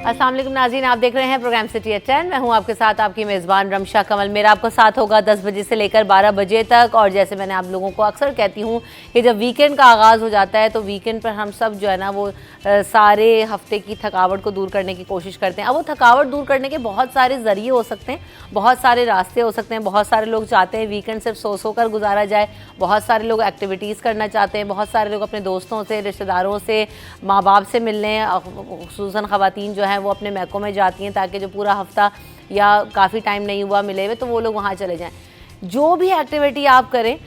अस्सलाम वालेकुम नाज़रीन, आप देख रहे हैं प्रोग्राम सिटी एट 10। मैं हूं आपके साथ आपकी मेज़बान रमशा कमल। मेरा आपको साथ होगा 10 बजे से लेकर 12 बजे तक। और जैसे मैंने आप लोगों को अक्सर कहती हूं कि जब वीकेंड का आगाज़ हो जाता है तो वीकेंड पर हम सब जो है ना वो सारे हफ्ते की थकावट को दूर करने की कोशिश करते हैं। अब वो थकावट दूर करने के बहुत सारे ज़रिए हो सकते हैं, बहुत सारे रास्ते हो सकते हैं। बहुत सारे लोग चाहते हैं वीकेंड सिर्फ सो कर गुजारा जाए, बहुत सारे लोग एक्टिविटीज़ करना चाहते हैं, बहुत सारे लोग अपने दोस्तों से, रिश्तेदारों से, माँ बाप से मिलने, खुसूसन ख़वातीन जो है वो अपने मैकों में जाती हैं ताकि जो पूरा हफ्ता या काफ़ी टाइम नहीं हुआ मिले हुए तो वो लोग वहाँ चले जाएं। जो भी एक्टिविटी आप करें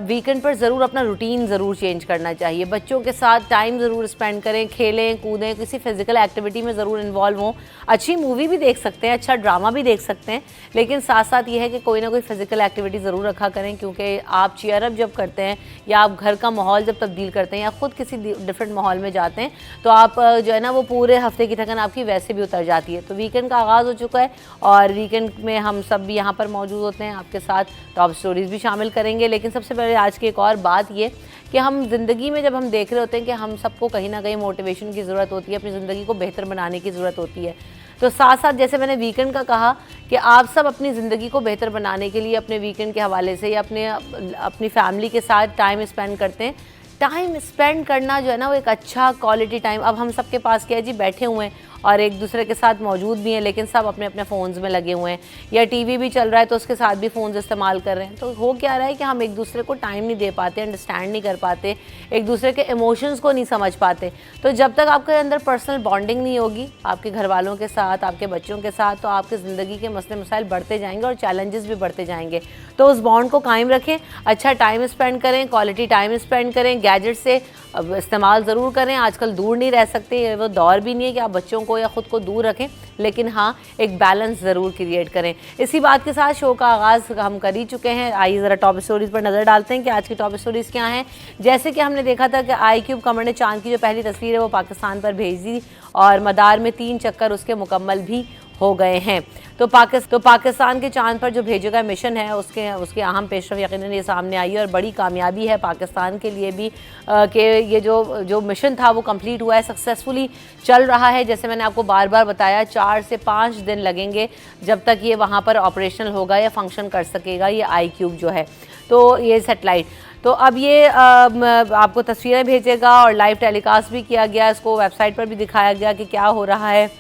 वीकेंड पर ज़रूर अपना रूटीन ज़रूर चेंज करना चाहिए। बच्चों के साथ टाइम ज़रूर स्पेंड करें, खेलें कूदें, किसी फिज़िकल एक्टिविटी में ज़रूर इन्वॉल्व हों। अच्छी मूवी भी देख सकते हैं, अच्छा ड्रामा भी देख सकते हैं, लेकिन साथ साथ ये है कि कोई ना कोई फिज़िकल एक्टिविटी ज़रूर रखा करें, क्योंकि आप चीयर अप जब करते हैं या आप घर का माहौल जब तब्दील करते हैं या ख़ुद किसी डिफरेंट माहौल में जाते हैं तो आप जो है ना वो पूरे हफ्ते की थकन आपकी वैसे भी उतर जाती है। तो वीकेंड का आगाज़ हो चुका है और वीकेंड में हम सब भी यहाँ पर मौजूद होते हैं, आपके साथ टॉप स्टोरीज़ भी शामिल करेंगे। लेकिन सबसे पहले आज की एक और बात ये कि हम ज़िंदगी में जब हम देख रहे होते हैं कि हम सबको कहीं ना कहीं मोटिवेशन की ज़रूरत होती है, अपनी ज़िंदगी को बेहतर बनाने की ज़रूरत होती है। तो साथ साथ जैसे मैंने वीकेंड का कहा कि आप सब अपनी ज़िंदगी को बेहतर बनाने के लिए अपने वीकेंड के हवाले से या अपनी फैमिली के साथ टाइम स्पेंड करते हैं। टाइम स्पेंड करना जो है ना वो एक अच्छा क्वालिटी टाइम। अब हम सबके पास क्या है जी, बैठे हुए हैं और एक दूसरे के साथ मौजूद भी हैं, लेकिन सब अपने अपने फ़ोन्स में लगे हुए हैं, या टीवी भी चल रहा है तो उसके साथ भी फ़ोन्स इस्तेमाल कर रहे हैं। तो हो क्या रहा है कि हम एक दूसरे को टाइम नहीं दे पाते, अंडरस्टैंड नहीं कर पाते, एक दूसरे के इमोशंस को नहीं समझ पाते। तो जब तक आपके अंदर पर्सनल बॉन्डिंग नहीं होगी आपके घर वालों के साथ, आपके बच्चों के साथ, तो आपकी ज़िंदगी के मसले मसाइल बढ़ते जाएंगे और चैलेंजेस भी बढ़ते जाएंगे। तो उस बॉन्ड को कायम रखें, अच्छा टाइम स्पेंड करें, क्वालिटी टाइम स्पेंड करें, गैजेट से इस्तेमाल ज़रूर करें। आजकल दूर नहीं रह सकते, वो दौर भी नहीं है कि आप बच्चों को या ख़ुद को दूर रखें, लेकिन हाँ एक बैलेंस ज़रूर क्रिएट करें। इसी बात के साथ शो का आगाज़ हम कर ही चुके हैं। आइए ज़रा टॉप स्टोरीज़ पर नज़र डालते हैं कि आज की टॉप स्टोरीज़ क्या हैं। जैसे कि हमने देखा था कि IQ कमर ने चांद की जो पहली तस्वीर है वो पाकिस्तान पर भेज दी और मदार में 3 चक्कर उसके मुकम्मल भी हो गए हैं। तो पाकिस्तान के चांद पर जो भेजा गया मिशन है उसके अहम पेशरफ यकीनन ये सामने आई है और बड़ी कामयाबी है पाकिस्तान के लिए भी कि ये जो मिशन था वो कंप्लीट हुआ है, सक्सेसफुली चल रहा है। जैसे मैंने आपको बार बार बताया 4 से 5 दिन लगेंगे जब तक ये वहाँ पर ऑपरेशनल होगा या फंक्शन कर सकेगा ये IQ जो है, तो ये सैटेलाइट। तो अब ये आपको तस्वीरें भेजेगा और लाइव टेलीकास्ट भी किया गया, इसको वेबसाइट पर भी दिखाया गया कि क्या हो रहा है।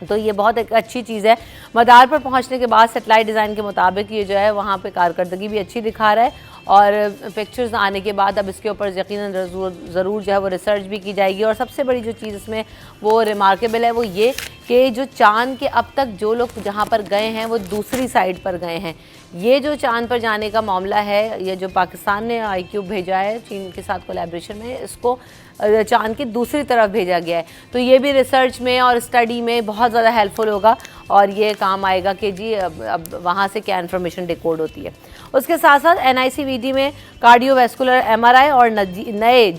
तो ये बहुत एक अच्छी चीज़ है। मदार पर पहुंचने के बाद सेटेलाइट डिज़ाइन के मुताबिक ये जो है वहाँ पे कारकर्दगी भी अच्छी दिखा रहा है और पिक्चर्स आने के बाद अब इसके ऊपर यकीनन ज़रूर जो है वो रिसर्च भी की जाएगी। और सबसे बड़ी जो चीज़ इसमें वो रिमार्केबल है वो ये कि जो चाँद के अब तक जो लोग जहाँ पर गए हैं वो दूसरी साइड पर गए हैं। ये जो चाँद पर जाने का मामला है, ये जो पाकिस्तान ने IQ भेजा है चीन के साथ कोलैबोरेशन में, इसको चाँद की दूसरी तरफ भेजा गया है। तो ये भी रिसर्च में और स्टडी में बहुत ज़्यादा हेल्पफुल होगा और ये काम आएगा कि जी अब वहाँ से क्या इन्फॉर्मेशन डिकोड होती है। उसके साथ साथ NICVD में कार्डियोवैस्कुलर MRI और नए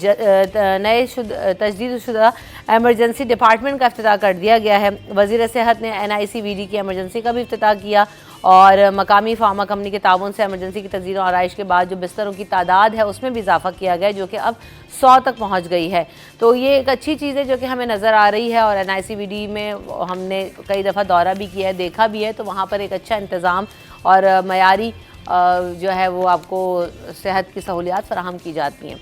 तजदीदशुदा एमरजेंसी डिपार्टमेंट का इफ्तिताह कर दिया गया है। वज़ीर सेहत ने NICVD की एमरजेंसी का भी इफ्तिताह किया और मकामी फार्मा कंपनी के ताउन से एमरजेंसी की तजदीद और आराइश के बाद जो बिस्तरों की तादाद है उसमें भी इजाफा किया गया जो कि अब 100 तक पहुंच गई है। तो ये एक अच्छी चीज़ है जो कि हमें नज़र आ रही है और NICVD में हमने कई दफ़ा दौरा भी किया है, देखा भी है, तो वहाँ पर एक अच्छा इंतज़ाम और मयारी जो है वो आपको सेहत की सहूलियात फराहम की जाती हैं।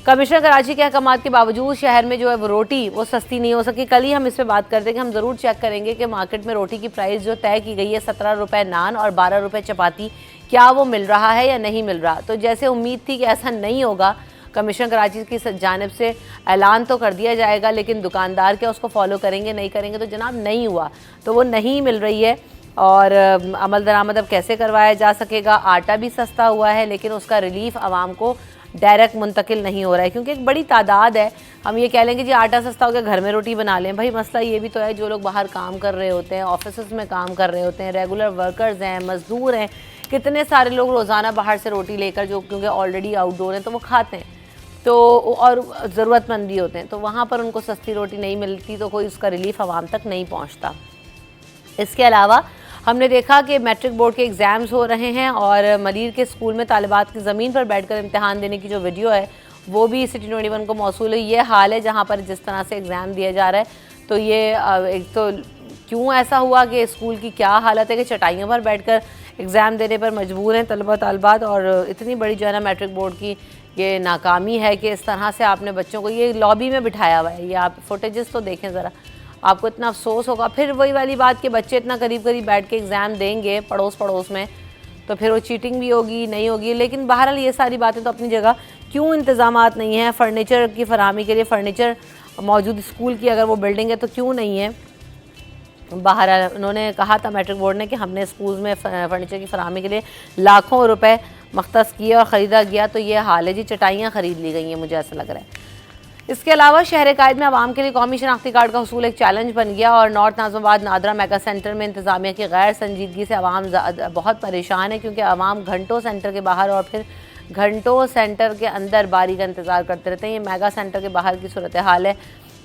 कमिश्नर कराची के अहकामात के बावजूद शहर में जो है वो रोटी वो सस्ती नहीं हो सकी। कल ही हम इस पर बात करते हैं कि हम ज़रूर चेक करेंगे कि मार्केट में रोटी की प्राइस जो तय की गई है 17 रुपये नान और 12 रुपये चपाती, क्या वो मिल रहा है या नहीं मिल रहा। तो जैसे उम्मीद थी कि ऐसा नहीं होगा, कमिश्नर कराची की जानिब से ऐलान तो कर दिया जाएगा, लेकिन दुकानदार क्या उसको फॉलो करेंगे नहीं करेंगे, तो जनाब नहीं हुआ, तो वो नहीं मिल रही है। और अमल दरामद अब कैसे करवाया जा सकेगा। आटा भी सस्ता हुआ है लेकिन उसका रिलीफ आवाम को डायरेक्ट मुंतकिल नहीं हो रहा है, क्योंकि एक बड़ी तादाद है। हम ये कह लेंगे जी आटा सस्ता हो गया घर में रोटी बना लें, भाई मसला ये भी तो है जो लोग बाहर काम कर रहे होते हैं, ऑफिस में काम कर रहे होते हैं, रेगुलर वर्कर्स हैं, मजदूर हैं, कितने सारे लोग रोज़ाना बाहर से रोटी लेकर जो क्योंकि ऑलरेडी आउटडोर हैं तो वो खाते हैं, तो और ज़रूरतमंद भी होते हैं, तो वहाँ पर उनको सस्ती रोटी नहीं मिलती, तो कोई उसका रिलीफ आवाम तक नहीं पहुँचता। इसके अलावा हमने देखा कि मैट्रिक बोर्ड के एग्ज़ाम्स हो रहे हैं और मलीर के स्कूल में तालिबात की ज़मीन पर बैठकर इम्तिहान देने की जो वीडियो है वो भी सिटी 21 को मौसूल हुई। ये हाल है जहाँ पर जिस तरह से एग्ज़ाम दिया जा रहा है तो ये एक तो क्यों ऐसा हुआ कि स्कूल की क्या हालत है कि चटाइयों पर बैठकर एग्ज़ाम देने पर मजबूर हैं तलबा तलबात, और इतनी बड़ी जो है ना मैट्रिक बोर्ड की ये नाकामी है कि इस तरह से आपने बच्चों को ये लॉबी में बिठाया हुआ है। ये आप फुटेजेस तो देखें ज़रा, आपको इतना अफसोस होगा। फिर वही वाली बात कि बच्चे इतना करीब करीब बैठ के एग्ज़ाम देंगे पड़ोस में, तो फिर वो चीटिंग भी होगी नहीं होगी। लेकिन बहरहाल ये सारी बातें तो अपनी जगह, क्यों इंतज़ामात नहीं है फ़र्नीचर की फरहमी के लिए, फ़र्नीचर मौजूद स्कूल की अगर वो बिल्डिंग है तो क्यों नहीं है। बहरहाल उन्होंने कहा था मैट्रिक बोर्ड ने कि हमने स्कूल में फ़र्नीचर की फरहमी के लिए लाखों रुपए मख्तस किए और ख़रीदा गया, तो ये हाल है जी, चटाइयाँ ख़रीद ली गई हैं, मुझे ऐसा लग रहा है। इसके अलावा शहर कायद में आवाम के लिए कौमी शनाख्ती कार्ड का हसूल एक चैलेंज बन गया और north Nazimabad NADRA mega centre में इंतज़ामिया की गैर संजीदगी से आवाम बहुत परेशान है, क्योंकि आवाम घंटों सेंटर के बाहर और फिर घंटों सेंटर के अंदर बारी का इंतज़ार करते रहते हैं। ये मेगा सेंटर के बाहर की सूरत हाल है।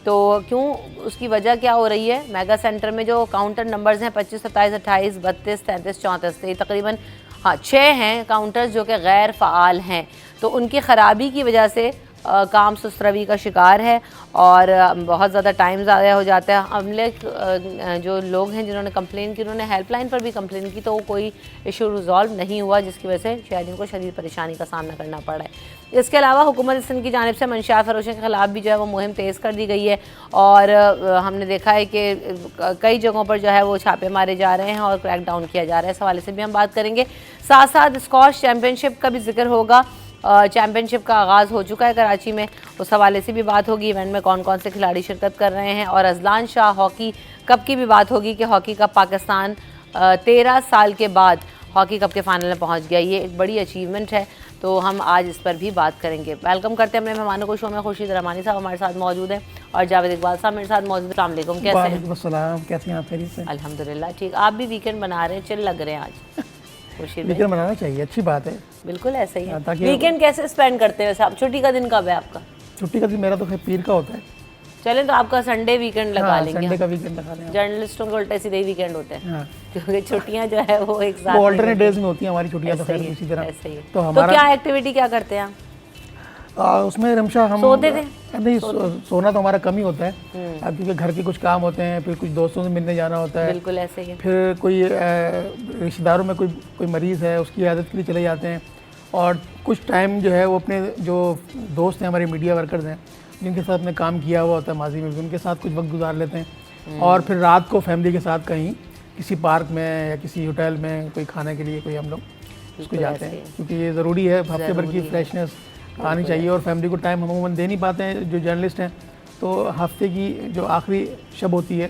तो क्यों, उसकी वजह क्या हो रही है? मेगा सेंटर में जो काउंटर नंबर्स हैं 25, 27, 28, 32, 33, 34, ये तकरीबन 6 हैं काउंटर्स जो कि गैर फ़ाल हैं। तो उनकी ख़राबी की वजह से काम सुस्त रवि का शिकार है और बहुत ज़्यादा टाइम ज़ाया हो जाता है। अमले जो लोग हैं जिन्होंने कंप्लेन की, उन्होंने हेल्पलाइन पर भी कंप्लेन की, तो कोई इशू रिजॉल्व नहीं हुआ, जिसकी वजह से शहरियों को शदीद परेशानी का सामना करना पड़ा है। इसके अलावा हुकूमत सिंध की जानिब से मंशियात फरोशों के ख़िलाफ़ भी जो है वो मुहिम तेज़ कर दी गई है और हमने देखा है कि कई जगहों पर जो है वो छापे मारे जा रहे हैं और क्रैक डाउन किया जा रहा है। इस हवाले से भी हम बात करेंगे। साथ साथ स्कॉश चैम्पियनशिप का भी जिक्र होगा। चैम्पियनशिप का आगाज़ हो चुका है कराची में, उस हवाले से भी बात होगी। इवेंट में कौन कौन से खिलाड़ी शिरकत कर रहे हैं, और अजलान शाह हॉकी कप की भी बात होगी कि हॉकी कप पाकिस्तान 13 साल के बाद हॉकी कप के फाइनल में पहुंच गया। ये एक बड़ी अचीवमेंट है, तो हम आज इस पर भी बात करेंगे। वेलकम करते हैं अपने मेहमानों को शो में। खुर्शीद रहमानी साहब हमारे साथ मौजूद हैं और जावेद इकबाल साहब मेरे साथ मौजूद हैं। अस्सलाम वालेकुम, कैसे हैं? कैसे हैं आप? खैरियत से? अल्हम्दुलिल्लाह ठीक। आप भी वीकेंड बना रहे हैं, चिल लग रहे हैं आज। वीकेंड मनाना चाहिए, अच्छी बात है। बिल्कुल ऐसा ही है। वीकेंड कैसे स्पेंड करते हैं वैसे आप? छुट्टी का दिन कब है आपका? छुट्टी का दिन मेरा तो पीर का होता है। चलें तो आपका संडे वीकेंड लगा लेंगे। संडे का वीकेंड लगा लेंगे। जर्नलिस्टों के उल्टे सीधे वीकेंड होते हैं, क्योंकि छुट्टियां जो है वो एक साथ ऑल्टरनेट डेज में होती हैं हमारी छुट्टियां, तो खैर इसी तरह। तो हमारा क्या एक्टिविटी क्या करते हैं आप? उसमें रमशा हम सोते थे? नहीं, सोना तो हमारा कम ही होता है, क्योंकि घर के कुछ काम होते हैं, फिर कुछ दोस्तों से मिलने जाना होता है। बिल्कुल ऐसे ही। फिर कोई रिश्तेदारों में कोई मरीज़ है, उसकी इयादत के लिए चले जाते हैं, और कुछ टाइम जो है वो अपने जो दोस्त हैं, हमारे मीडिया वर्कर्स हैं, जिनके साथ हमने काम किया हुआ होता है माजी में भी, उनके साथ कुछ वक्त गुजार लेते हैं। और फिर रात को फैमिली के साथ कहीं किसी पार्क में या किसी होटल में कोई खाने के लिए कोई हम लोग उसको जाते हैं, क्योंकि ये ज़रूरी है। हफ्ते भर की फ्रेशनेस आनी चाहिए, और फैमिली को टाइम हम अमूमन दे नहीं पाते हैं जो जर्नलिस्ट हैं। तो हफ्ते की जो आखिरी शब होती है,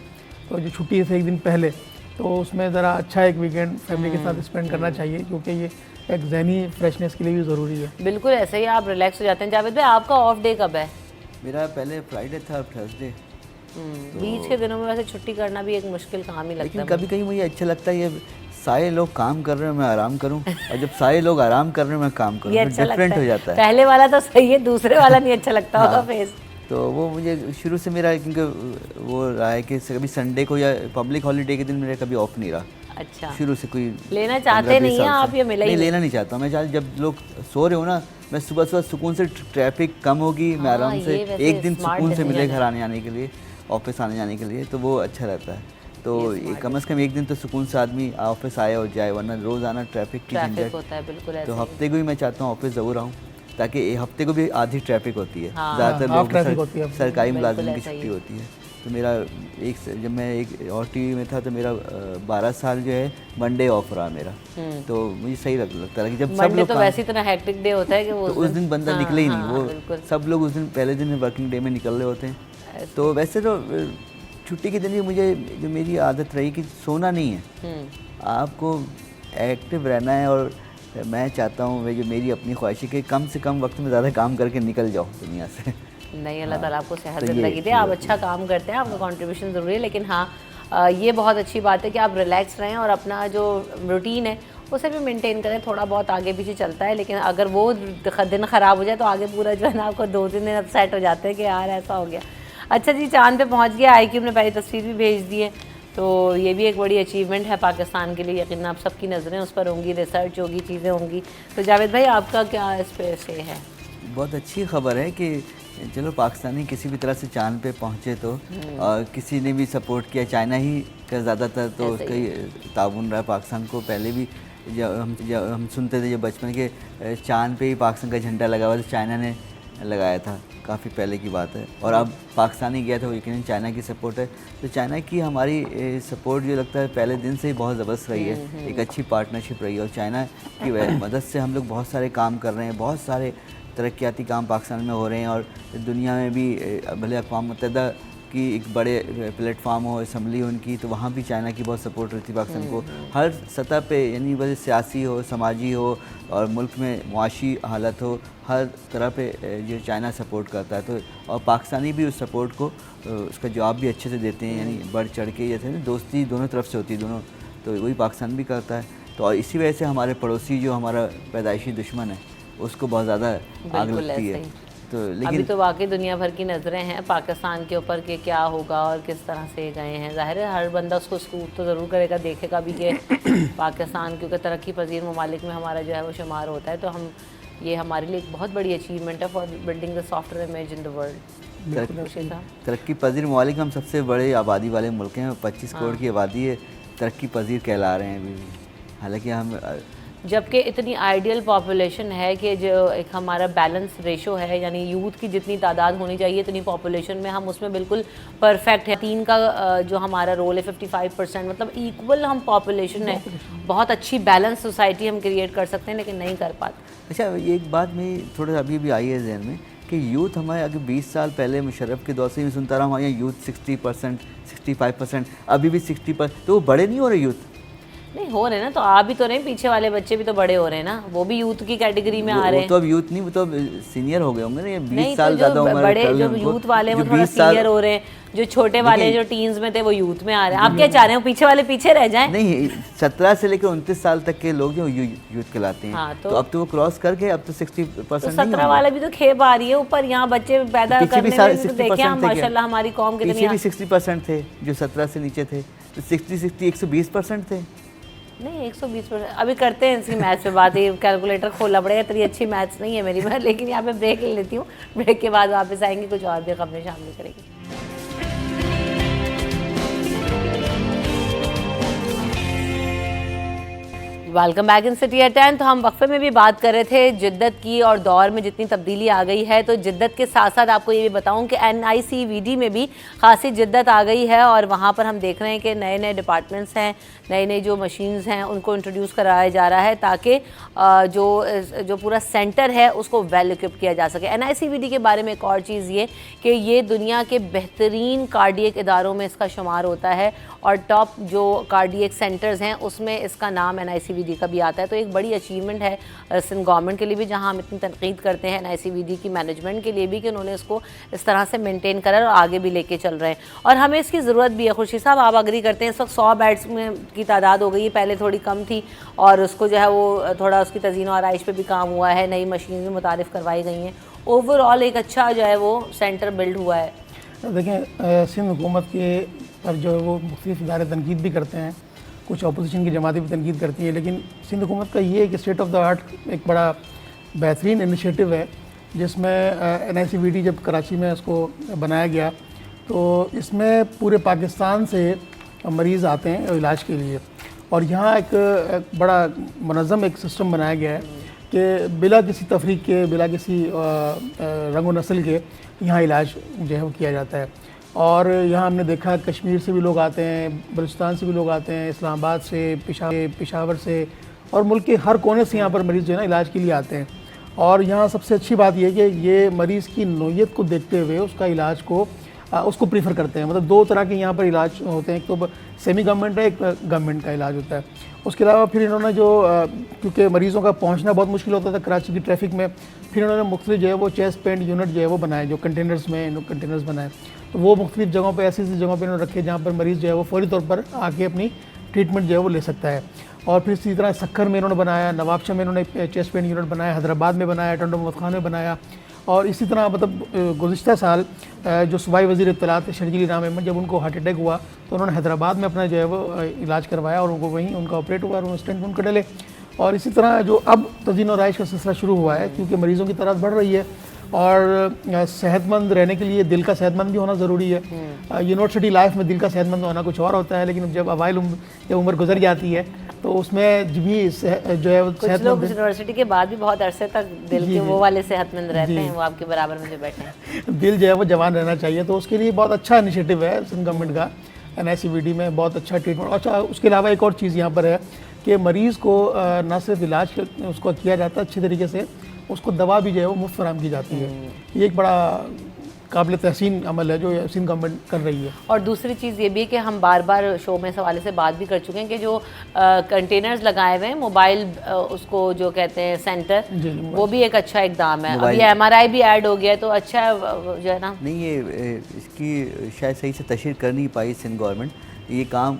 तो जो छुट्टी से एक दिन पहले, तो उसमें ज़रा अच्छा एक वीकेंड फैमिली के साथ स्पेंड करना चाहिए, क्योंकि ये एक ज़हनी फ्रेशनेस के लिए भी ज़रूरी है। बिल्कुल ऐसे ही, आप रिलैक्स हो जाते हैं। जावेद भाई आपका ऑफ डे कब है? मेरा पहले फ्राइडे था, अब थर्सडे। बीच के दिनों में वैसे छुट्टी करना भी एक मुश्किल काम ही लगता है। लेकिन कभी कभी मुझे अच्छा लगता है, ये सारे लोग काम कर रहे हैं मैं आराम करूं, और जब सारे लोग आराम कर रहे हैं मैं काम करूं, अच्छा डिफरेंट हो जाता है। पहले वाला तो सही है, दूसरे वाला नहीं अच्छा लगता होगा फेस। तो वो मुझे शुरू से मेरा, क्योंकि वो रहा है कि कभी संडे को या पब्लिक हॉलीडे के दिन मेरा कभी ऑफ नहीं रहा। अच्छा, शुरू से कोई लेना चाहते नहीं है आप? ये मिला ही नहीं, लेना नहीं चाहता मैं। जब लोग सो रहे हो ना, मैं सुबह सुबह सुकून से, ट्रैफिक कम होगी, मैं आराम से एक दिन सुकून से मिले घर आने के लिए, ऑफिस आने जाने के लिए, तो वो अच्छा रहता है। तो कम से कम एक दिन तो सुकून से आदमी ऑफिस आए और जाए, वरना रोज़ आना ट्रैफिक की झंझट होता है। बिल्कुल ऐसे। तो हफ्ते को भी मैं चाहता हूँ ऑफिस ज़रूर आऊँ, ताकि हफ्ते को भी आधी ट्रैफिक होती है। ज़्यादातर लोग सरकारी मुलाजिम की छुट्टी होती है। तो मेरा जब मैं एक और टीवी में था, तो मेरा 12 साल जो है मंडे ऑफ रहा मेरा। तो मुझे सही लगता है कि जब सब लोग, तो वैसे इतना हेक्टिक डे होता है कि वो तो उस दिन बंदा निकले ही नहीं, वो सब लोग उस दिन पहले दिन वर्किंग डे में निकल रहे होते हैं। तो वैसे तो छुट्टी के दिन भी मुझे, जो मेरी आदत रही कि सोना नहीं है, आपको एक्टिव रहना है। और मैं चाहता हूँ, जो मेरी अपनी ख्वाहिश है कि कम से कम वक्त में ज़्यादा काम करके निकल जाओ दुनिया से। नहीं, अल्लाह ताला आपको सेहत ज़िंदगी दे, आप अच्छा काम करते हैं, आपका कंट्रीब्यूशन ज़रूरी है। लेकिन हाँ, ये बहुत अच्छी बात है कि आप रिलैक्स रहें और अपना जो रूटीन है उसे भी मेंटेन करें। थोड़ा बहुत आगे पीछे चलता है, लेकिन अगर वो दिन ख़राब हो जाए तो आगे पूरा जो है ना आपको 2-3 दिन अपसेट हो जाते हैं कि यार ऐसा हो गया। अच्छा जी, चांद पे पहुंच गया, IQ ने पहली तस्वीर भी भेज दी है, तो ये भी एक बड़ी अचीवमेंट है पाकिस्तान के लिए। यकीन आप सबकी नज़रें उस पर होंगी, रिसर्च होगी, चीज़ें होंगी। तो जावेद भाई आपका क्या इस पे से है? बहुत अच्छी खबर है कि चलो पाकिस्तानी किसी भी तरह से चांद पे पहुँचे तो किसी ने भी सपोर्ट किया, चाइना ही का ज़्यादातर तो उसका ही ताउन रहा पाकिस्तान को। पहले भी जब हम सुनते थे जब बचपन के चांद पे ही पाकिस्तान का झंडा लगा हुआ था, चाइना ने लगाया था, काफ़ी पहले की बात है। और अब पाकिस्तान ही गया था, वो यकीनन चाइना की सपोर्ट है। तो चाइना की हमारी सपोर्ट जो लगता है पहले दिन से ही बहुत ज़बरदस्त रही है, एक अच्छी पार्टनरशिप रही है। और चाइना की मदद से हम लोग बहुत सारे काम कर रहे हैं, बहुत सारे तरक्याती काम पाकिस्तान में हो रहे हैं। और दुनिया में भी भले अक़वाम मुत्तहिदा की एक बड़े प्लेटफार्म हो, असम्बली हो उनकी, तो वहाँ भी चाइना की बहुत सपोर्ट रहती है पाकिस्तान को हर सतह पे, यानी वजह सियासी हो, समाजी हो और मुल्क में मुआशी हालत हो, हर तरह पे जो चाइना सपोर्ट करता है। तो और पाकिस्तानी भी उस सपोर्ट को उसका जवाब भी अच्छे से देते हैं, यानी बढ़ चढ़ के, जैसे ना दोस्ती दोनों तरफ से होती है, दोनों, तो वही पाकिस्तान भी करता है। तो और इसी वजह से हमारे पड़ोसी जो हमारा पैदाइशी दुश्मन है उसको बहुत ज़्यादा आग लगती है। तो लेकिन अभी तो वाकई दुनिया भर की नज़रें हैं पाकिस्तान के ऊपर कि क्या होगा और किस तरह से गए हैं। ज़ाहिर है हर बंदा उसको स्कूप तो ज़रूर करेगा, देखेगा भी कि पाकिस्तान क्योंकि तरक्की पजीर ममालिक में हमारा जो है वो शुमार होता है। तो हम ये हमारे लिए एक बहुत बड़ी अचीवमेंट है for building the software image in the world. तरक्की पजीर ममालिक हम सबसे बड़े आबादी वाले मुल्क हैं, 25 करोड़ की आबादी है, तरक्की पजीर कहला रहे हैं अभी भी। हालांकि हम जबकि इतनी आइडियल पॉपुलेशन है कि जो एक हमारा बैलेंस रेशो है, यानी यूथ की जितनी तादाद होनी चाहिए इतनी पॉपुलेशन में हम उसमें बिल्कुल परफेक्ट है। 3 का जो हमारा रोल है 55%, मतलब इक्वल हम पॉपुलेशन है, बहुत अच्छी बैलेंस सोसाइटी हम क्रिएट कर सकते हैं, लेकिन नहीं कर पाते। अच्छा, ये एक बात में थोड़ा अभी भी आई है जहन में कि यूथ हमारे अगर 20 साल पहले मुशर्रफ के दौर से मैं सुनता रहा हूँ यहाँ यूथ 60%, 65%, अभी भी 60%, तो वो बड़े नहीं हो रहे यूथ? नहीं हो रहे ना, तो आप भी तो नहीं, पीछे वाले बच्चे भी तो बड़े हो रहे हैं ना, वो भी यूथ की कैटेगरी में आ रहे हैं। तो अब यूथ नहीं, वो तो सीनियर हो गए होंगे ना, ये 20 साल तो ज़्यादा उम्र बड़े जो यूथ वाले वो थोड़ा सीनियर हो रहे हैं, जो छोटे वाले जो टीन्स में थे वो यूथ में आ रहे हैं। आप क्या चाह रहे हो, पीछे वाले पीछे रह जाएं? नहीं, 17 से लेकर 29 साल तक के लोग जो यूथ कहलाते हैं। हाँ, तो अब तो वो क्रॉस करके अब तो 60% 17 वाले भी तो खेप आ रही है ऊपर, यहाँ बच्चे पैदा करने में तो देखें हम माशाल्लाह हमारी कौम कितनी। पीछे भी 60% थे जो 17 से नीचे थे, तो 120% थे। नहीं 120%। अभी करते हैं इसकी मैथ्स पे बात, ये कैलकुलेटर खोलना पड़ेगा, इतनी अच्छी मैथ्स नहीं है मेरी में, लेकिन यहाँ पे ब्रेक ले लेती हूँ, ब्रेक के बाद वापस आएंगे, कुछ और भी खबरें शामिल करेंगे। Welcome back in city at 10। तो हम वक्फे में भी बात कर रहे थे जिद्दत की और दौर में जितनी तब्दीली आ गई है, तो जिद्दत के साथ साथ आपको ये भी बताऊं कि NICVD में भी खासी जिद्दत आ गई है और वहाँ पर हम देख रहे हैं कि नए नए डिपार्टमेंट्स हैं, नई नई जो मशीन्स हैं उनको इंट्रोड्यूस कराया जा रहा है ताकि जो पूरा सेंटर है उसको वेल इक्विप किया जा सके। NICVD के बारे में एक और चीज़ ये कि ये दुनिया के बेहतरीन कार्डियक इदारों में इसका शुमार होता है और टॉप जो कार्डियक सेंटर्स हैं उसमें इसका नाम NICVD का भी आता है। तो एक बड़ी अचीवमेंट है सिंध गवर्नमेंट के लिए भी, जहां हम इतनी तनकीद करते हैं NICVD की मैनेजमेंट के लिए भी कि उन्होंने इसको इस तरह से मेंटेन करा और आगे भी लेके चल रहे हैं और हमें इसकी ज़रूरत भी है। खुर्शीद साहब आप अग्री करते हैं, इस वक्त 100 बेड्स में की तादाद हो गई है, पहले थोड़ी कम थी और उसको जो है वो थोड़ा उसकी तज़ीन और आराइश पे भी काम हुआ है, नई मशीन भी मुतारिफ़ करवाई गई हैं, ओवरऑल एक अच्छा जो है वो सेंटर बिल्ड हुआ है। देखें सिंध हुकूमत के पर जो है वो मुख्तलिफ इदारे तनकीद भी करते हैं, कुछ अपोजिशन की जमातें भी तनकीद करती हैं, लेकिन सिंध हुकूमत का ये एक स्टेट ऑफ द आर्ट एक बड़ा बेहतरीन इनिशिएटिव है जिसमें NICVD जब कराची में इसको बनाया गया तो इसमें पूरे पाकिस्तान से मरीज़ आते हैं इलाज के लिए और यहाँ एक बड़ा मुनज़्ज़म एक सिस्टम बनाया गया है कि बिला किसी तफरीक के, बिला किसी रंग व नस्ल के यहाँ इलाज जो है वो किया जाता है। और यहाँ हमने देखा कश्मीर से भी लोग आते हैं, बलूचिस्तान से भी लोग आते हैं, इस्लामाबाद से, पेशावर से और मुल्क के हर कोने से यहाँ पर मरीज़ जो है ना इलाज के लिए आते हैं। और यहाँ सबसे अच्छी बात यह है कि ये मरीज़ की नौइयत को देखते हुए उसका इलाज को उसको प्रीफर करते हैं। मतलब 2 तरह के यहाँ पर इलाज होते हैं, एक तो सेमी गवर्नमेंट है, एक गवर्नमेंट का इलाज होता है। उसके अलावा फिर इन्होंने जो क्योंकि मरीज़ों का पहुँचना बहुत मुश्किल होता था कराची की ट्रैफिक में, फिर इन्होंने मुख्तलिफ जो है वो चेस्ट पेंट यूनिट जो है वो बनाए, जो कंटेनर्स में कंटेनर्स बनाए, तो वो मुख्तलिफ जगहों पर ऐसी जगहों पर इन्होंने रखे जहाँ पर मरीज़ जो है वो फौरी तौर पर आके अपनी ट्रीटमेंट जो है वो ले सकता है। और फिर इसी तरह सक्खर में इन्होंने बनाया, नवाबशाह में इन्होंने चेस्ट पेन यूनिट बनाया, हैदराबाद में बनाया, टंडो मोहम्मद खान में बनाया। और इसी तरह मतलब गुज़िश्ता साल जो सूबाई वज़ीर इत्तलात शर्जील इनाम अहमद जब उनको हार्ट अटैक हुआ तो उन्होंने हैदराबाद में अपना जो है वो इलाज करवाया और उनको वहीं उनका ऑपरेट हुआ और उन्होंने स्टेंट उनका डले। और इसी तरह जो अब तज़ीन और राइश का सिलसिला शुरू हुआ है, क्योंकि मरीज़ों की तादाद बढ़ रही है और सेहतमंद रहने के लिए दिल का सेहतमंद भी होना ज़रूरी है। यूनिवर्सिटी लाइफ में दिल का सेहतमंद होना कुछ और होता है, लेकिन जब अवाइल उम्र गुजर जाती है तो उसमें भी जो है वो कुछ लोग यूनिवर्सिटी के बाद भी बहुत अरसे तक दिल के वो वाले सेहतमंद रहते हैं, वो आपके बराबर में जो बैठे हैं। दिल जो है वो जवान रहना चाहिए, तो उसके लिए बहुत अच्छा इनिशिएटिव है सिंध गवर्नमेंट का। NICVD में बहुत अच्छा ट्रीटमेंट। अच्छा, उसके अलावा एक और चीज़ यहाँ पर है कि मरीज़ को न सिर्फ इलाज उसको किया जाता है अच्छी तरीके से, उसको दवा भी जो है वो मुफ्त फराहम की जाती है। ये एक बड़ा काबिल तहसीन अमल है जो सिंध गवर्नमेंट कर रही है। और दूसरी चीज़ ये भी है कि हम बार बार शो में इस हवाले से बात भी कर चुके हैं कि जो कंटेनर्स लगाए हुए हैं मोबाइल उसको जो कहते हैं सेंटर, वो भी एक अच्छा इकदाम है। अब ये MRI भी ऐड हो गया है, तो अच्छा है जो है ना। नहीं, ये इसकी शायद सही से तशरीह कर नहीं पाई सिंध गवर्नमेंट। ये काम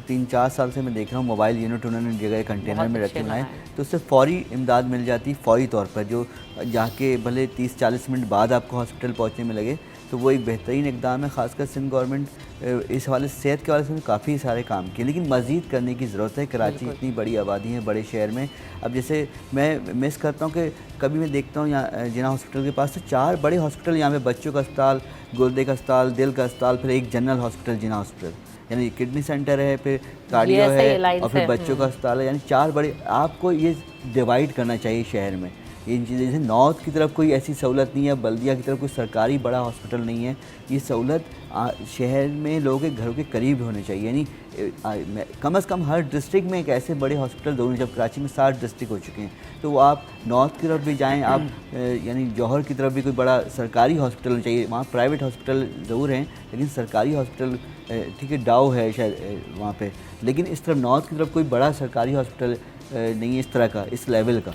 3-4 साल से मैं देख रहा हूँ, मोबाइल यूनिट उन्होंने जगह कंटेनर में रखे हुए हैं, तो उससे फ़ौरी इमदाद मिल जाती है, फ़ौरी तौर पर। जो जाके भले 30-40 मिनट बाद आपको हॉस्पिटल पहुँचने में लगे, तो वो एक बेहतरीन इकदाम है। ख़ासकर सिंध गवर्नमेंट इस हवाले से, सेहत के हवाले से काफ़ी सारे काम किए, लेकिन मज़ीद करने की ज़रूरत है। कराची इतनी बड़ी आबादी है, बड़े शहर में। अब जैसे मैं मिस करता हूँ कि कभी मैं देखता हूँ यहाँ जिना हॉस्पिटल के पास तो 4 बड़े हॉस्पिटल यहाँ पे, बच्चों का अस्पताल, गुर्दे का अस्पताल, दिल का अस्पताल, फिर एक जनरल हॉस्पिटल जिना हॉस्पिटल, यानी किडनी सेंटर है, फिर कार्डियो है और फिर बच्चों का अस्पताल है, यानी 4 बड़े। आपको ये डिवाइड करना चाहिए शहर में इन चीज़ें। जैसे नॉर्थ की तरफ कोई ऐसी सहूलत नहीं है, बल्दिया की तरफ कोई सरकारी बड़ा हॉस्पिटल नहीं है। ये सहूलत शहर में लोगों के घरों के करीब होने चाहिए, यानी कम से कम हर डिस्ट्रिक्ट में एक ऐसे बड़े हॉस्पिटल ज़रूर। जब कराची में 7 डिस्ट्रिक्ट हो चुके हैं, तो वो आप नॉर्थ की तरफ भी जाएं, आप यानी जौहर की तरफ भी कोई बड़ा सरकारी हॉस्पिटल होना चाहिए। वहाँ प्राइवेट हॉस्पिटल ज़रूर हैं, लेकिन सरकारी हॉस्पिटल ठीक है, डाउ है शायद वहाँ पे, लेकिन इस तरफ नॉर्थ की तरफ कोई बड़ा सरकारी हॉस्पिटल नहीं है इस तरह का, इस लेवल का।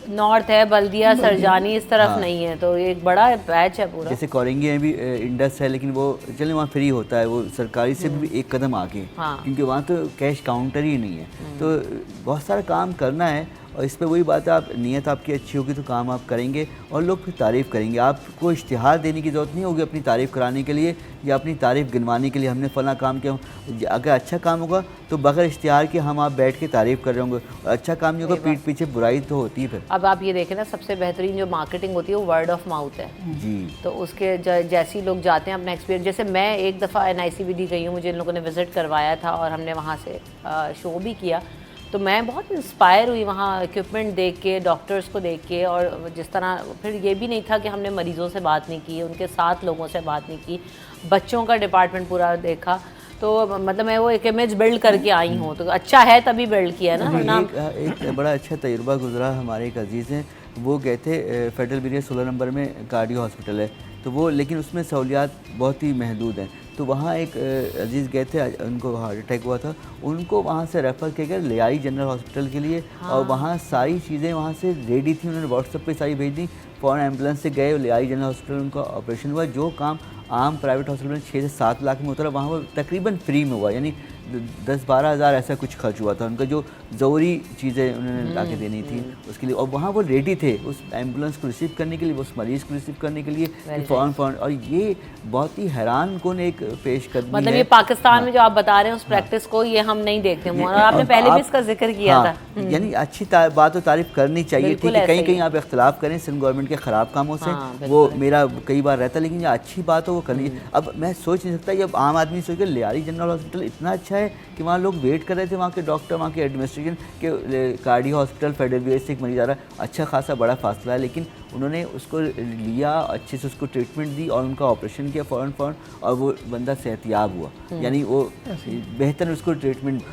नॉर्थ है, बल्दिया, सरजानी, इस तरफ नहीं है, तो एक बड़ा पैच है पूरा। जैसे कोरेंगी में भी इंडस है, लेकिन वो चले वहाँ फ्री होता है, वो सरकारी से भी एक कदम आगे, क्योंकि वहाँ तो कैश काउंटर ही नहीं है। तो बहुत सारा काम करना है, और इस पर वही बात है, आप नीयत आपकी अच्छी होगी तो काम आप करेंगे और लोग फिर तारीफ़ करेंगे। आपको इश्तिहार देने की ज़रूरत नहीं होगी अपनी तारीफ़ कराने के लिए या अपनी तारीफ़ गिनवाने के लिए, हमने फ़लाँ काम किया। अगर अच्छा काम होगा तो बगैर इश्तिहार के हम आप बैठ के तारीफ़ कर रहे होंगे, और अच्छा काम नहीं होगा पीठ पीछे बुराई तो होती है। फिर अब आप ये देखें ना, सबसे बेहतरीन जो मार्केटिंग होती है वो वर्ड ऑफ माउथ है जी। तो उसके जैसे लोग जाते हैं अपना एक्सपीरियंस, जैसे मैं एक दफ़ा NICVD गई हूँ, मुझे इन लोगों ने विज़िट करवाया था और हमने वहाँ से शो भी किया, तो मैं बहुत इंस्पायर हुई वहाँ इक्विपमेंट देख के, डॉक्टर्स को देख के, और जिस तरह फिर ये भी नहीं था कि हमने मरीज़ों से बात नहीं की, उनके साथ लोगों से बात नहीं की, बच्चों का डिपार्टमेंट पूरा देखा, तो मतलब मैं वो एक इमेज बिल्ड करके आई हूँ, तो अच्छा है तभी बिल्ड किया ना। एक बड़ा अच्छा तजुर्बा गुजरा, हमारे एक अजीज़ हैं, वो गए थे फेडरल ब्रिगेड 16 नंबर में कार्डियो हॉस्पिटल है, तो वो लेकिन उसमें सहूलियात बहुत ही महदूद हैं। तो वहाँ एक अजीज़ गए थे, उनको हार्ट अटैक हुआ था, उनको वहाँ से रेफ़र किया गया लियारी जनरल हॉस्पिटल के लिए। और वहाँ सारी चीज़ें वहाँ से रेडी थी, उन्होंने व्हाट्सएप पे सारी भेज दी, फ़ौरन एम्बुलेंस से गए लियारी जनरल हॉस्पिटल, उनका ऑपरेशन हुआ। जो काम आम प्राइवेट हॉस्पिटल में 6 से 7 लाख में होता है, वहाँ वो तकरीबन फ्री में हुआ, यानी 10-12 हज़ार ऐसा कुछ खर्च हुआ था उनका, जो ज़रूरी चीज़ें उन्होंने ला के देनी थी उसके लिए। और वहाँ वो रेडी थे उस एम्बुलेंस को रिसीव करने के लिए, उस मरीज़ को रिसीव करने के लिए फ़ौरन। और ये बहुत ही हैरान कौन एक पेशकदमी, मतलब ये पाकिस्तान में जो आप बता रहे हैं उस प्रैक्टिस को ये हम नहीं देखते हैं, और आपने पहले भी इसका जिक्र किया था। यानी अच्छी बात और तारीफ़ करनी चाहिए, ठीक है, कहीं कहीं आप इख्तलाफ करें सिंध गवर्नमेंट के ख़राब कामों से, वो मेरा कई बार रहता है, लेकिन ये अच्छी बात हो वो करनी। अब मैं सोच नहीं सकता, जब आम आदमी सोच के लियारी जनरल हॉस्पिटल इतना अच्छा है कि वहाँ लोग वेट कर रहे थे, वहाँ के डॉक्टर, वहाँ के एडमिनिस्ट्रेशन के, कार्डियो हॉस्पिटल फेडरल ब्रिगेड से एक मरीज आ रहा है, अच्छा खासा बड़ा फासला है, लेकिन उन्होंने उसको लिया, अच्छे से उसको ट्रीटमेंट दी और उनका ऑपरेशन किया फ़ौरन, और वो बंदा सेहतियाब हुआ। यानी वो बेहतर उसको ट्रीटमेंट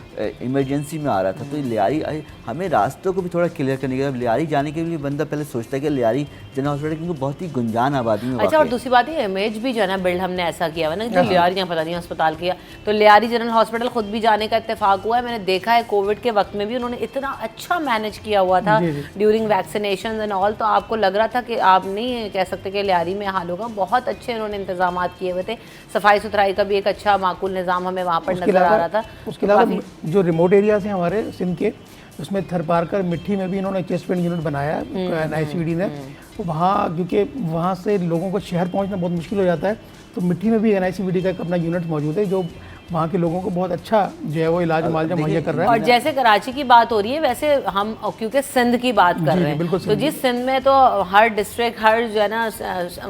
इमरजेंसी में आ रहा था। तो लियारी, हमें रास्तों को भी थोड़ा क्लियर करने के लिए, लियारी जाने के लिए बंदा पहले सोचता है कि लियारी जनरल हॉस्पिटल, क्योंकि बहुत ही गुंजान आबादी में। अच्छा, और दूसरी बात ये इमेज भी जो है ना बिल्ड हमने ऐसा किया हुआ ना, जो लियारी यहाँ पता नहीं अस्पताल किया, तो लियारी जनरल हॉस्पिटल खुद भी जाने का इत्तेफाक हुआ है। मैंने देखा है कोविड के वक्त में भी उन्होंने इतना अच्छा मैनेज किया हुआ था ड्यूरिंग वैक्सीनेशन एंड ऑल, तो आपको लग रहा था कि आप नहीं कह सकते कि लियारी में हाल होगा। बहुत अच्छे उन्होंने इंतजाम किए हुए थे, सफाई सुथराई का भी एक अच्छा माकूल निज़ाम हमें वहाँ पर नजर आ रहा था। उसके अलावा जो रिमोट एरियाज हैं हमारे सिंध के, उसमें थरपारकर मिट्टी में भी इन्होंने चेस्ट पेन यूनिट बनाया NICVD ने, वहाँ क्योंकि वहाँ से लोगों को शहर पहुँचना बहुत मुश्किल हो जाता है, तो मिट्टी में भी NICVD का एक अपना यूनिट मौजूद है, जो वहाँ के लोगों को बहुत अच्छा जो है वो इलाज मुआवजा मुहैया कर रहा है। और जैसे कराची की बात हो रही है, वैसे हम क्योंकि सिंध की बात कर रहे हैं, बिल्कुल तो जिस सिंध में तो हर डिस्ट्रिक्ट, हर जो है ना,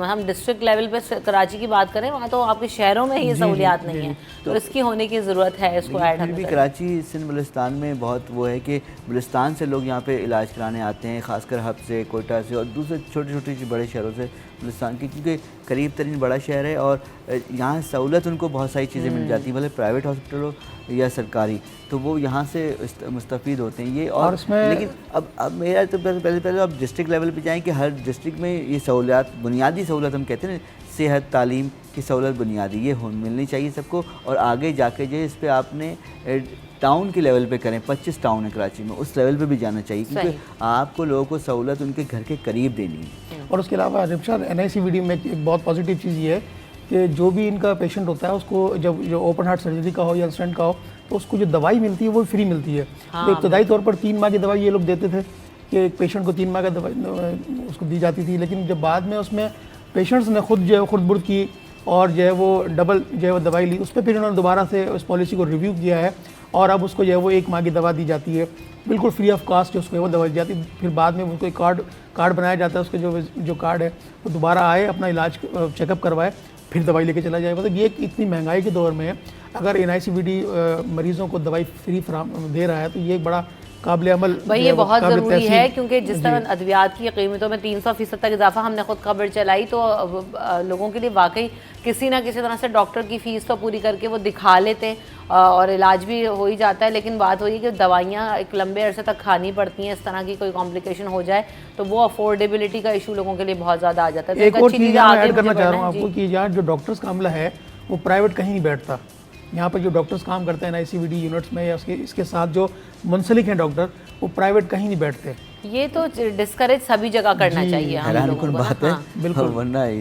हम डिस्ट्रिक्ट लेवल पे कराची की बात करें, वहाँ तो आपके शहरों में ये सहूलियात नहीं है, तो इसकी होने की ज़रूरत है इसको ऐड। फिर भी कराची सिंध बलुचिस्तान में बहुत वो है कि बलुचिस्तान से लोग यहाँ पे इलाज कराने आते हैं, खासकर हब से, कोयटा से और दूसरे छोटे छोटे बड़े शहरों से बलुचिस्तान की, क्योंकि करीब तरीन बड़ा शहर है और यहाँ सहूलत उनको बहुत सारी चीज़ें मिल जाती हैं, भले प्राइवेट हॉस्पिटल हो या सरकारी, तो वो यहाँ से मुस्तफ़ीद होते हैं ये। और इसमें लेकिन अब मेरा तो पहले अब डिस्ट्रिक्ट लेवल पे जाएं कि हर डिस्ट्रिक्ट में ये सहूलियात, बुनियादी सहूलत हम कहते हैं ना, सेहत तालीम की सहूलत बुनियादी ये मिलनी चाहिए सबको। और आगे जाके जो इस पर आपने टाउन के लेवल पे करें, 25 टाउन है कराची में, उस लेवल पे भी जाना चाहिए, क्योंकि आपको लोगों को सहूलत उनके घर के करीब देनी है। और उसके अलावा रिमशा NICVD में एक बहुत पॉजिटिव चीज़ ये है कि जो भी इनका पेशेंट होता है उसको जब जो ओपन हार्ट सर्जरी का हो या स्टेंट का हो, तो उसको जो दवाई मिलती है वो फ्री मिलती है। तो इब्तदाई तौर पर 3 माह की दवाई ये लोग देते थे कि एक पेशेंट को 3 माह का दवाई उसको दी जाती थी, लेकिन जब बाद में उसमें पेशेंट्स ने खुद जो है खुद की और जो है वो डबल जो है वो दवाई ली, उस पर फिर उन्होंने दोबारा से उस पॉलिसी को रिव्यू किया है और अब उसको जो है वो 1 माह की दवा दी जाती है, बिल्कुल फ्री ऑफ कास्ट जो उसको है वो दवा दी जाती है। फिर बाद में उसको एक कार्ड बनाया जाता है, उसके जो कार्ड है वो दोबारा आए, अपना इलाज चेकअप करवाए, फिर दवाई लेके चला जाए। मतलब ये इतनी महंगाई के दौर में अगर NICVD मरीज़ों को दवाई फ्री दे रहा है तो ये एक बड़ा काबिल अमल भाई, ये बहुत ज़रूरी है, क्योंकि जिस तरह अद्वियात की कीमतों में 300% तक इजाफा हमने खुद खबर चलाई, तो लोगों के लिए वाकई किसी ना किसी तरह से डॉक्टर की फ़ीस तो पूरी करके वो दिखा लेते हैं और इलाज भी हो ही जाता है, लेकिन बात वही कि दवाइयाँ एक लंबे अरसे तक खानी पड़ती हैं, इस तरह की कोई कॉम्प्लिकेशन हो जाए तो वो अफोर्डेबिलिटी का इशू लोगों के लिए बहुत ज़्यादा आ जाता है। एक और चीज़ ऐड करना चाह रहा हूँ आपको कि यार जो डॉक्टर्स का अमला है वो प्राइवेट कहीं नहीं बैठता। यहाँ पर जो डॉक्टर्स काम करते हैं NICVD यूनिट्स में या इसके साथ जो मुंसलिक हैं डॉक्टर, वो प्राइवेट कहीं नहीं बैठते। ये तो डिस्करेज सभी जगह करना चाहिए हम लोगों को। बात है, बिल्कुल,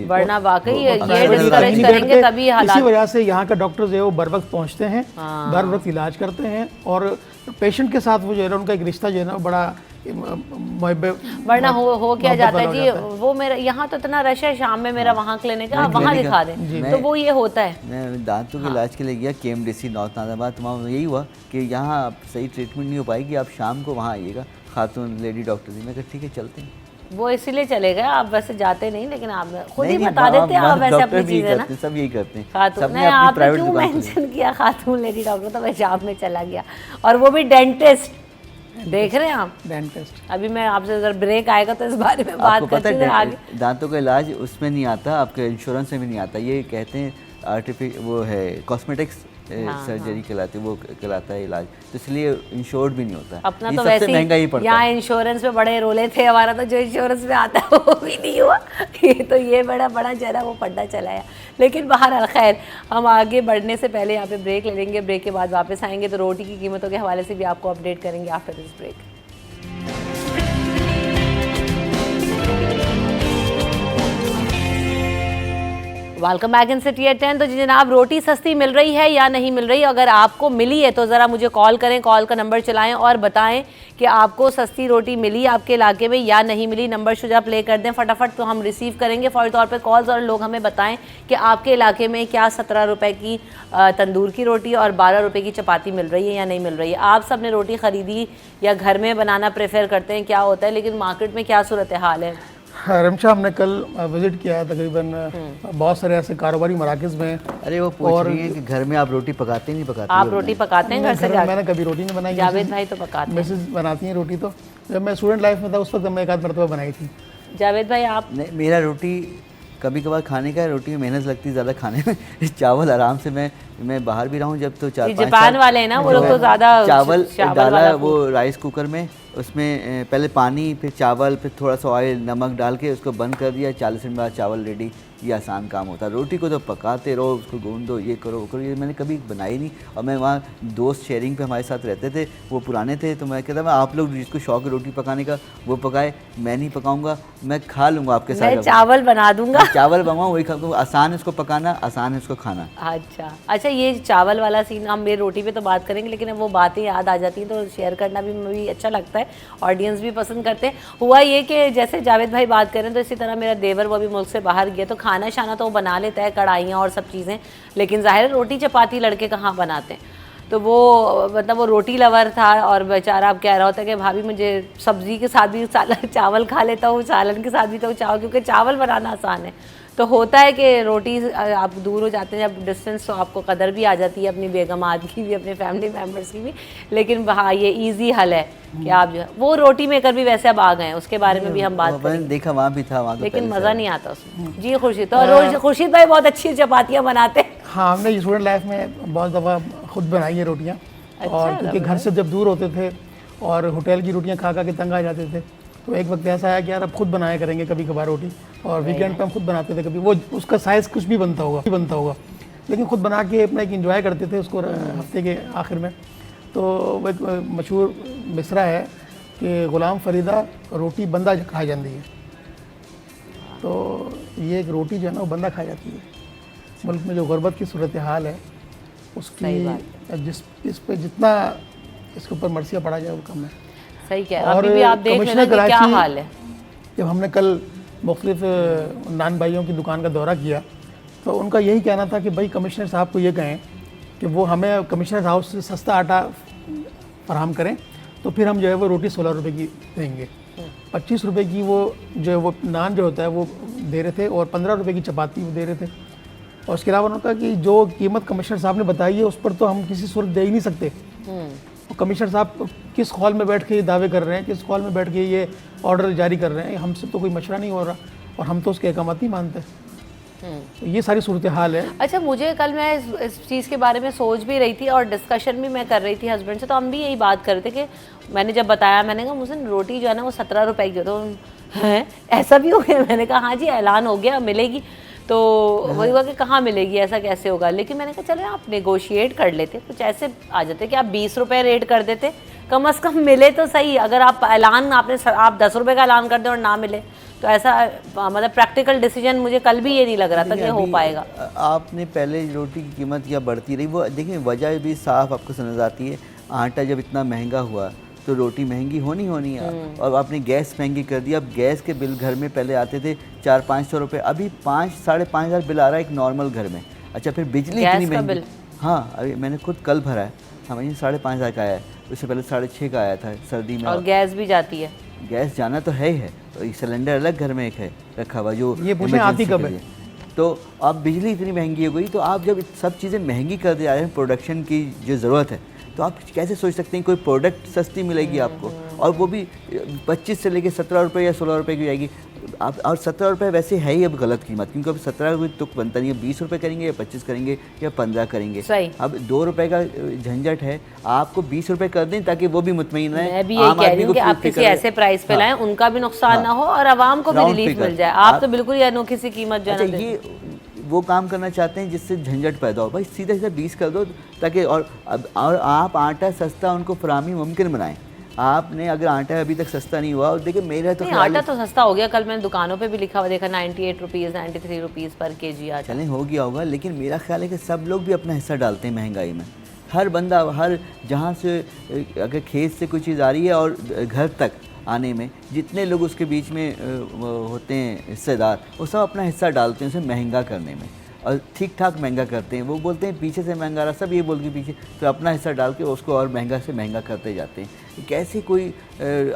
वरना वाकई ये डिस्करेज करेंगे तभी हालात। इसी वजह से यहाँ का डॉक्टर्स है वो बर वक्त पहुँचते हैं, बर वक्त इलाज करते हैं और पेशेंट के साथ वो जो है उनका एक रिश्ता जो है ना बड़ा वरना हो क्या जाता है जी, वो मेरा यहाँ तो इतना रश है, शाम में मेरा वहाँ क्लिनिक है, आप वहाँ दिखा दें, तो वो ये होता है। मैं दांतों के इलाज के लिए गया KMDC नॉर्थ नाज़ाबाद, तो वहाँ यही हुआ कि यहाँ सही ट्रीटमेंट नहीं हो पाएगी, आप शाम को वहाँ आइएगा, खातून लेडी डॉक्टर थी। मैं कहा ठीक है चलते हैं। वो इसीलिए चले गए, आप वैसे जाते नहीं, लेकिन आप खुद ही बता देते हैं आप वैसे अपनी चीज़ें ना, सब यही करते हैं। खातून ने आपने क्यों मेंशन किया खातून लेडी डॉक्टर, तो मैं शाम में चला गया, और वो भी डेंटिस्ट। देख रहे हैं आप, डेंटिस्ट। अभी मैं आपसे अगर ब्रेक आएगा तो इस बारे में बात करते हैं आगे। दांतों का इलाज उसमें नहीं आता, आपके इंश्योरेंस में भी नहीं आता, ये कहते हैं आर्टिफिशियल वो है कॉस्मेटिक्स सर्जरी कहलाती है, वो कहलाता है इलाज, तो इसलिए इंश्योर्ड भी नहीं होता। अपना तो वैसे महंगा ही पड़ता है। यहाँ इंश्योरेंस में बड़े रोले थे, हमारा तो जो इंश्योरेंस में आता है वो भी नहीं हुआ, ये तो ये बड़ा जरा वो पढ़ना चलाया। लेकिन बहरहाल खैर, हम आगे बढ़ने से पहले यहाँ पे ब्रेक ले लेंगे, ब्रेक के बाद वापस आएंगे तो रोटी की कीमतों के हवाले से भी आपको अपडेट करेंगे after this break. Welcome back in city at 10। तो जी जनाब, रोटी सस्ती मिल रही है या नहीं मिल रही? अगर आपको मिली है तो ज़रा मुझे कॉल करें, कॉल का नंबर चलाएं और बताएं कि आपको सस्ती रोटी मिली आपके इलाके में या नहीं मिली। नंबर शुजा प्ले कर दें फटाफट, तो हम रिसीव करेंगे फ़ौरी तौर पे कॉल्स, और लोग हमें बताएं कि आपके इलाके में क्या 17 रुपये की तंदूर की रोटी और 12 रुपये की चपाती मिल रही है या नहीं मिल रही है। आप सब ने रोटी ख़रीदी या घर में बनाना प्रेफर करते हैं, क्या होता है? लेकिन मार्केट में क्या सूरत हाल है? रमशा, हमने कल विज़िट किया तकरीबन बहुत सारे ऐसे कारोबारी मराकज़ में। अरे वो पूछ रही है कि घर में आप रोटी पकाते नहीं पकाते? आप रोटी पकाते हैं घर से? मैंने कभी रोटी नहीं बनाई। जावेद भाई तो पकाते हैं, मिसेस बनाती हैं रोटी। तो जब मैं स्टूडेंट लाइफ में था उस वक्त मैं एक आध मरतबा बनाई थी। जावेद भाई आप? नहीं, मेरा रोटी कभी कभार खाने का है, रोटी में मेहनत लगती है ज़्यादा खाने में। चावल आराम से मैं बाहर भी रहा हूँ जब, तो 4-5 जापान वाले हैं ना वो लोग, तो ज़्यादा चावल डाला वो राइस कुकर में, उसमें पहले पानी, फिर चावल, फिर थोड़ा सा ऑयल, नमक डाल के उसको बंद कर दिया, 40 मिनट बाद चावल रेडी। ये आसान काम होता है। रोटी को तो पकाते रहो, उसको गूंदो, ये करो वो करो, ये मैंने कभी बनाई नहीं। और मैं वहाँ दोस्त शेयरिंग पे हमारे साथ रहते थे, वो पुराने थे, तो मैं कहता मैं आप लोग जिसको शौक है रोटी पकाने का वो पकाए, मैं नहीं पकाऊंगा, मैं खा लूँगा आपके साथ। मैं चावल बना दूंगा, चावल बनाऊँ वही खा, आसान है उसको पकाना, आसान है उसको खाना। अच्छा, ये चावल वाला सीन हम मेरी रोटी पे तो बात करेंगे, लेकिन वो बातें याद आ जाती हैं तो शेयर करना भी मुझे अच्छा लगता है। है, ऑडियंस भी पसंद करते हैं। हुआ ये कि जैसे जावेद भाई बात करें तो इसी तरह मेरा देवर वो भी मुल्क से बाहर गया, तो खाना शाना तो वो बना लेता है, कढ़ाइयाँ और सब चीज़ें, लेकिन ज़ाहिर है रोटी चपाती लड़के कहाँ बनाते हैं। तो वो मतलब वो रोटी लवर था और बेचारा अब कह रहा होता है कि भाभी मुझे सब्ज़ी के साथ भी चावल खा लेता हूँ, सालन के साथ भी तो चावल, क्योंकि चावल बनाना आसान है। तो होता है कि रोटी आप दूर हो जाते हैं जब डिस्टेंस, तो आपको कदर भी आ जाती है अपनी बेगमात की भी, अपने फैमिली मेम्बर्स की भी। लेकिन हाँ ये ईजी हल है कि आप जो है वो रोटी मेकर भी वैसे अब आ गए हैं, उसके बारे में भी हम बात करेंगे। देखा वहाँ भी था, वहाँ लेकिन मज़ा नहीं आता उसमें। जी खुर्शीद, तो रोज खुर्शीद भाई बहुत अच्छी चपातियाँ बनाते हैं। हाँ, हमने स्टूडेंट लाइफ में बहुत दफ़ा खुद बनाई है रोटियाँ। और क्योंकि घर से जब दूर होते थे और होटल की रोटियाँ खा खा के तंग आ जाते थे, तो एक वक्त ऐसा आया कि यार अब खुद बनाया करेंगे कभी कभार रोटी। और वीकेंड पे हम खुद बनाते थे, कभी वो उसका साइज़ कुछ भी बनता होगा, लेकिन खुद बना के अपना एक इंजॉय करते थे उसको हफ्ते के आखिर में। तो वो एक मशहूर मिसरा है कि गुलाम फरीदा रोटी बंदा खा जाती है। तो ये एक रोटी जो है ना वो बंदा खा जाती है। मुल्क में जो गुर्बत की सूरत हाल है उसकी इस पे जितना इसके ऊपर मर्सिया पड़ा जाए वो कम है। सही कह रहे हैं। अभी भी आप देख लेना कि क्या हाल है। जब हमने कल मुख्तलिफ नान भाइयों की दुकान का दौरा किया तो उनका यही कहना था कि भाई कमिश्नर साहब को ये कहें कि वो हमें कमिश्नर हाउस से सस्ता आटा फराहम करें, तो फिर हम जो है वो रोटी 16 रुपये की देंगे। 25 रुपये की वो जो है वो नान जो होता है वो दे रहे थे और 15 रुपये की चपाती वो दे रहे थे। और उसके अलावा उन्होंने कहा कि जो कीमत कमिश्नर साहब ने बताई है उस पर तो हम किसी सूरत दे ही नहीं सकते। और कमिश्नर साहब किस हॉल में बैठ के ये दावे कर रहे हैं, किस हॉल में बैठ के ये ऑर्डर जारी कर रहे हैं, हमसे तो कोई मशवरा नहीं हो रहा और हम तो उसके अहकामात नहीं मानते। तो ये सारी सूरत हाल है। अच्छा, मुझे कल मैं इस चीज़ के बारे में सोच भी रही थी और डिस्कशन भी मैं कर रही थी हस्बैंड से, तो हम भी यही बात कर रहे थे कि मैंने जब बताया, मैंने कहा मुझे रोटी जो है ना वो 17 रुपए की, तो है ऐसा भी हो गया? मैंने कहा हाँ जी ऐलान हो गया मिलेगी। तो वही हुआ कि कहाँ मिलेगी, ऐसा कैसे होगा। लेकिन मैंने कहा चलो आप नेगोशिएट कर लेते, कुछ ऐसे आ जाते कि आप 20 रुपये रेट कर देते, कम से कम मिले तो सही। अगर आप ऐलान आप 10 रुपये का ऐलान कर दें और ना मिले तो ऐसा मतलब प्रैक्टिकल डिसीजन मुझे कल भी ये नहीं लग रहा था कि हो पाएगा। आपने पहले रोटी की कीमत क्या बढ़ती रही, वो देखिए वजह भी साफ आपको समझ आती है। आटा जब इतना महंगा हुआ तो रोटी महंगी होनी है। और आपने गैस महंगी कर दी। अब गैस के बिल घर में पहले आते थे 400-500 रुपये, अभी 5-5.5 बिल आ रहा है एक नॉर्मल घर में। अच्छा, फिर बिजली इतनी महंगी। हाँ, अभी मैंने खुद कल भरा है, हमें 5.5 का आया है, उससे पहले 6.5 का आया था सर्दी में। और गैस भी जाती है, गैस जाना तो है ही है। तो सिलेंडर अलग घर में एक है रखा हुआ जो ये पूछें आती कब है। तो अब बिजली इतनी महंगी हो गई, तो आप जब सब चीज़ें महंगी कर दे रहे हैं, प्रोडक्शन की जो ज़रूरत है, तो आप कैसे सोच सकते हैं कोई प्रोडक्ट सस्ती मिलेगी आपको, और वो भी 25 से लेके 17 रुपये या 16 रुपये की आएगी। आप और 17 रुपये वैसे है ही अब गलत कीमत, क्योंकि अब 17 रुपये तुक बनता नहीं है। 20 रुपये करेंगे या 25 करेंगे या 15 करेंगे। सही। अब 2 रुपये का झंझट है, आपको 20 रुपये कर दें ताकि वो भी मुतमईन रहे। मैं भी यही कह रही हूँ कि आप किसी ऐसे प्राइस पे लाएं उनका भी नुकसान ना हो और आवाम को भी रिलीफ मिल जाए। आप तो बिल्कुल ही अनोखी सी कीमत जो है ये वो काम करना चाहते हैं जिससे झंझट पैदा हो। भाई सीधा सीधा 20 कर दो ताकि और आप आटा सस्ता उनको फराहमी मुमकिन बनाएं। आपने अगर आटा अभी तक सस्ता नहीं हुआ, और देखिए मेरा तो आटा तो सस्ता हो गया। कल मैंने दुकानों पे भी लिखा हुआ देखा 98 रुपीज़ 93 रुपीज़ पर केजी आटा। चलें हो गया होगा, लेकिन मेरा ख्याल है कि सब लोग भी अपना हिस्सा डालते हैं महंगाई में। हर बंदा, हर जहाँ से अगर खेत से कोई चीज़ आ रही है और घर तक आने में जितने लोग उसके बीच में होते हैं हिस्सेदार, वो सब अपना हिस्सा डालते हैं उसे महंगा करने में, और ठीक ठाक महंगा करते हैं। वो बोलते हैं पीछे से महंगा रहा, सब ये बोल के पीछे, तो अपना हिस्सा डाल के उसको और महंगा से महंगा करते जाते हैं। कैसे कोई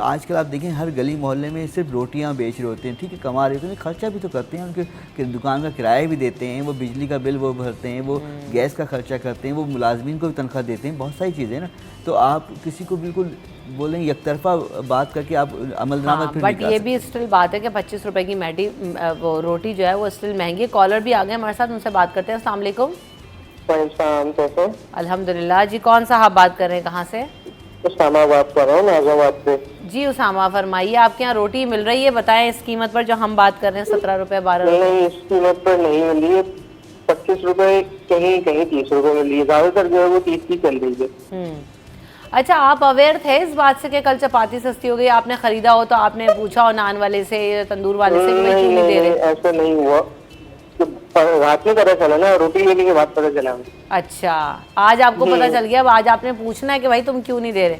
आजकल आप देखें हर गली मोहल्ले में सिर्फ रोटियां बेच रहे होते हैं, ठीक है, कमा रहे होते हैं, खर्चा भी तो करते हैं, उनके दुकान का किराया भी देते हैं, वो बिजली का बिल वो भरते हैं, वो गैस का खर्चा करते हैं, वो मुलाजमीन को भी तनख्वाह देते हैं, बहुत सारी चीज़ें ना। तो आप किसी को बिल्कुल बोलें यकतरफा बात करके आप अमलनामा फिर बट ये भी स्टिल बात है कि 25 रुपए की मैडी वो रोटी जो है वो स्टिल महंगी है। कॉलर भी आ गए हमारे साथ, उनसे बात करते हैं। अस्सलाम वालेकुम। कैसे? अल्हम्दुलिल्लाह जी। कौन सा आप बात कर रहे हैं, कहाँ से? उसामा बात कर रहा हूँ नाज़ाबाद से। जी उसामा, फरमाइए आपके यहाँ रोटी मिल रही है? बताएं इस कीमत पर जो हम बात कर रहे हैं 17 रुपये 12 रुपये। नहीं, इस कीमत पर नहीं मिली है। 25 रुपए, कहीं कहीं 30 रुपए मिली है, ज्यादातर जो है वो 30 की चल रही है। अच्छा, आप अवेयर थे इस बात से कि कल चपाती सस्ती हो गई? आपने खरीदा हो तो आपने पूछा हो नान वाले से, तंदूर वाले से कि भाई क्यों नहीं दे रहे? ऐसा नहीं हुआ, तो रात में पता चला ना, रोटी लेने के बाद पता चला। अच्छा, आज आपको पता चल गया। अब आज आपने पूछना है कि भाई तुम क्यों नहीं दे रहे?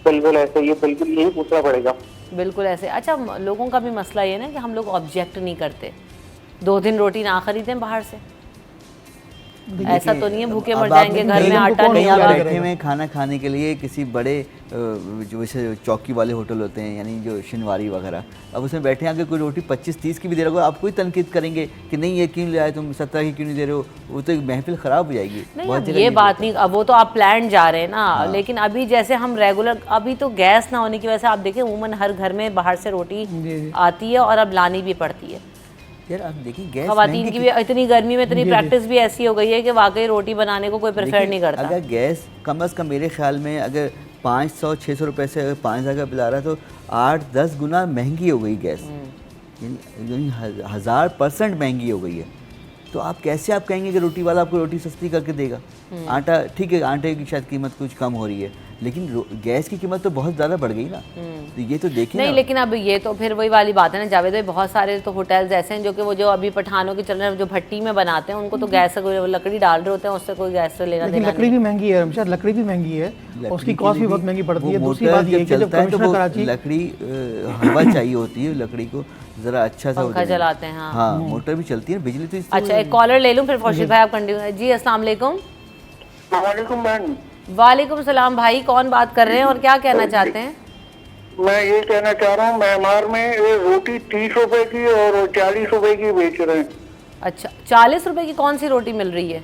बिल्कुल ऐसे ही, बिल्कुल यही पूछना पड़ेगा। बिल्कुल ऐसे। अच्छा, लोगों का भी मसला ये ना कि हम लोग ऑब्जेक्ट नहीं करते, 2 दिन रोटी ना खरीदें बाहर से, ऐसा तो नहीं है भूखे मर जाएंगे, घर में आटा नहीं कहीं आप होगा। बैठे हुए खाना खाने के लिए किसी बड़े जो वैसे चौकी वाले होटल होते हैं, यानी जो शिनवारी वगैरह, अब उसमें बैठे आके कोई रोटी 25-30 की भी दे रहे हो, आपको ही तनकीद करेंगे कि नहीं ये क्यों ले आए तुम, 17 की क्यों नहीं दे रहे हो, वो तो एक महफिल ख़राब हो जाएगी। नहीं, अब ये बात नहीं, अब वो तो आप प्लान जा रहे हैं ना। लेकिन अभी जैसे हम रेगुलर, अभी तो गैस ना होने की वजह से आप देखें उमूमन हर घर में बाहर से रोटी आती है और अब लानी भी पड़ती है। यार आप देखिए गैस खवातीन की भी इतनी गर्मी में इतनी प्रैक्टिस भी ऐसी हो गई है कि वाकई रोटी बनाने को कोई प्रेफर नहीं करता। अगर गैस कम से कम मेरे ख्याल में अगर 500-600 रुपए से अगर 5,000 का बिल आ रहा है तो 8-10 गुना महंगी हो गई गैस, यानी 1000% महंगी हो गई है। तो आप कैसे आप कहेंगे कि रोटी वाला आपको रोटी सस्ती करके देगा? आटा ठीक है, आटे की शायद कीमत कुछ कम हो रही है, लेकिन गैस की कीमत तो बहुत ज़्यादा बढ़ गई ना। तो ये तो देखिए नहीं, लेकिन अब ये तो फिर वही वाली बात है ना जावेद भाई, बहुत सारे तो होटल्स ऐसे हैं जो कि वो जो अभी पठानों के चल रहे हैं जो भट्टी में बनाते हैं, उनको तो गैस से कोई लकड़ी डाल रहे होते हैं, उससे कोई गैस से लेना देना लकड़ी भी महंगी है रमशा, लकड़ी भी महंगी है, उसकी कॉस्ट भी बहुत महंगी पड़ती है। दूसरी बात ये है कि जब कमिश्नर कराची लकड़ी हवा चाहिए होती है, लकड़ी को ज़रा अच्छा सा पंखा चलाते हैं। हाँ, मोटर भी चलती है, बिजली तो अच्छा, एक कॉलर ले लूँ फिर खुर्शीद भाई आप कंटिन्यू। जी अस्सलाम वालेकुम। वालेकुम मैम। वालेकुम सलाम भाई, कौन बात कर रहे हैं और क्या कहना चाहते हैं? मैं ये कहना चाह रहा हूँ, म्यांमार में ये रोटी 30 रुपए की और 40 रुपए की बेच रहे हैं। अच्छा, 40 रुपए की कौन सी रोटी मिल रही है?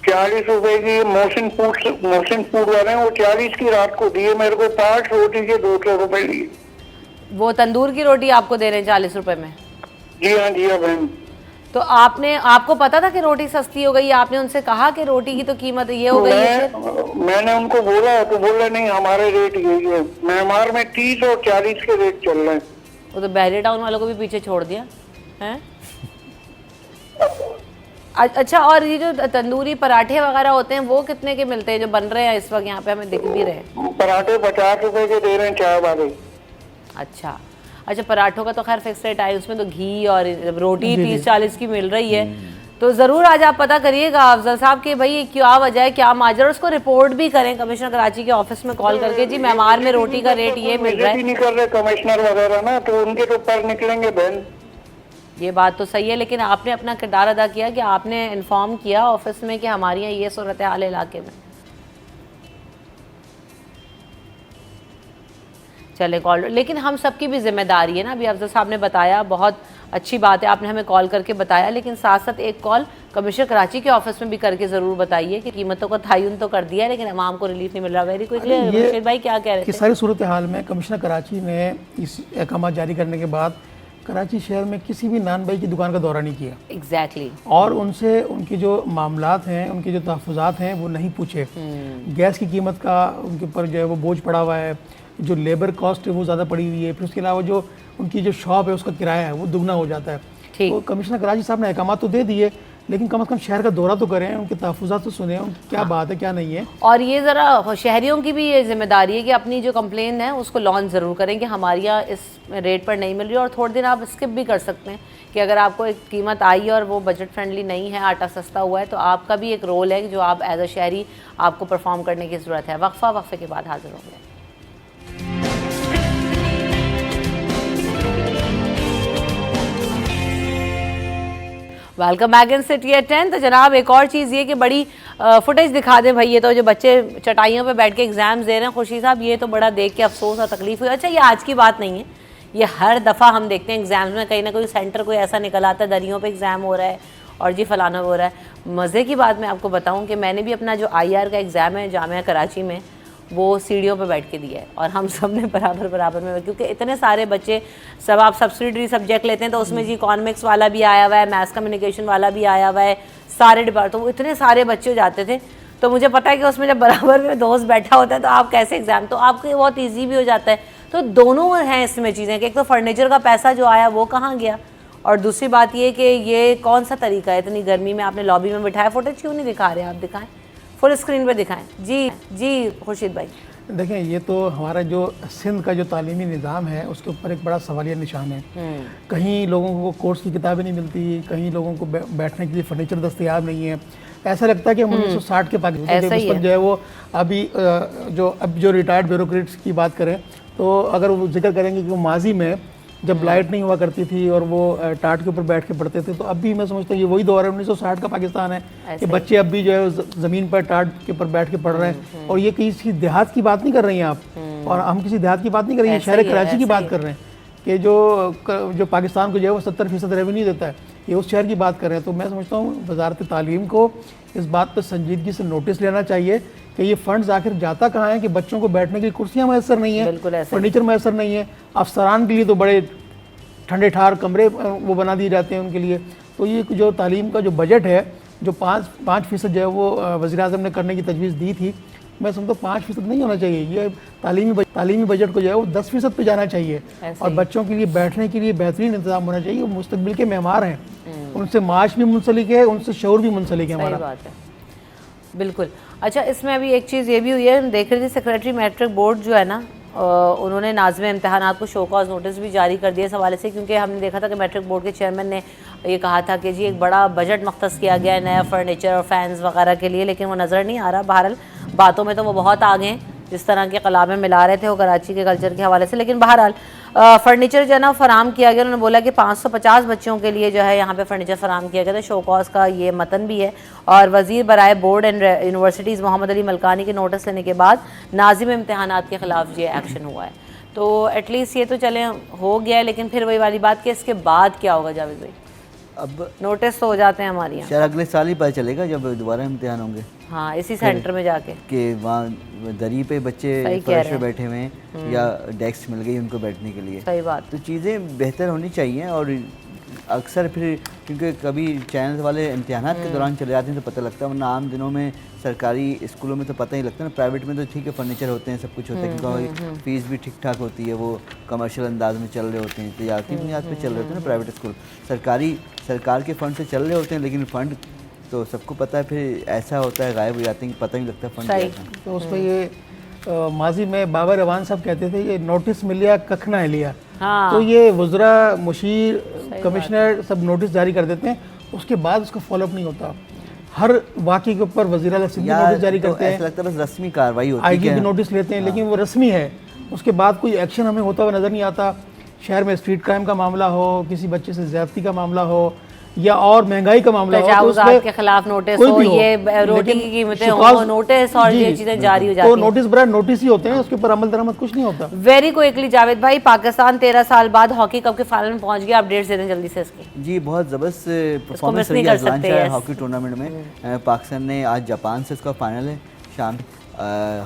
40 रुपए की मोहसिन फूड वाले हैं, वो 40 की रात को दिए मेरे को, 5 रोटी के 200 रुपए लिए। वो तंदूर की रोटी आपको दे रहे हैं 40 रुपए में? जी हाँ बहन। तो आपको पता था कि रोटी सस्ती हो गई, आपने उनसे कहा कि रोटी की तो कीमत ये हो गई है? मैंने उनको बोला तो बोला नहीं हमारे रेट यही है। म्यांमार में 30 और 40 के रेट चल रहे हैं। वो तो बहरे टाउन वालों को भी पीछे छोड़ दिया है। अच्छा, और ये जो तंदूरी पराठे वगैरह होते हैं वो कितने के मिलते हैं जो बन रहे हैं इस वक्त यहाँ पे, हमें दिख भी रहे हैं? पराठे 50 रुपए के दे रहे हैं चाय वाले। अच्छा, पराठों का तो खैर फिक्स रेट है, उसमें तो घी और रोटी 30-40 की मिल रही है। तो ज़रूर आज आप पता करिएगा अफजल साहब कि भाई क्या वजह है, क्या माजरा, उसको रिपोर्ट भी करें कमिश्नर कराची के ऑफिस में कॉल करके, जी म्यांमार में रोटी का रेट ये मिल रहा है। नहीं कर रहे कमिश्नर वगैरह ना, तो उनके तो पर निकलेंगे बहन। ये बात तो सही है, लेकिन आपने अपना किरदार अदा किया कि आपने इन्फॉर्म किया ऑफिस में कि हमारे यहाँ ये सूरत हाल इलाके में। चले कॉल, लेकिन हम सबकी भी जिम्मेदारी है ना। अभी अफजल साहब ने बताया, बहुत अच्छी बात है, आपने हमें कॉल करके बताया, लेकिन साथ साथ एक कॉल कमिश्नर कराची के ऑफिस में भी करके ज़रूर बताइए कि कीमतों का तयन तो कर दिया है लेकिन अवाम को रिलीफ नहीं मिल रहा। वेरी क्विकली मुर्शिद भाई क्या कह रहे थे? सारी सूरत हाल में कमिश्नर कराची ने इस अहकाम जारी करने के बाद कराची शहर में किसी भी नान भाई की दुकान का दौरा नहीं किया। एग्जैक्टली। और उनसे उनकी जो मामलात हैं, उनके जो तहफ़्फ़ुज़ात हैं वो नहीं पूछे। गैस की कीमत का उनके ऊपर जो है वो बोझ पड़ा हुआ है, जो लेबर कॉस्ट है वो ज़्यादा पड़ी हुई है, फिर उसके अलावा जो उनकी जो शॉप है उसका किराया है वो दुगना हो जाता है। तो कमिश्नर कराची साहब ने अहकाम तो दे दिए, लेकिन कम से कम शहर का दौरा तो करें, उनके तहफ़्फ़ुज़ात तो सुने, क्या बात है क्या नहीं है। और ये ज़रा शहरियों की भी ये जिम्मेदारी है कि अपनी जो कंप्लेन है उसको लॉन्च ज़रूर करें कि हमारे यहाँ इस रेट पर नहीं मिल रही, और थोड़े दिन आप स्किप भी कर सकते हैं कि अगर आपको एक कीमत आई और वो बजट फ्रेंडली नहीं है, आटा सस्ता हुआ है, तो आपका भी एक रोल है जो आप एज अ शहरी आपको परफॉर्म करने की ज़रूरत है। वक्फे के बाद हाजिर होंगे। Welcome back in city at 10। तो जनाब एक और चीज़ ये कि बड़ी फुटेज दिखा दें भाई, ये तो जो बच्चे चटाइयों पे बैठ के एग्जाम्स दे रहे हैं, खुर्शीद साहब ये तो बड़ा देख के अफसोस और तकलीफ हुई। अच्छा, ये आज की बात नहीं है, ये हर दफ़ा हम देखते हैं एग्जाम्स में कहीं ना कोई सेंटर कोई ऐसा निकल आता है, दरियों पे एग्ज़ाम हो रहा है और जी फलाना हो रहा है। मज़े की बात मैं आपको बताऊँ कि मैंने भी अपना जो IR का एग्ज़ाम है जामिया कराची में, वो सीढ़ियों पे बैठ के दिया है, और हम सब ने बराबर में, क्योंकि इतने सारे बच्चे सब आप सब्सिडरी सब्जेक्ट लेते हैं तो उसमें जी इकोनॉमिक्स वाला भी आया हुआ है, मैथ्स कम्युनिकेशन वाला भी आया हुआ है, सारे डिपार्ट, तो इतने सारे बच्चे हो जाते थे। तो मुझे पता है कि उसमें जब बराबर में दोस्त बैठा होता है तो आप कैसे एग्जाम, तो आपको बहुत ईजी भी हो जाता है। तो दोनों हैं इसमें चीज़ें कि एक तो फर्नीचर का पैसा जो आया वो कहाँ गया, और दूसरी बात ये कि ये कौन सा तरीका है, इतनी गर्मी में आपने लॉबी में बिठाया, फुटेज क्यों नहीं दिखा रहे, आप दिखाएं, फुल स्क्रीन पे दिखाएं। जी खुर्शीद भाई। देखें, ये तो हमारा जो सिंध का जो तालीमी निज़ाम है उसके ऊपर एक बड़ा सवालिया निशान है। कहीं लोगों को कोर्स की किताबें नहीं मिलती, कहीं लोगों को बैठने के लिए फर्नीचर दस्तयाब नहीं है, ऐसा लगता है कि हम 1960 के पाकिस्तान ऐसा ही उस पर जो है वो अभी जो रिटायर्ड ब्यूरोक्रेट्स की बात करें तो अगर वो जिक्र करेंगे कि वो माजी में जब लाइट नहीं हुआ करती थी और वो टाट के ऊपर बैठ के पढ़ते थे, तो अब भी मैं समझता हूँ ये वही दौर है 1960 का पाकिस्तान है कि बच्चे अब भी जो है ज़मीन पर टाट के ऊपर बैठ के पढ़ रहे हैं। और ये किसी देहात की बात नहीं कर रही हैं आप, और हम किसी देहात की बात नहीं कर रहे हैं, शहर कराची की बात कर रहे हैं कि जो पाकिस्तान को जो है वो 70% रेवेन्यू देता है, ये उस शहर की बात कर रहे हैं। तो मैं समझता हूँ वजारत तालीम को इस बात पर संजीदगी से नोटिस लेना चाहिए कि ये फंड्स आखिर जाता कहाँ है कि बच्चों को बैठने के लिए कुर्सियाँ मैसर नहीं है, फर्नीचर मैसर नहीं है, अफसरान के लिए तो बड़े ठंडे ठार कमरे वो बना दिए जाते हैं उनके लिए। तो ये जो तालीम का जो बजट है जो 5% जो है वो वज़ीर-ए-आज़म ने करने की तजवीज़ दी थी, मैं समझता हूँ 5% नहीं होना चाहिए, ये तालीमी बजट को जो है वो 10% पे जाना चाहिए। और बच्चों के लिए बैठने के लिए बेहतरीन इंतजाम होना चाहिए। वो मुस्तकबिल के मेहमान हैं, उनसे माश भी मुंसलिक है, उनसे शऊर भी मुंसलिक है हमारा। बात है, बिल्कुल। अच्छा, इसमें अभी एक चीज़ ये भी हुई है, हम देख रहे थे सेक्रेटरी मैट्रिक बोर्ड जो है ना, उन्होंने नाज़िम इम्तहानात को शो कॉज नोटिस भी जारी कर दिया इस हवाले से, क्योंकि हमने देखा था कि मैट्रिक बोर्ड के चेयरमैन ने ये कहा था कि जी एक बड़ा बजट मख्तस किया गया है नया फर्नीचर और फैंस वगैरह के लिए, लेकिन वो नज़र नहीं आ रहा। बहरहाल बातों में तो वो बहुत आगे हैं, जिस तरह के कलामें मिला रहे थे वो कराची के कल्चर के हवाले से, लेकिन बहरहाल फर्नीचर जो है ना फराम किया गया। उन्होंने बोला कि 550 बच्चों के लिए जो है यहाँ पे फर्नीचर फराम किया गया था। शो कॉज का ये मतन भी है। और वज़ीर बराए board and universities Mohammad Ali Malkani के नोटिस लेने के बाद नाज़िम इम्तहानात के ख़िलाफ़ ये एक्शन हुआ है। तो एटलीस्ट ये तो चले हो गया है, लेकिन फिर वही वाली बात कि इसके बाद क्या होगा जावेद भाई? अब नोटिस तो हो जाते हैं हमारे यहाँ, शायद अगले साल ही पता चलेगा जब दोबारा इम्तिहान होंगे। हाँ, इसी सेंटर में जाके कि वहाँ दरी पे बच्चे फर्श पे बैठे हुए हैं या डेस्क मिल गई उनको बैठने के लिए। सही बात। तो चीज़ें बेहतर होनी चाहिए। और अक्सर फिर क्योंकि कभी चैनल वाले इम्तिहानात के दौरान चले जाते हैं तो पता लगता है, वरना आम दिनों में सरकारी स्कूलों में तो पता ही लगता है ना। प्राइवेट में तो ठीक है, फर्नीचर होते हैं, सब कुछ होता है, क्योंकि फीस भी ठीक ठाक होती है, वो कमर्शियल अंदाज में चल रहे होते हैं, तजारती बुनियाद पे चल रहे होते हैं ना प्राइवेट स्कूल। सरकार के फ़ंड से चल रहे होते हैं, लेकिन फ़ंड तो सबको पता है, फिर ऐसा होता है गायब हो जाते हैं कि पता नहीं लगता फंड। तो उसमें ये माजी में बाबर रवान साहब कहते थे ये नोटिस मिल लिया कख ना लिया। हाँ। तो ये वज़रा, मुशीर, कमिश्नर सब नोटिस जारी कर देते हैं, उसके बाद उसका फॉलोअप नहीं होता। हर वाक़े के ऊपर वज़ीर आला सिंध नोटिस जारी करते हैं, ऐसा लगता है बस रस्मी कार्रवाई होती है, आईजी भी नोटिस लेते हैं, लेकिन वो रस्मी है, उसके बाद कोई एक्शन हमें होता हुआ नज़र नहीं आता। शहर में स्ट्रीट क्राइम का मामला हो, किसी बच्चे से ज़्यादती का मामला हो, या और महंगाई का मामला हो, तो उसमें के खिलाफ नोटिस हो, ये रोटी की कीमतें हो, नोटिस और ये चीजें जारी हो जाती हैं। तो नोटिस बड़ा नोटिस ही होते हैं, उसके ऊपर अमल दरामद कुछ नहीं होता। वेरी क्विकली जावेद भाई, पाकिस्तान 13 साल बाद हॉकी कप के फाइनल में पहुंच गया, अपडेट्स दे दें जल्दी से इसकी। जी, बहुत ज़बरदस्त परफॉर्मेंस रही है हॉकी टूर्नामेंट में। पाकिस्तान ने आज जापान से उसका फाइनल है शाम।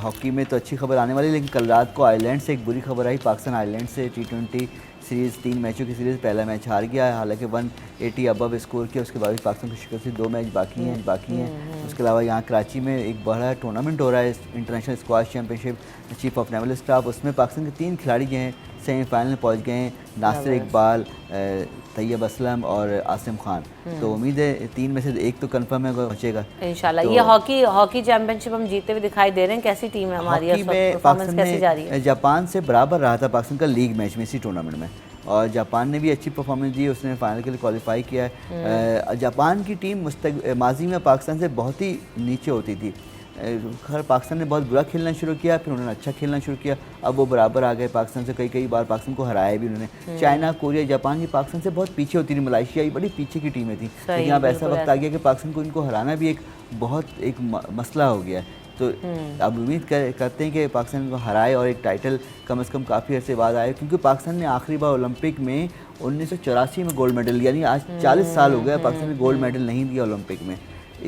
हॉकी में तो अच्छी खबर आने वाली है, लेकिन कल रात को आयरलैंड से एक बुरी खबर आई। पाकिस्तान आयरलैंड से T20 सीरीज़ 3 मैचों की सीरीज़ पहला मैच हार गया है, हालांकि 180 अबव स्कोर किया। उसके बाद पाकिस्तान की शिकस्त से 2 मैच बाकी हैं। उसके अलावा यहाँ कराची में एक बड़ा टूर्नामेंट हो रहा है, international squash championship, chief of naval staff. उसमें पाकिस्तान के 3 खिलाड़ी जो हैं सेमीफाइनल में पहुँच गए हैं, नासिर इकबाल, तैयब असलम और आसिम खान। तो उम्मीद है 3 में से एक तो कंफर्म है पहुंचेगा इंशाल्लाह। ये हॉकी चैंपियनशिप हम जीते हुए दिखाई दे रहे हैं। कैसी टीम है हमारी? हॉकी में पाकिस्तान कैसी जा रही है? जापान से बराबर रहा था पाकिस्तान का लीग मैच में इसी टूर्नामेंट में, और जापान ने भी अच्छी परफॉर्मेंस दी, उसने फाइनल के लिए क्वालिफाई किया है। जापान की टीम माजी में पाकिस्तान से बहुत ही नीचे होती थी। खैर पाकिस्तान ने बहुत बुरा खेलना शुरू किया, फिर उन्होंने अच्छा खेलना शुरू किया, अब वो बराबर आ गए पाकिस्तान से। कई बार पाकिस्तान को हराया भी उन्होंने। चाइना, कोरिया, जापान की पाकिस्तान से बहुत पीछे होती थी, मलेशिया ये बड़ी पीछे की टीमें थी, लेकिन अब ऐसा वक्त आ गया कि पाकिस्तान को इनको हराना भी एक मसला हो गया है। तो अब उम्मीद करते हैं कि पाकिस्तान को हराए और एक टाइटल कम से कम काफ़ी अर्से बाद आए, क्योंकि पाकिस्तान ने आखिरी बार ओलंपिक में 1984 में गोल्ड मेडल, यानी आज 40 साल हो गए पाकिस्तान ने गोल्ड मेडल नहीं दिया ओलंपिक में।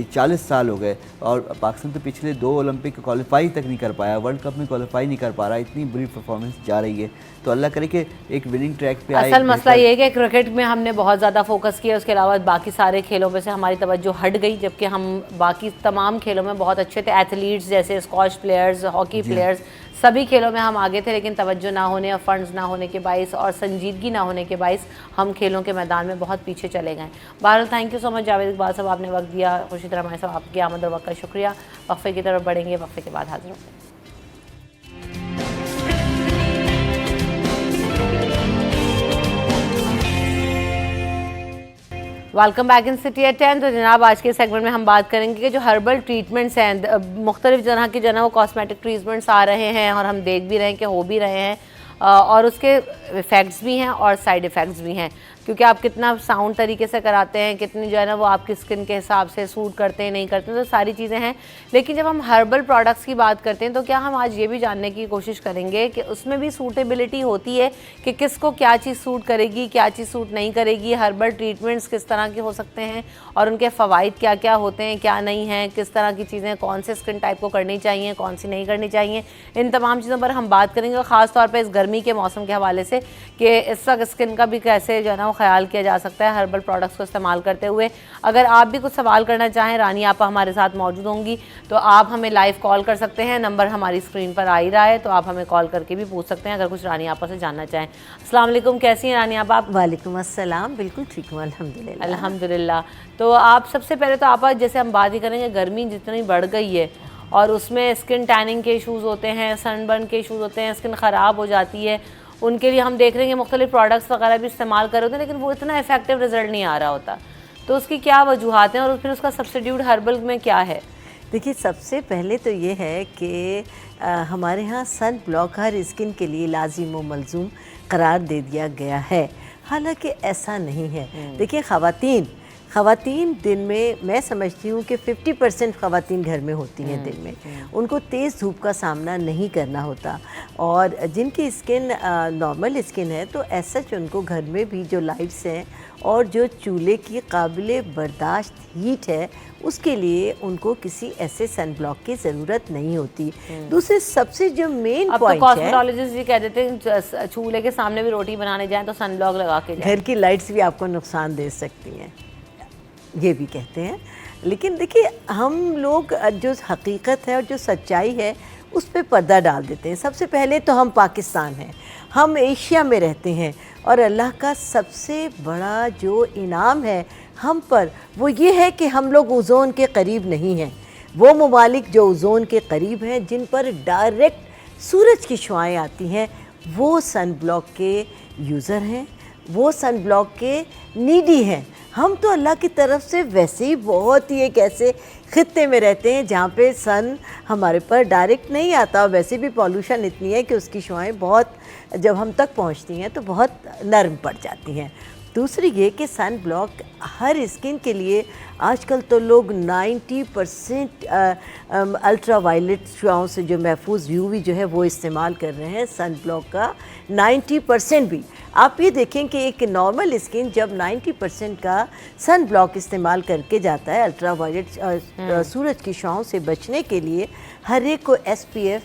40 साल हो गए, और पाकिस्तान तो पिछले 2 ओलंपिक क्वालिफाई तक नहीं कर पाया, वर्ल्ड कप में क्वालिफाई नहीं कर पा रहा। इतनी बुरी परफॉर्मेंस जा रही है, तो अल्लाह करे कि एक विनिंग ट्रैक पे आए। असल मसला ये है कि क्रिकेट में हमने बहुत ज़्यादा फोकस किया, उसके अलावा बाकी सारे खेलों में से हमारी तवज्जो हट गई, जबकि हम बाकी तमाम खेलों में बहुत अच्छे थे। एथलीट्स जैसे स्क्वॉश प्लेयर्स, हॉकी प्लेयर्स, सभी खेलों में हम आगे थे, लेकिन तवज्जो ना होने और फंड्स ना होने के बाइस और संजीदगी ना होने के बाइस हम खेलों के मैदान में बहुत पीछे चले गए। बहरहाल thank you so much Javed Iqbal साहब, आपने वक्त दिया। खुशी तरह हमारे साहब, आपकी आमद और वक्त का शुक्रिया। वक्फे की तरफ बढ़ेंगे, वक्फे के बाद हाजिर होंगे। Welcome back in city at 10। तो जनाब आज के सेगमेंट में हम बात करेंगे कि जो हर्बल ट्रीटमेंट्स हैं, मुख्तलिफ तरह के जो है वो कॉस्मेटिक ट्रीटमेंट्स आ रहे हैं और हम देख भी रहे हैं कि हो भी रहे हैं, और उसके इफ़ेक्ट्स भी हैं और साइड इफ़ेक्ट्स भी हैं, क्योंकि आप कितना साउंड तरीके से कराते हैं, कितनी जो है ना वो आपकी स्किन के हिसाब से सूट करते हैं नहीं करते हैं, तो सारी चीज़ें हैं। लेकिन जब हम हर्बल प्रोडक्ट्स की बात करते हैं तो क्या हम आज ये भी जानने की कोशिश करेंगे कि उसमें भी सूटेबिलिटी होती है कि किसको क्या चीज़ सूट करेगी, क्या चीज़ सूट नहीं करेगी, हर्बल ट्रीटमेंट्स किस तरह के हो सकते हैं और उनके फ़वाइद क्या क्या होते हैं, क्या नहीं हैं, किस तरह की चीज़ें कौन से स्किन टाइप को करनी चाहिए, कौन सी नहीं करनी चाहिए, इन तमाम चीज़ों पर हम बात करेंगे। और ख़ास तौर पर इस गर्मी के मौसम के हवाले से कि इस वक्त स्किन का भी कैसे जो है ना वो ख्याल किया जा सकता है हर्बल प्रोडक्ट्स को इस्तेमाल करते हुए। अगर आप भी कुछ सवाल करना चाहें, रानी आपा हमारे साथ मौजूद होंगी, तो आप हमें लाइव कॉल कर सकते हैं। नंबर हमारी स्क्रीन पर आ ही रहा है, तो आप हमें कॉल करके भी पूछ सकते हैं अगर कुछ रानी आपा से जानना चाहें। अस्सलाम वालेकुम, कैसी हैं रानी आपा आप? वालेकुम अस्सलाम, बिल्कुल ठीक हूँ अल्हम्दुलिल्लाह। अल्हम्दुलिल्लाह। तो आप सबसे पहले तो आप जैसे हम बात ही करेंगे, गर्मी जितनी बढ़ गई है और उसमें स्किन टैनिंग के इशूज़ होते हैं, सनबर्न के इशूज़ होते हैं, स्किन ख़राब हो जाती है, उनके लिए हम देख रहे हैं मुख्तलिफ प्रोडक्ट्स वगैरह भी इस्तेमाल कर रहे होते हैं, लेकिन वो इतना इफेक्टिव रिजल्ट नहीं आ रहा होता। तो उसकी क्या वजूहात हैं और फिर उसका सब्स्टिट्यूट हर्बल में क्या है? देखिए, सबसे पहले तो ये है कि हमारे यहाँ सन ब्लॉक हर स्किन के लिए लाजिम व मलजूम करार दे दिया गया है, हालांकि ऐसा नहीं है। देखिए, ख़वातीन दिन में मैं समझती हूँ कि 50% ख़वातीन घर में होती हैं दिन में, उनको तेज़ धूप का सामना नहीं करना होता, और जिनकी स्किन नॉर्मल स्किन है तो ऐसा उनको घर में भी जो लाइट्स हैं और जो चूल्हे की काबिल बर्दाश्त हीट है उसके लिए उनको किसी ऐसे सन ब्लॉक की ज़रूरत नहीं होती। दूसरे सबसे जो मेन पॉइंट है, कॉस्मेटोलॉजिस्ट जी कह देते हैं चूल्हे के सामने भी रोटी बनाने जाएं तो सन ब्लॉक लगा के जाएं। घर की लाइट्स भी आपको नुकसान दे सकती हैं, ये भी कहते हैं। लेकिन देखिए, हम लोग जो हकीकत है और जो सच्चाई है उस पर पर्दा डाल देते हैं। सबसे पहले तो हम पाकिस्तान हैं, हम एशिया में रहते हैं, और अल्लाह का सबसे बड़ा जो इनाम है हम पर वो ये है कि हम लोग ओज़ोन के करीब नहीं हैं। वो ममालिक जो ओज़ोन के करीब हैं, जिन पर डायरेक्ट सूरज की शुआएँ आती हैं, वो सन ब्लॉक के यूज़र हैं, वो सन ब्लॉक के नीडी हैं। हम तो अल्लाह की तरफ से वैसे ही बहुत ही एक ऐसे ख़ित्ते में रहते हैं जहाँ पे सन हमारे पर डायरेक्ट नहीं आता, और वैसे भी पॉल्यूशन इतनी है कि उसकी शुआएँ बहुत जब हम तक पहुँचती हैं तो बहुत नरम पड़ जाती हैं। दूसरी ये कि सन ब्लॉक हर स्किन के लिए आजकल तो लोग 90% अल्ट्रा वायलेट शुआओं से जो महफूज यूवी जो है वो इस्तेमाल कर रहे हैं। सन ब्लॉक का 90% भी, आप ये देखें कि एक नॉर्मल स्किन जब 90% का सन ब्लॉक इस्तेमाल करके जाता है अल्ट्रा वायलेट सूरज की शुआओं से बचने के लिए, हर एक को SPF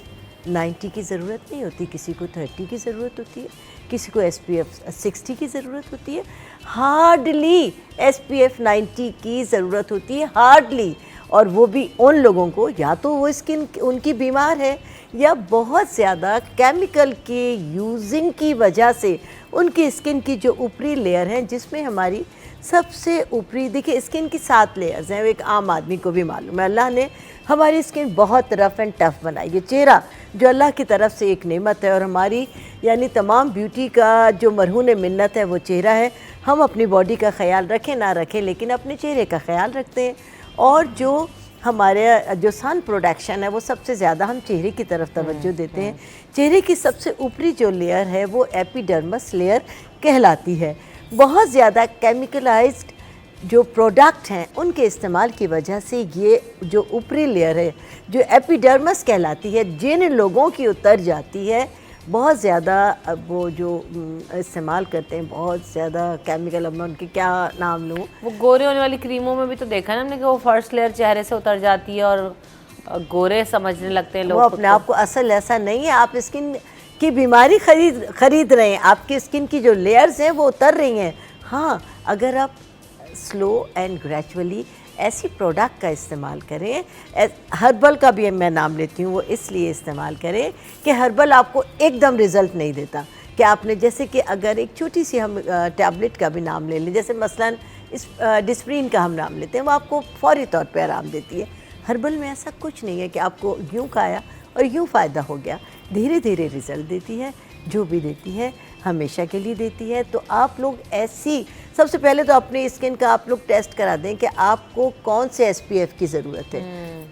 90 की ज़रूरत नहीं होती, किसी को 30 की ज़रूरत होती है, किसी को SPF 60 की ज़रूरत होती है, हार्डली SPF 90 की ज़रूरत होती है, हार्डली। और वो भी उन लोगों को या तो वो स्किन उनकी बीमार है या बहुत ज़्यादा केमिकल के यूजिंग की वजह से उनकी स्किन की जो ऊपरी लेयर है, जिसमें हमारी सबसे ऊपरी, देखिए स्किन की 7 लेयर्स हैं, वो एक आम आदमी को भी मालूम है। अल्लाह ने हमारी स्किन बहुत रफ़ एंड टफ़ बनाई है। चेहरा जो अल्लाह की तरफ से एक नेमत है, और हमारी यानी तमाम ब्यूटी का जो मरहून मिन्नत है वो चेहरा है। हम अपनी बॉडी का ख्याल रखें ना रखें, लेकिन अपने चेहरे का ख्याल रखते हैं, और जो हमारे जो सन प्रोडक्शन है वो सबसे ज़्यादा हम चेहरे की तरफ तवज्जो देते हैं। चेहरे की सबसे ऊपरी जो लेयर है वो एपिडर्मस लेयर कहलाती है। बहुत ज़्यादा केमिकलाइज्ड जो प्रोडक्ट हैं उनके इस्तेमाल की वजह से ये जो ऊपरी लेयर है जो एपिडर्मस कहलाती है, जिन लोगों की उतर जाती है बहुत ज़्यादा, वो जो इस्तेमाल करते हैं बहुत ज़्यादा केमिकल, अब मैं उनके क्या नाम लूँ, वो गोरे होने वाली क्रीमों में भी तो देखा ना हमने कि वो फर्स्ट लेयर चेहरे से उतर जाती है और गोरे समझने लगते हैं लोग। वो अपने आप को, असल ऐसा नहीं है, आप स्किन की बीमारी खरीद रहे हैं, आपकी स्किन की जो लेयर्स हैं वो उतर रही हैं। हाँ, अगर आप स्लो एंड ग्रेजुअली ऐसी प्रोडक्ट का इस्तेमाल करें, हर्बल का भी मैं नाम लेती हूँ, वो इसलिए इस्तेमाल करें कि हर्बल आपको एकदम रिज़ल्ट नहीं देता। कि आपने जैसे कि अगर एक छोटी सी हम टैबलेट का भी नाम ले लें, जैसे मसलन इस डिस्प्रिन का हम नाम लेते हैं, वो आपको फौरी तौर पे आराम देती है। हर्बल में ऐसा कुछ नहीं है कि आपको यूँ खाया और यूँ फ़ायदा हो गया, धीरे धीरे रिज़ल्ट देती है। जो भी देती है हमेशा के लिए देती है। तो आप लोग ऐसी सबसे पहले तो अपनी स्किन का आप लोग टेस्ट करा दें कि आपको कौन से SPF की ज़रूरत है,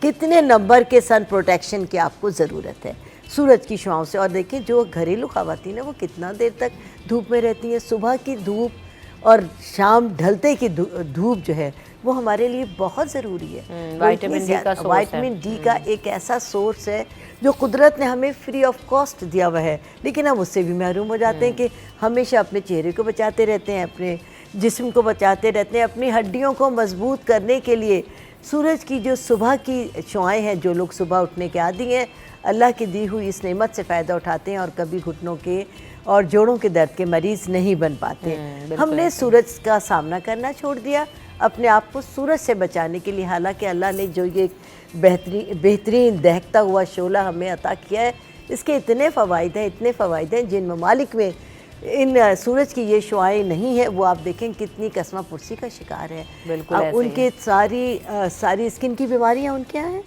कितने नंबर के सन प्रोटेक्शन की आपको ज़रूरत है सूरज की छाँव से। और देखिए जो घरेलू ख़वातीन है वो कितना देर तक धूप में रहती हैं, सुबह की धूप और शाम ढलते की धूप जो है वो हमारे लिए बहुत ज़रूरी है। विटामिन डी का सोर्स है। विटामिन डी का एक ऐसा सोर्स है जो कुदरत ने हमें फ्री ऑफ कॉस्ट दिया हुआ है, लेकिन हम उससे भी महरूम हो जाते हैं कि हमेशा अपने चेहरे को बचाते रहते हैं, अपने जिस्म को बचाते रहते हैं, अपनी हड्डियों को मजबूत करने के लिए सूरज की जो सुबह की शुआएं हैं, जो लोग सुबह उठने के आदी हैं, अल्लाह की दी हुई इस नेमत से फ़ायदा उठाते हैं और कभी घुटनों के और जोड़ों के दर्द के मरीज़ नहीं बन पाते। हमने सूरज का सामना करना छोड़ दिया अपने आप को सूरज से बचाने के लिए। हालांकि अल्लाह ने जो ये बेहतरीन दहकता हुआ शोला हमें अता किया है, इसके इतने फ़वाइद हैं, इतने फ़वाइद हैं। जिन ममालिक में इन सूरज की ये शुआएँ नहीं है वो आप देखें कितनी कसमा पुरसी का शिकार है। बिल्कुल अब उनके सारी स्किन की बीमारियाँ उनके यहाँ हैं,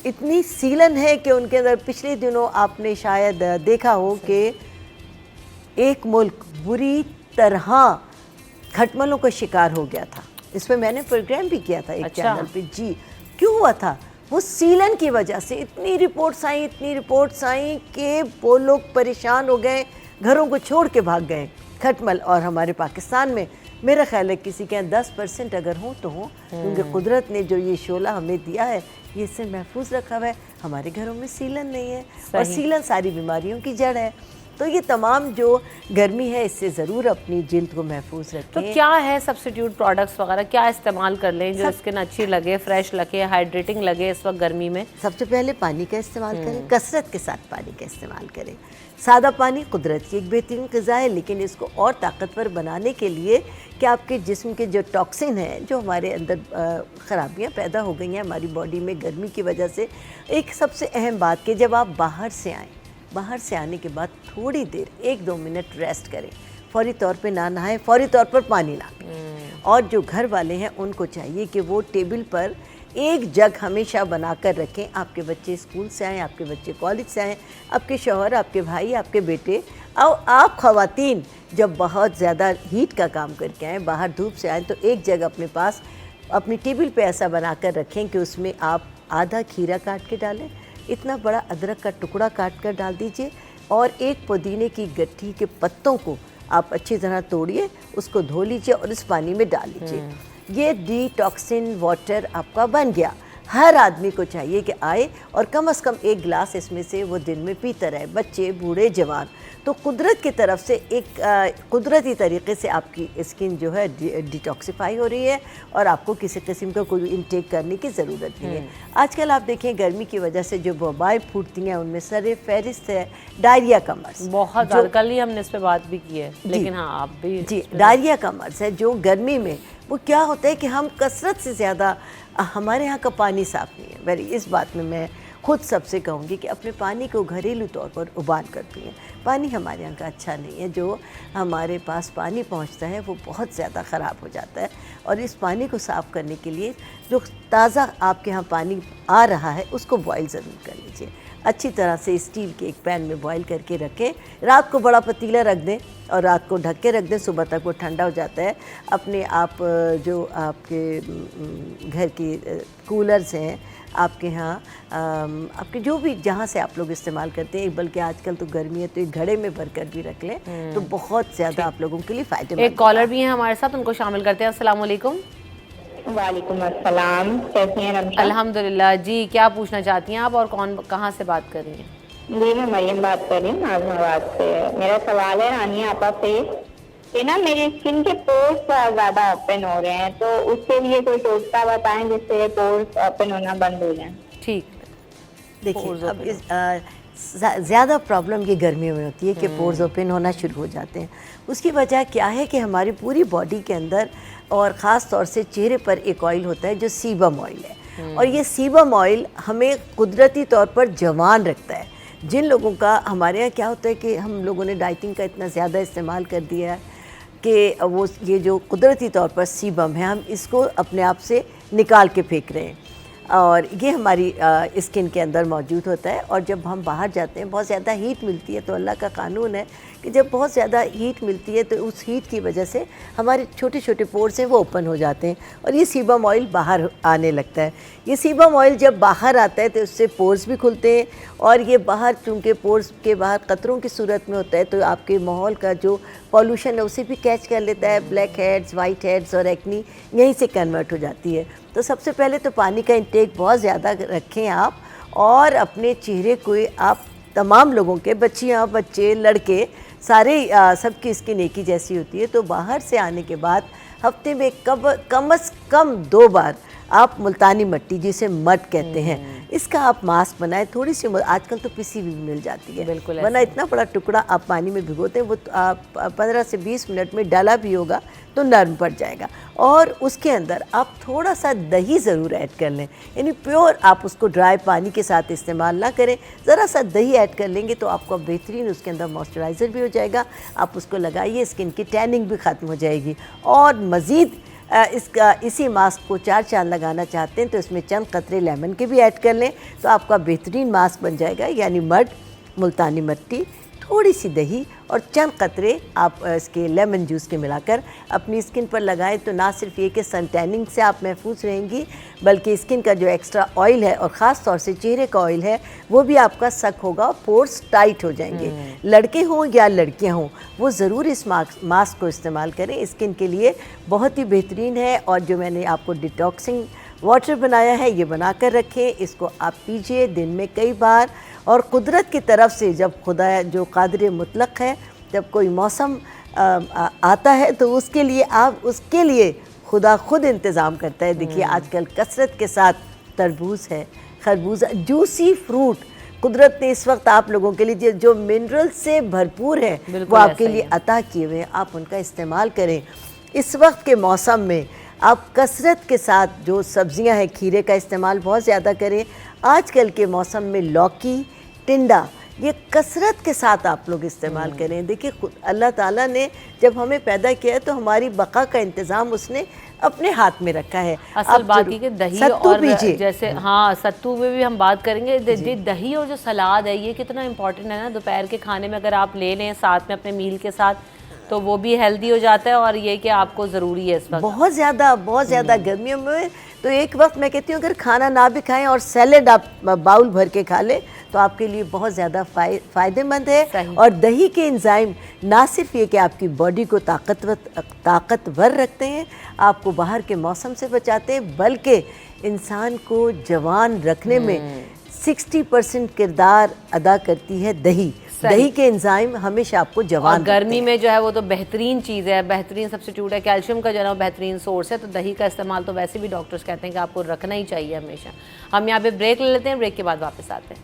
इतनी सीलन है कि उनके अंदर पिछले दिनों आपने शायद देखा हो कि एक मुल्क बुरी तरह खटमलों का शिकार हो गया था। इस पर मैंने प्रोग्राम भी किया था एक चैनल पे। जी, क्यों हुआ था? वो सीलन की वजह से इतनी रिपोर्ट्स आई कि वो लोग परेशान हो गए, घरों को छोड़ के भाग गए खटमल। और हमारे पाकिस्तान में मेरा ख्याल है किसी के 10% अगर हो तो हो, क्योंकि कुदरत ने जो ये शोला हमें दिया है ये इससे महफूज रखा हुआ है। हमारे घरों में सीलन नहीं है और सीलन सारी बीमारियों की जड़ है। तो ये तमाम जो गर्मी है इससे ज़रूर अपनी जिल्द को महफूज रखें। तो क्या है सब्स्टिट्यूट प्रोडक्ट्स वगैरह, क्या इस्तेमाल कर लें जो स्किन अच्छी लगे, फ्रेश लगे, हाइड्रेटिंग लगे इस वक्त गर्मी में? सबसे पहले पानी का इस्तेमाल करें, कसरत के साथ पानी का इस्तेमाल करें। सादा पानी कुदरत की एक बेहतरीन ग़िज़ा है, लेकिन इसको और ताकतवर बनाने के लिए कि आपके जिस्म के जो टॉक्सिन हैं, जो हमारे अंदर ख़राबियाँ पैदा हो गई हैं हमारी बॉडी में गर्मी की वजह से, एक सबसे अहम बात कि जब आप बाहर से आएँ, बाहर से आने के बाद थोड़ी देर 1-2 मिनट रेस्ट करें, फौरी तौर पे ना नहाएं, फौरी तौर पर पानी ना पिएं। और जो घर वाले हैं उनको चाहिए कि वो टेबल पर एक जग हमेशा बनाकर रखें। आपके बच्चे स्कूल से आएँ, आपके बच्चे कॉलेज से आएँ, आपके शौहर, आपके भाई, आपके बेटे और आप ख़वातीन जब बहुत ज़्यादा हीट का काम करके आएँ, बाहर धूप से आएँ, तो एक जग अपने पास अपनी टेबल पे ऐसा बनाकर रखें कि उसमें आप आधा खीरा काट के डालें, इतना बड़ा अदरक का टुकड़ा काट कर डाल दीजिए और एक पुदीने की गट्ठी के पत्तों को आप अच्छी तरह तोड़िए, उसको धो लीजिए और इस पानी में डाल लीजिए। ये डिटॉक्सिन वाटर आपका बन गया। हर आदमी को चाहिए कि आए और कम से कम 1 गिलास इसमें से वो दिन में पीता रहे, बच्चे, बूढ़े, जवान। तो कुदरत की तरफ से एक कुदरती तरीके से आपकी स्किन जो है डिटॉक्सिफाई हो रही है और आपको किसी किस्म का कोई इनटेक करने की ज़रूरत नहीं है। आजकल आप देखें गर्मी की वजह से जो वबाएं फूटती हैं उनमें सर फहरिस्त है डायरिया का मर्ज़। बहुत ज़्यादा, कल ही हमने इस पर बात भी की है, लेकिन हाँ आप भी। जी, डायरिया का मर्ज़ है जो गर्मी में वो क्या होता है कि हम कसरत से ज़्यादा हमारे यहाँ का पानी साफ़ नहीं है। वेरी इस बात में मैं खुद सबसे कहूँगी कि अपने पानी को घरेलू तौर पर उबाल कर पिएं। पानी हमारे यहाँ का अच्छा नहीं है, जो हमारे पास पानी पहुँचता है वो बहुत ज़्यादा ख़राब हो जाता है। और इस पानी को साफ़ करने के लिए जो ताज़ा आपके यहाँ पानी आ रहा है उसको बॉयल ज़रूर कर लीजिए। अच्छी तरह से स्टील के एक पैन में बॉईल करके रखें, रात को बड़ा पतीला रख दें और रात को ढक के रख दें, सुबह तक वो ठंडा हो जाता है। अपने आप जो आपके घर की कूलर्स हैं आपके यहाँ, आपके जो भी जहाँ से आप लोग इस्तेमाल करते हैं, बल्कि आजकल तो गर्मी है तो एक घड़े में भर कर भी रख लें तो बहुत ज़्यादा आप लोगों के लिए फ़ायदेमंद। एक कॉलर भी हैं हमारे साथ, उनको शामिल करते हैं। अस्सलाम वालेकुम। वालेकुम अस्सलाम, कैसी हैं रमशा? अल्हम्दुलिल्लाह जी, क्या पूछना चाहती हैं आप और कहाँ से बात कर रही हैं? जी मैं मरियम बात कर रही हूँ नाज़माबाद से। मेरा सवाल है रानी आपा से कि ना मेरी स्किन के पोर्स ज़्यादा ओपन हो रहे हैं, तो उसके लिए कोई टोटका बताएं जिससे पोर्स ओपन होना बंद हो जाए। ठीक, देखिए अब इस ज़्यादा प्रॉब्लम ये गर्मियों में होती है कि पोर्स ओपन होना शुरू हो जाते हैं। उसकी वजह क्या है कि हमारी पूरी बॉडी के अंदर और ख़ास तौर से चेहरे पर एक ऑयल होता है जो सीबम ऑयल है, और ये सीबम ऑयल हमें कुदरती तौर पर जवान रखता है। जिन लोगों का, हमारे यहाँ क्या होता है कि हम लोगों ने डाइटिंग का इतना ज़्यादा इस्तेमाल कर दिया है कि वो ये जो कुदरती तौर पर सीबम है हम इसको अपने आप से निकाल के फेंक रहे हैं। और ये हमारी स्किन के अंदर मौजूद होता है। और जब हम बाहर जाते हैं, बहुत ज़्यादा हीट मिलती है, तो अल्लाह का कानून है कि जब बहुत ज़्यादा हीट मिलती है तो उस हीट की वजह से हमारे छोटे छोटे पोर्स हैं वो ओपन हो जाते हैं और ये सीबम ऑयल बाहर आने लगता है। ये सीबम ऑयल जब बाहर आता है तो उससे पोर्स भी खुलते हैं और ये बाहर, चूँकि पोर्स के बाहर कतरों की सूरत में होता है, तो आपके माहौल का जो पॉल्यूशन है उसे भी कैच कर लेता है। ब्लैक हेड्स, वाइट हेड्स और एक्नी यहीं से कन्वर्ट हो जाती है। तो सबसे पहले तो पानी का इंटेक बहुत ज़्यादा रखें आप, और अपने चेहरे को आप, तमाम लोगों के, बच्चियाँ, बच्चे, लड़के, सारे सबकी स्किन एक ही जैसी होती है। तो बाहर से आने के बाद हफ्ते में कम से कम 2 बार आप मुल्तानी मिट्टी, जिसे मड कहते हैं, इसका आप मास्क बनाएं। थोड़ी सी, आजकल तो पिसी भी मिल जाती है, बिल्कुल, वरना इतना बड़ा टुकड़ा आप पानी में भिगोते हैं, वो आप 15 से 20 मिनट में डाला भी होगा तो नरम पड़ जाएगा। और उसके अंदर आप थोड़ा सा दही ज़रूर ऐड कर लें, यानी प्योर, आप उसको ड्राई पानी के साथ इस्तेमाल ना करें, ज़रा सा दही ऐड कर लेंगे तो आपका बेहतरीन उसके अंदर मॉइस्चराइज़र भी हो जाएगा। आप उसको लगाइए, स्किन की टैनिंग भी ख़त्म हो जाएगी। और मज़ीद इसी मास्क को 4 चांद लगाना चाहते हैं तो इसमें चंद कतरे लेमन के भी ऐड कर लें तो आपका बेहतरीन मास्क बन जाएगा। यानी मड, मुल्तानी मिट्टी, थोड़ी सी दही और चंद कतरे आप इसके लेमन जूस के मिलाकर अपनी स्किन पर लगाएं तो ना सिर्फ ये कि सन टैनिंग से आप महफूज रहेंगी, बल्कि स्किन का जो एक्स्ट्रा ऑयल है और ख़ास तौर से चेहरे का ऑयल है वो भी आपका सक होगा, पोर्स टाइट हो जाएंगे। लड़के हों या लड़कियां हों, वो ज़रूर इस मास्क को इस्तेमाल करें, स्किन के लिए बहुत ही बेहतरीन है। और जो मैंने आपको डिटॉक्सिंग वाटर बनाया है, ये बना कर रखें, इसको आप पीजिए दिन में कई बार। और कुदरत की तरफ से जब खुदा जो कादिर मुतलक है, जब कोई मौसम आता है तो उसके लिए खुदा खुद इंतज़ाम करता है। देखिए आजकल कसरत के साथ तरबूज है, खरबूजा, जूसी फ्रूट कुदरत ने इस वक्त आप लोगों के लिए जो मिनरल से भरपूर है वो आपके लिए अता किए हुए हैं, आप उनका इस्तेमाल करें। इस वक्त के मौसम में आप कसरत के साथ जो सब्जियां हैं, खीरे का इस्तेमाल बहुत ज़्यादा करें। आजकल के मौसम में लौकी, टिंडा, ये कसरत के साथ आप लोग इस्तेमाल करें। देखिए अल्लाह ताला ने जब हमें पैदा किया है तो हमारी बका का इंतज़ाम उसने अपने हाथ में रखा है। असल बात है कि दही और जैसे, हाँ, सत्तू में भी हम बात करेंगे। दही और जो सलाद है ये कितना इंपॉर्टेंट है ना, दोपहर के खाने में अगर आप ले लें साथ में अपने मील के साथ तो वो भी हेल्दी हो जाता है। और ये कि आपको ज़रूरी है इस वक्त बहुत ज़्यादा गर्मियों में तो एक वक्त मैं कहती हूँ अगर खाना ना भी खाएं और सैलेड आप बाउल भर के खा लें तो आपके लिए बहुत ज़्यादा फ़ायदेमंद है। और दही के एंजाइम ना सिर्फ ये कि आपकी बॉडी को ताकतवर रखते हैं, आपको बाहर के मौसम से बचाते हैं, बल्कि इंसान को जवान रखने में 60% किरदार अदा करती है दही। दही के एंजाइम हमेशा आपको जवान, गर्मी में जो है वो तो बेहतरीन चीज़ है, बेहतरीन सब्स्टिट्यूट है, कैल्शियम का जो है ना बेहतरीन सोर्स है। तो दही का इस्तेमाल तो वैसे भी डॉक्टर्स कहते हैं कि आपको रखना ही चाहिए हमेशा। हम यहाँ पे ब्रेक ले लेते हैं, ब्रेक के बाद वापस आते हैं।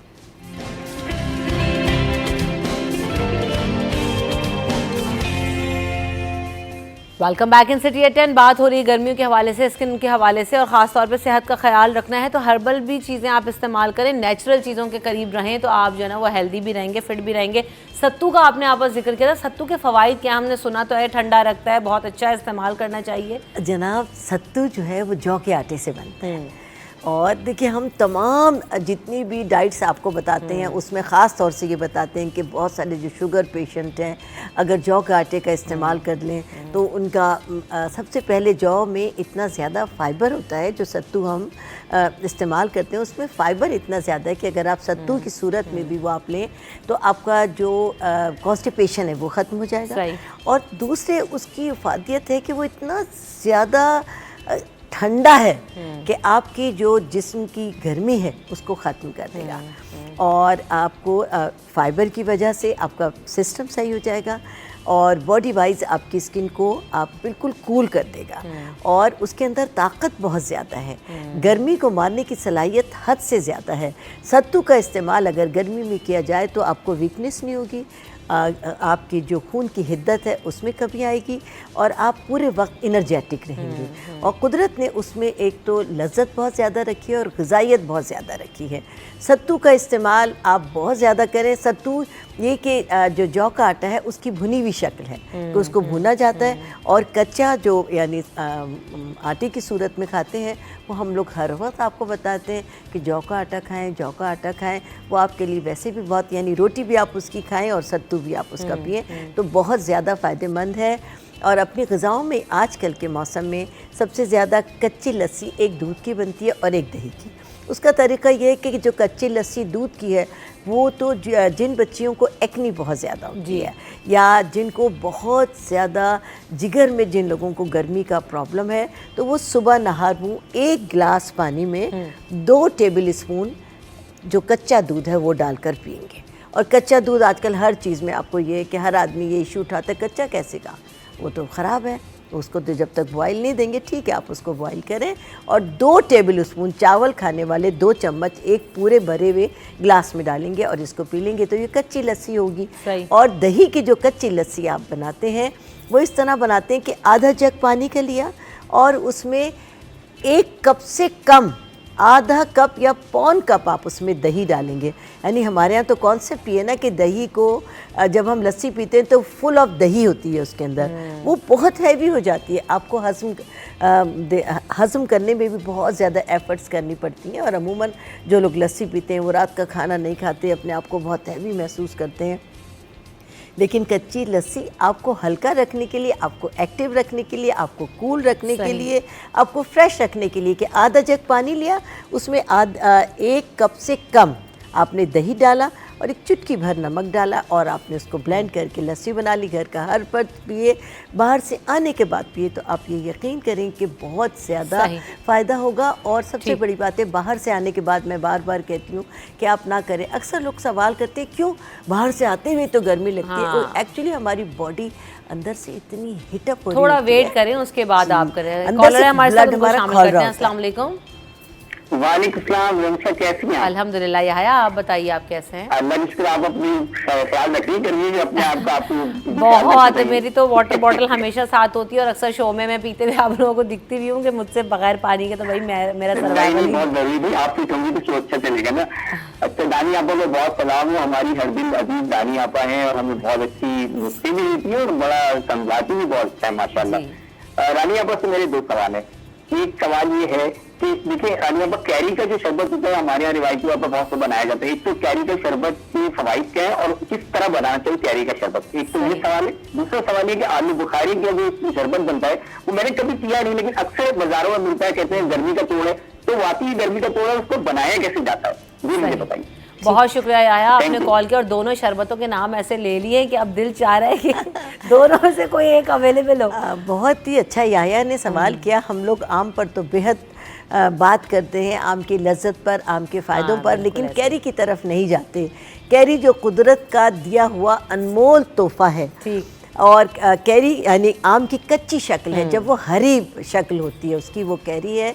Welcome back in city at 10। बात हो रही है गर्मियों के हवाले से, स्किन के हवाले से, और ख़ास तौर पे सेहत का ख्याल रखना है तो हर्बल भी चीज़ें आप इस्तेमाल करें, नेचुरल चीज़ों के करीब रहें तो आप जो है ना वो हेल्दी भी रहेंगे, फिट भी रहेंगे। सत्तू का आपने आपस जिक्र किया था, सत्तू के फ़वाइद क्या? हमने सुना तो है ठंडा रखता है, बहुत अच्छा इस्तेमाल करना चाहिए। जनाब, सत्तू जो है वो जौ के आटे से बनता है। और देखिए हम तमाम जितनी भी डाइट्स आपको बताते हैं उसमें ख़ास तौर से ये बताते हैं कि बहुत सारे जो शुगर पेशेंट हैं अगर जौ के आटे का इस्तेमाल कर लें तो उनका सबसे पहले जौ में इतना ज़्यादा फ़ाइबर होता है, जो सत्तू हम इस्तेमाल करते हैं उसमें फ़ाइबर इतना ज़्यादा है कि अगर आप सत्तू की सूरत में भी वो आप लें तो आपका जो कॉन्स्टिपेशन है वो ख़त्म हो जाएगा। और दूसरे उसकी इफ़ादियत है कि वो इतना ज़्यादा ठंडा है कि आपकी जो जिस्म की गर्मी है उसको ख़त्म कर देगा। और आपको फाइबर की वजह से आपका सिस्टम सही हो जाएगा और बॉडी वाइज आपकी स्किन को आप बिल्कुल कूल कर देगा। और उसके अंदर ताकत बहुत ज़्यादा है, गर्मी को मारने की सलाहियत हद से ज़्यादा है। सत्तू का इस्तेमाल अगर गर्मी में किया जाए तो आपको वीकनेस नहीं होगी, आपकी जो खून की हिद्दत है उसमें कमी आएगी और आप पूरे वक्त इनर्जेटिक रहेंगे। और कुदरत ने उसमें एक तो लज्जत बहुत ज़्यादा रखी है और ग़िज़ाइयत बहुत ज़्यादा रखी है। सत्तू का इस्तेमाल आप बहुत ज़्यादा करें। सत्तू ये कि जो जौ का आटा है उसकी भुनी हुई शक्ल है तो उसको भुना जाता है और कच्चा जो यानी आटे की सूरत में खाते हैं वो हम लोग हर वक्त आपको बताते हैं कि जौ का आटा खाएं, जौ का आटा खाएं। वो आपके लिए वैसे भी बहुत, यानी रोटी भी आप उसकी खाएं और सत्तू भी आप उसका पिएं, तो बहुत ज़्यादा फ़ायदेमंद है। और अपनी ग़िज़ाओं में आजकल के मौसम में सबसे ज़्यादा कच्ची लस्सी एक दूध की बनती है और एक दही की। उसका तरीका ये है कि जो कच्ची लस्सी दूध की है वो तो जिन बच्चियों को एक्नी बहुत ज़्यादा होती है, या जिनको बहुत ज़्यादा जिगर में जिन लोगों को गर्मी का प्रॉब्लम है, तो वो सुबह नहा मुँह 1 गिलास पानी में 2 टेबल स्पून जो कच्चा दूध है वो डालकर पिएंगे। और कच्चा दूध आजकल हर चीज़ में आपको ये है कि हर आदमी ये इशू उठाता है कच्चा कैसे का, वो तो ख़राब है, उसको तो जब तक बॉयल नहीं देंगे, ठीक है आप उसको बॉयल करें। और 2 टेबल स्पून चावल खाने वाले 2 चम्मच एक पूरे भरे हुए ग्लास में डालेंगे और इसको पी लेंगे, तो ये कच्ची लस्सी होगी। और दही की जो कच्ची लस्सी आप बनाते हैं वो इस तरह बनाते हैं कि आधा जग पानी का लिया और उसमें 1 कप से कम, आधा कप या पौन कप आप उसमें दही डालेंगे। यानी हमारे यहाँ तो कॉन्सेप्ट ये ना कि दही को जब हम लस्सी पीते हैं तो फुल ऑफ दही होती है उसके अंदर, वो बहुत हैवी हो जाती है, आपको हज़म करने में भी बहुत ज़्यादा एफ़र्ट्स करनी पड़ती हैं। और अमूमन जो लोग लस्सी पीते हैं वो रात का खाना नहीं खाते, अपने आप को बहुत हैवी महसूस करते हैं। लेकिन कच्ची लस्सी आपको हल्का रखने के लिए, आपको एक्टिव रखने के लिए, आपको कूल रखने के लिए, आपको फ्रेश रखने के लिए कि आधा जग पानी लिया, उसमें 1 कप से कम आपने दही डाला और एक चुटकी भर नमक डाला और आपने उसको ब्लेंड करके लस्सी बना ली। घर का हर फर्द पिए, बाहर से आने के बाद पिए, तो आप ये यकीन करें कि बहुत ज़्यादा फ़ायदा होगा। और सबसे बड़ी बात है, बाहर से आने के बाद मैं बार बार कहती हूँ कि आप ना करें। अक्सर लोग सवाल करते हैं क्यों बाहर से आते हुए तो गर्मी लगती है, और एक्चुअली हमारी बॉडी अंदर से इतनी हीटअप हो रही है। थोड़ा वेट करें उसके बाद आप करें। कॉलर है हमारे साथ, उनको शामिल करते हैं। अस्सलाम वालेकुम। वालेकुम सलाम, रमशा कैसी हैं? अल्हम्दुलिल्लाह। यहाया आप बताइए आप कैसे हैं? अल्लाह जिसको आप अपनी ख्याल रखिए, करिए अपने आप का। आपको बहुत, मेरी तो वाटर बॉटल हमेशा साथ होती है और अक्सर शो में मैं पीते हुए आप लोगों को दिखती भी हूँ कि मुझसे बगैर पानी के तो भाई मेरा सर्वाइवल ही बहुत जरूरी थी। आपकी कमी तो शो अच्छा चलेगा ना। अच्छा, दानी आपा को बहुत सलाम हो। हमारी हर दिन अजीज दानी आपा हैं और हमें बहुत अच्छी नुस्खे भी देती है और बड़ा समझाती भी बहुत अच्छा है माशाल्लाह। रानी आपा से मेरे 2 सवाल है। एक सवाल ये है कि देखिए रानी आपा, कैरी का जो शरबत होता है हमारे यहाँ रिवायती आपा बहुत से बनाया जाता है। एक तो कैरी का शरबत के फवाइद क्या है और किस तरह बनाना चाहिए कैरी का शरबत, एक तो ये सवाल है। दूसरा सवाल है कि आलू बुखारी का जो शरबत बनता है वो मैंने कभी पिया नहीं, लेकिन अक्सर बाजारों में मिलता है, कहते हैं गर्मी का तोड़ है, तो वाकई गर्मी का तोड़ है, उसको बनाया कैसे जाता है, ये मुझे बताइए। बहुत शुक्रिया आया आपने कॉल किया और दोनों शरबतों के नाम ऐसे ले लिए कि अब दिल चाह रहा है कि दोनों में से कोई एक अवेलेबल हो। बहुत ही अच्छा याया ने सवाल किया। हम लोग आम पर तो बेहद बात करते हैं, आम की लज्जत पर, आम के फ़ायदों पर, लेकिन कैरी की तरफ नहीं जाते। कैरी जो कुदरत का दिया हुआ अनमोल तोहफा है। ठीक। और कैरी यानी आम की कच्ची शक्ल है, जब वो हरी शक्ल होती है उसकी, वो कैरी है।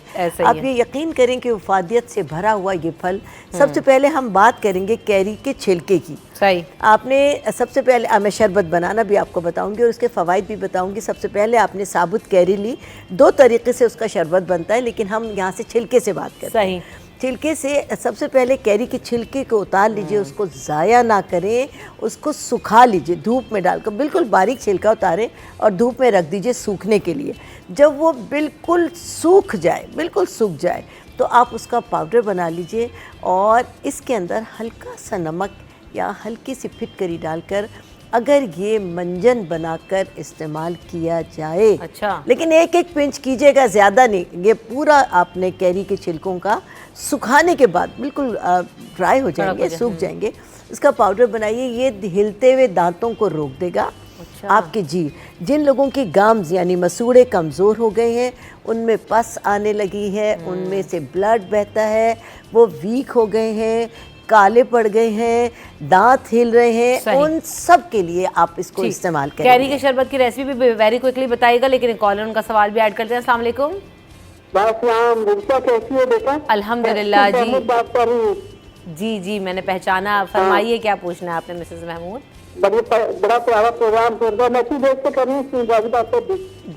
आप ये यकीन करें कि उफादियत से भरा हुआ ये फल। सबसे पहले हम बात करेंगे कैरी के छिलके की। सही। आपने सबसे पहले, मैं शरबत बनाना भी आपको बताऊंगी और उसके फ़वाइद भी बताऊंगी। सबसे पहले आपने साबुत कैरी ली, 2 तरीके से उसका शरबत बनता है, लेकिन हम यहाँ से छिलके से बात करते हैं। सही। छिलके से सबसे पहले कैरी के छिलके को उतार लीजिए, उसको ज़ाया ना करें, उसको सुखा लीजिए धूप में डालकर। बिल्कुल बारीक छिलका उतारें और धूप में रख दीजिए सूखने के लिए। जब वो बिल्कुल सूख जाए, बिल्कुल सूख जाए, तो आप उसका पाउडर बना लीजिए और इसके अंदर हल्का सा नमक या हल्की सी फिटकरी डालकर अगर ये मंजन बनाकर इस्तेमाल किया जाए। अच्छा। लेकिन 1-1 पिंच कीजिएगा, ज़्यादा नहीं। ये पूरा आपने कैरी के छिलकों का सुखाने के बाद बिल्कुल ड्राई हो जाएंगे, सूख जाएंगे, इसका पाउडर बनाइए। ये हिलते हुए दांतों को रोक देगा। अच्छा। आपके जिन लोगों की गाम्स यानी मसूड़े कमज़ोर हो गए हैं, उनमें पस आने लगी है, उनमें से ब्लड बहता है, वो वीक हो गए हैं, काले पड़ गए हैं, दांत हिल रहे हैं, उन सब के लिए आप इसको इस्तेमाल करें। कैरी के शरबत की रेसिपी भी वेरी क्विकली बताइएगा, लेकिन कॉलर उनका सवाल भी ऐड करते हैं। अस्सलाम वालेकुम। कैसी है बेटा? अल्हम्दुलिल्लाह जी। बात कर रही हूँ। जी, मैंने पहचाना। फरमाइए क्या पूछना है आपने मिसेस महमूद? बड़ा प्यारा प्रोग्राम कर रहा है। मैं देख से कर रही हूँ,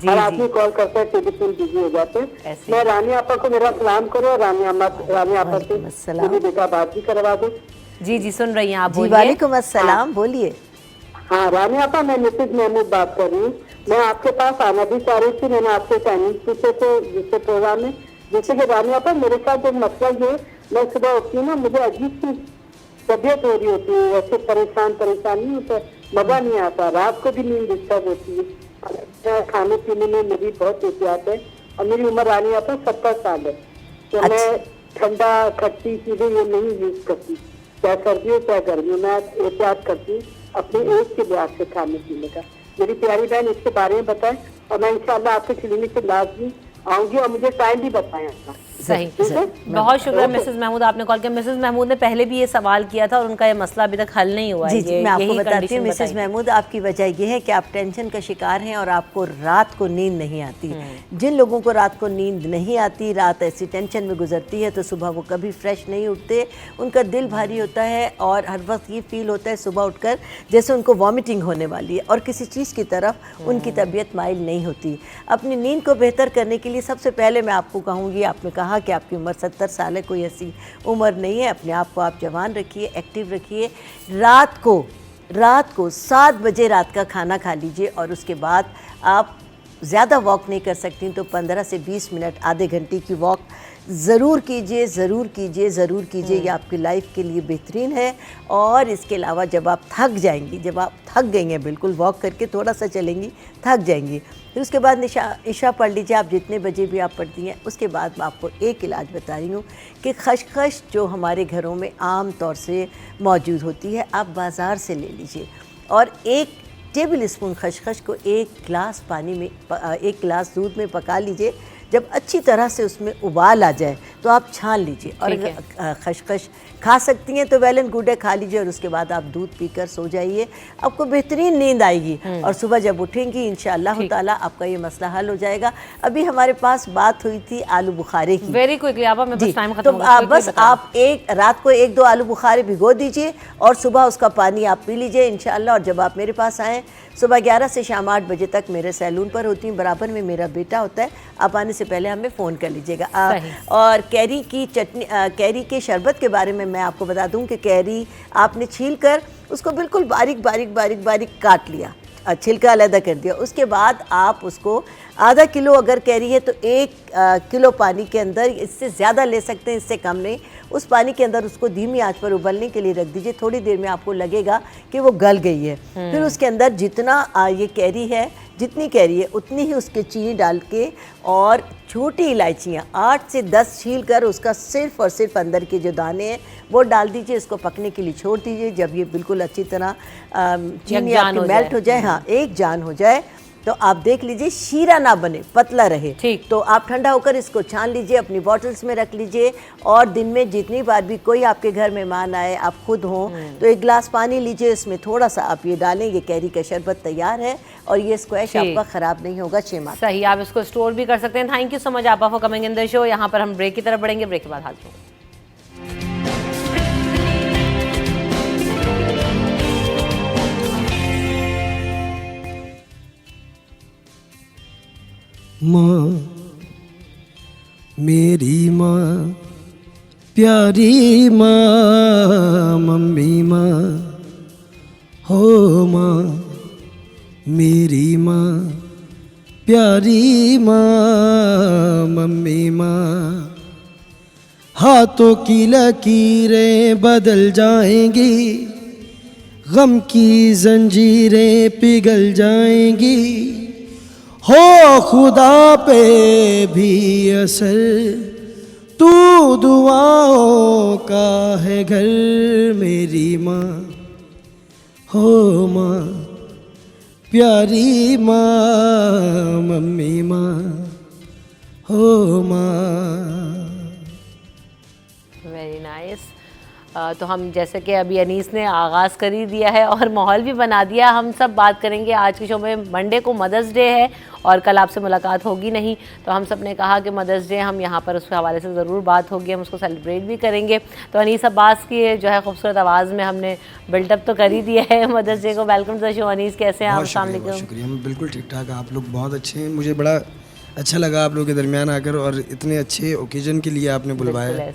हर आदमी कॉल करता है, टेलीफोन बिजी हो जाते हैं। मैं रानी आपा को मेरा सलाम करो, रानी आपा से मेरी बेटा बात भी करवा दो। जी सुन रही हैं आप, बोलिए। वालेकुम अस्सलाम, बोलिए। हाँ रानी आपा, मैं मिसेज महमूद बात कर रही हूँ। मैं आपके पास आना भी चाह रही थी। मैंने आपसे टाइमिंग पूछे थे जिससे प्रोग्राम में, जैसे कि रानी आपा मेरे साथ जो मसला ये, मैं सुबह उठती हूँ ना, मुझे अजीब सी तबीयत हो रही होती है, वैसे परेशान नहीं होता, मजा नहीं आता, रात को भी नींद डिस्टर्ब होती है। खाने पीने में मेरी बहुत एहतियात है और मेरी उम्र रानी आपा 70 साल है, तो मैं ठंडा खट्टी चीजें ये नहीं यूज करती, चाहे सर्दी हो चाहे गर्मी, मैं एहतियात करती हूँ अपने एज के लिहाज से खाने पीने का। मेरी प्यारी बहन इसके बारे में बताएं और मैं इंशाल्लाह आपके क्लिनिक से लाजमी आऊंगी और मुझे टाइम भी बताएं अपना। सही, बहुत शुक्रिया मिसेस महमूद, आपने कॉल किया। मिसेस महमूद ने पहले भी ये सवाल किया था और उनका ये मसला अभी तक हल नहीं हुआ है। जी, मैं आपको बताती हूँ मिसेस महमूद, आपकी वजह ये है कि आप टेंशन का शिकार हैं और आपको रात को नींद नहीं आती। जिन लोगों को रात को नींद नहीं आती, रात ऐसी टेंशन में गुजरती है, तो सुबह वो कभी फ्रेश नहीं उठते, उनका दिल भारी होता है और हर वक्त ये फील होता है सुबह उठकर जैसे उनको वॉमिटिंग होने वाली है और किसी चीज़ की तरफ उनकी तबीयत माइल नहीं होती। अपनी नींद को बेहतर करने के लिए सबसे पहले मैं आपको कहूँगी, आपने कहा कि आपकी उम्र 70 साल है, कोई ऐसी उम्र नहीं है, अपने आप को आप जवान रखिए, एक्टिव रखिए। रात को 7 बजे रात का खाना खा लीजिए और उसके बाद आप ज़्यादा वॉक नहीं कर सकती तो 15 से 20 मिनट, आधे घंटे की वॉक ज़रूर कीजिए, ज़रूर कीजिए, ज़रूर कीजिए। ये आपकी लाइफ के लिए बेहतरीन है। और इसके अलावा जब आप थक जाएंगी, जब आप थक गई हैं बिल्कुल, वॉक करके थोड़ा सा चलेंगी, थक जाएंगी, फिर उसके बाद इशा पढ़ लीजिए, आप जितने बजे भी आप पढ़ती हैं। उसके बाद मैं आपको एक इलाज बता रही हूँ कि खसखस जो हमारे घरों में आम तौर से मौजूद होती है, आप बाज़ार से ले लीजिए और 1 टेबल स्पून खसखस को 1 गिलास पानी में 1 गिलास दूध में पका लीजिए। जब अच्छी तरह से उसमें उबाल आ जाए तो आप छान लीजिए और खसखस खा सकती हैं तो वेल एंड गुड है, खा लीजिए और उसके बाद आप दूध पीकर सो जाइए, आपको बेहतरीन नींद आएगी और सुबह जब उठेंगी इंशाअल्लाह ताला आपका ये मसला हल हो जाएगा। अभी हमारे पास बात हुई थी आलू बुखारे की। वेरी क्विकली आप, मैं बस टाइम खत्म तो आप रात को 1-2 आलू बुखारे भिगो दीजिए और सुबह उसका पानी आप पी लीजिए इंशाअल्लाह। और जब आप मेरे पास आएँ, सुबह 11 से शाम 8 बजे तक मेरे सैलून पर होती हूँ, बराबर में मेरा बेटा होता है, आप आने से पहले हमें फ़ोन कर लीजिएगा। और कैरी की चटनी, कैरी के शरबत के बारे में मैं आपको बता दूं कि कैरी आपने छील कर उसको बिल्कुल बारीक बारीक बारीक बारीक काट लिया, छिलका अलग कर दिया, उसके बाद आप उसको आधा किलो अगर कैरी है तो 1 किलो पानी के अंदर, इससे ज़्यादा ले सकते हैं, इससे कम नहीं, उस पानी के अंदर उसको धीमी आंच पर उबलने के लिए रख दीजिए। थोड़ी देर में आपको लगेगा कि वो गल गई है। फिर उसके अंदर जितना ये कैरी है, जितनी कैरी है उतनी ही उसके चीनी डाल के और छोटी इलायचियाँ 8 से 10 छील कर उसका सिर्फ और सिर्फ अंदर के जो दाने हैं वो डाल दीजिए, इसको पकने के लिए छोड़ दीजिए। जब ये बिल्कुल अच्छी तरह चीनी आपकी मेल्ट हो जाए, हाँ एक जान हो जाए, तो आप देख लीजिए शीरा ना बने, पतला रहे, ठीक, तो आप ठंडा होकर इसको छान लीजिए, अपनी बॉटल्स में रख लीजिए और दिन में जितनी बार भी कोई आपके घर मेहमान आए, आप खुद हों, तो 1 गिलास पानी लीजिए, इसमें थोड़ा सा आप ये डालें, ये कैरी का शरबत तैयार है और ये स्क्वैश आपका ख़राब नहीं होगा 6 माह। सही, आप इसको स्टोर भी कर सकते हैं। थैंक यू सो मच आपा for coming in the show. यहाँ पर हम ब्रेक की तरफ बढ़ेंगे, ब्रेक के बाद हाजिर होंगे। माँ मेरी माँ, प्यारी माँ, मम्मी माँ हो माँ, मेरी माँ, प्यारी माँ, मम्मी माँ। हाथों की लकीरें बदल जाएंगी, गम की जंजीरें पिघल जाएंगी, हो खुदा पे भी असर, तू दुआओं का है घर। मेरी माँ हो माँ, प्यारी माँ, मम्मी माँ हो माँ। Very nice. तो हम जैसे कि अभी अनीस ने आगाज़ कर ही दिया है और माहौल भी बना दिया, हम सब बात करेंगे आज के शो में। मंडे को मदर्स डे है और कल आपसे मुलाकात होगी नहीं, तो हम सब ने कहा कि मदर्स डे हम यहाँ पर उसके हवाले से ज़रूर बात होगी, हम उसको सेलिब्रेट भी करेंगे। तो अनीस अब्बास की जो है खूबसूरत आवाज़ में हमने बिल्डअप तो कर ही दिया है मदर्स डे को। Welcome to the show Anees, कैसे हैं आप? अस्सलाम वालेकुम। शुक्रिया, मैं बिल्कुल ठीक ठाक, आप लोग बहुत अच्छे हैं, मुझे बड़ा अच्छा लगा आप लोगों के दरमियान आकर और इतने अच्छे ओकेजन के लिए आपने बुलवाया।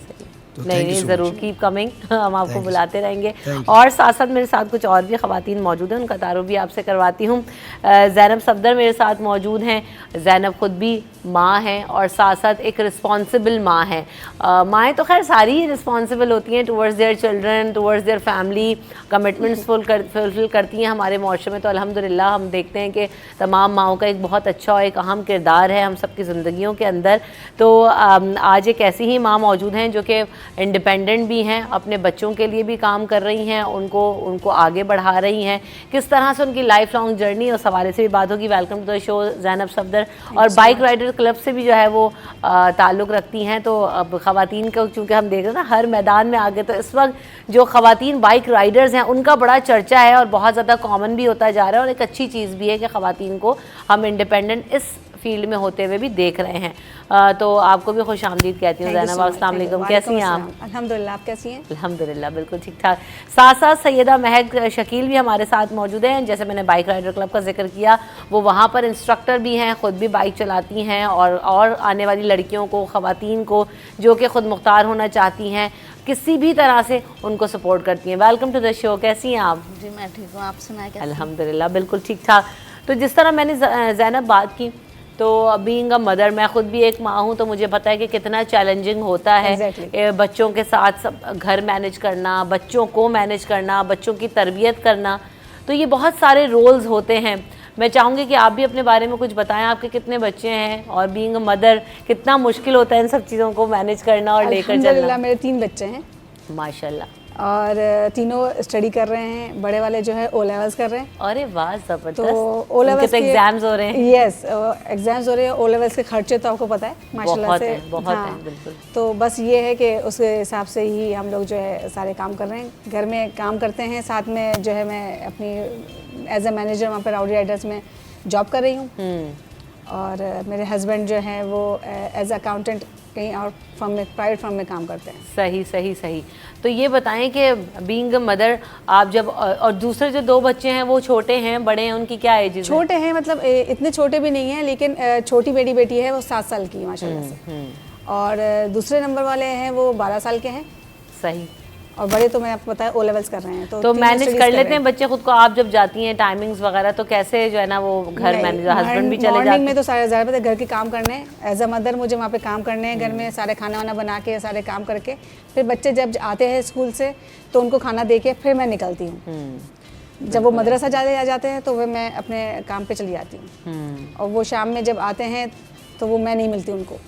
तो नहीं, ज़रूर कीप कमिंग, हम आपको बुलाते रहेंगे। और साथ साथ मेरे साथ कुछ और भी ख़वातीन मौजूद हैं, उनका तारुफ भी आपसे करवाती हूँ। ज़ैनब सफदर मेरे साथ मौजूद हैं, ज़ैनब खुद भी माँ हैं और साथ साथ एक रिस्पॉन्सिबल माँ हैं। माएँ तो खैर सारी ही रिस्पॉन्सिबल होती हैं towards their children, towards their family, commitments fulfil करती हैं हमारे माशरे में। तो अल्हम्दुलिल्लाह हम देखते हैं कि तमाम माओं का एक बहुत अच्छा और एक अहम किरदार है हम सबकी ज़िंदगियों के अंदर। तो आज एक ऐसी ही माँ मौजूद हैं जो कि इंडिपेंडेंट भी हैं, अपने बच्चों के लिए भी काम कर रही हैं, उनको आगे बढ़ा रही हैं। किस तरह से उनकी लाइफ लॉन्ग जर्नी, उस हवाले से भी बात होगी। Welcome to the show Zainab Safdar. और बाइक राइडर क्लब से भी जो है वो ताल्लुक़ रखती हैं। तो अब ख़वातीन को चूँकि हम देख रहे हैं ना हर मैदान में आगे, तो इस वक्त जो ख़वातीन बाइक राइडर्स हैं उनका बड़ा चर्चा है और बहुत ज़्यादा कॉमन भी होता जा रहा है। और एक अच्छी चीज़ भी है कि ख़वातीन को हम इंडिपेंडेंट इस फील्ड में होते हुए भी देख रहे हैं। तो आपको भी खुश आमदीद कहती हूँ ज़ैनब। अस्सलाम वालेकुम, कैसी हैं आप? अल्हम्दुलिल्लाह, आप कैसी हैं? अल्हम्दुलिल्लाह बिल्कुल ठीक ठाक। साथ साथ सैयदा महक शकील भी हमारे साथ मौजूद हैं। जैसे मैंने बाइक राइडर क्लब का जिक्र किया, वो वहाँ पर इंस्ट्रक्टर भी हैं, ख़ुद भी बाइक चलाती हैं और आने वाली लड़कियों को, ख़वातीन को जो कि ख़ुद मुख्तार होना चाहती हैं, किसी भी तरह से उनको सपोर्ट करती हैं। वेलकम टू द शो, कैसी हैं आप? जी मैं ठीक हूँ, आप सुनाएं कैसे? अल्हम्दुलिल्लाह बिल्कुल ठीक ठाक। तो जिस तरह मैंने ज़ैनब बात की, तो बीइंग अ मदर, मैं खुद भी एक माँ हूँ, तो मुझे पता है कि कितना चैलेंजिंग होता है बच्चों के साथ सब घर मैनेज करना, बच्चों को मैनेज करना, बच्चों की तरबियत करना। तो ये बहुत सारे रोल्स होते हैं। मैं चाहूँगी कि आप भी अपने बारे में कुछ बताएं, आपके कितने बच्चे हैं और बीइंग अ मदर कितना मुश्किल होता है इन सब चीज़ों को मैनेज करना और लेकर चलना। अल्हम्दुलिल्लाह मेरे 3 बच्चे हैं माशाल्लाह, और तीनों स्टडी कर रहे हैं। बड़े वाले जो है ओ लेवल्स कर रहे हैं। अरे वाह ज़बरदस्त। तो ओ लेवल्स के एग्जाम्स हो रहे हैं। यस, एग्जाम्स हो रहे हैं। ओ लेवल्स के खर्चे तो आपको पता है माशाल्लाह से बहुत है बिल्कुल। तो बस ये है कि उसके हिसाब से ही हम लोग जो है सारे काम कर रहे हैं, घर में काम करते हैं, साथ में जो है मैं अपनी एज ए मैनेजर वहाँ पर राउडी राइडर्स में जॉब कर रही हूँ। और मेरे हस्बैंड जो हैं वो एज अकाउंटेंट कहीं और फर्म में, प्राइवेट फर्म में काम करते हैं। सही सही सही। तो ये बताएं कि बीइंग अ मदर आप जब, और दूसरे जो 2 बच्चे हैं वो छोटे हैं, बड़े हैं, उनकी क्या एज है? छोटे हैं, मतलब इतने छोटे भी नहीं हैं, लेकिन छोटी मेरी बेटी है वो 7 साल की माशाल्लाह से। और दूसरे नंबर वाले हैं वो 12 साल के हैं। सही। और बड़े तो मैं आपको बताया ओ लेवल्स कर रहे हैं। तो मैनेज कर लेते हैं बच्चे खुद को। आप जब जाती हैं टाइमिंग्स वगैरह, तो कैसे जो है ना वो घर मैनेज, हस्बैंड भी चले जाते हैं? मॉर्निंग में तो सारे ज़्यादा पता घर के काम करने हैं, एज अ मदर मुझे वहाँ पे काम करने हैं, घर में सारे खाना वाना बना के सारे काम करके, फिर बच्चे जब आते हैं स्कूल से तो उनको खाना दे के फिर मैं निकलती हूँ। जब वो मदरसा आ जाते हैं तो वह मैं अपने काम पे चली जाती हूँ। और वो शाम में जब आते हैं तो वो मैं नहीं मिलती उनको।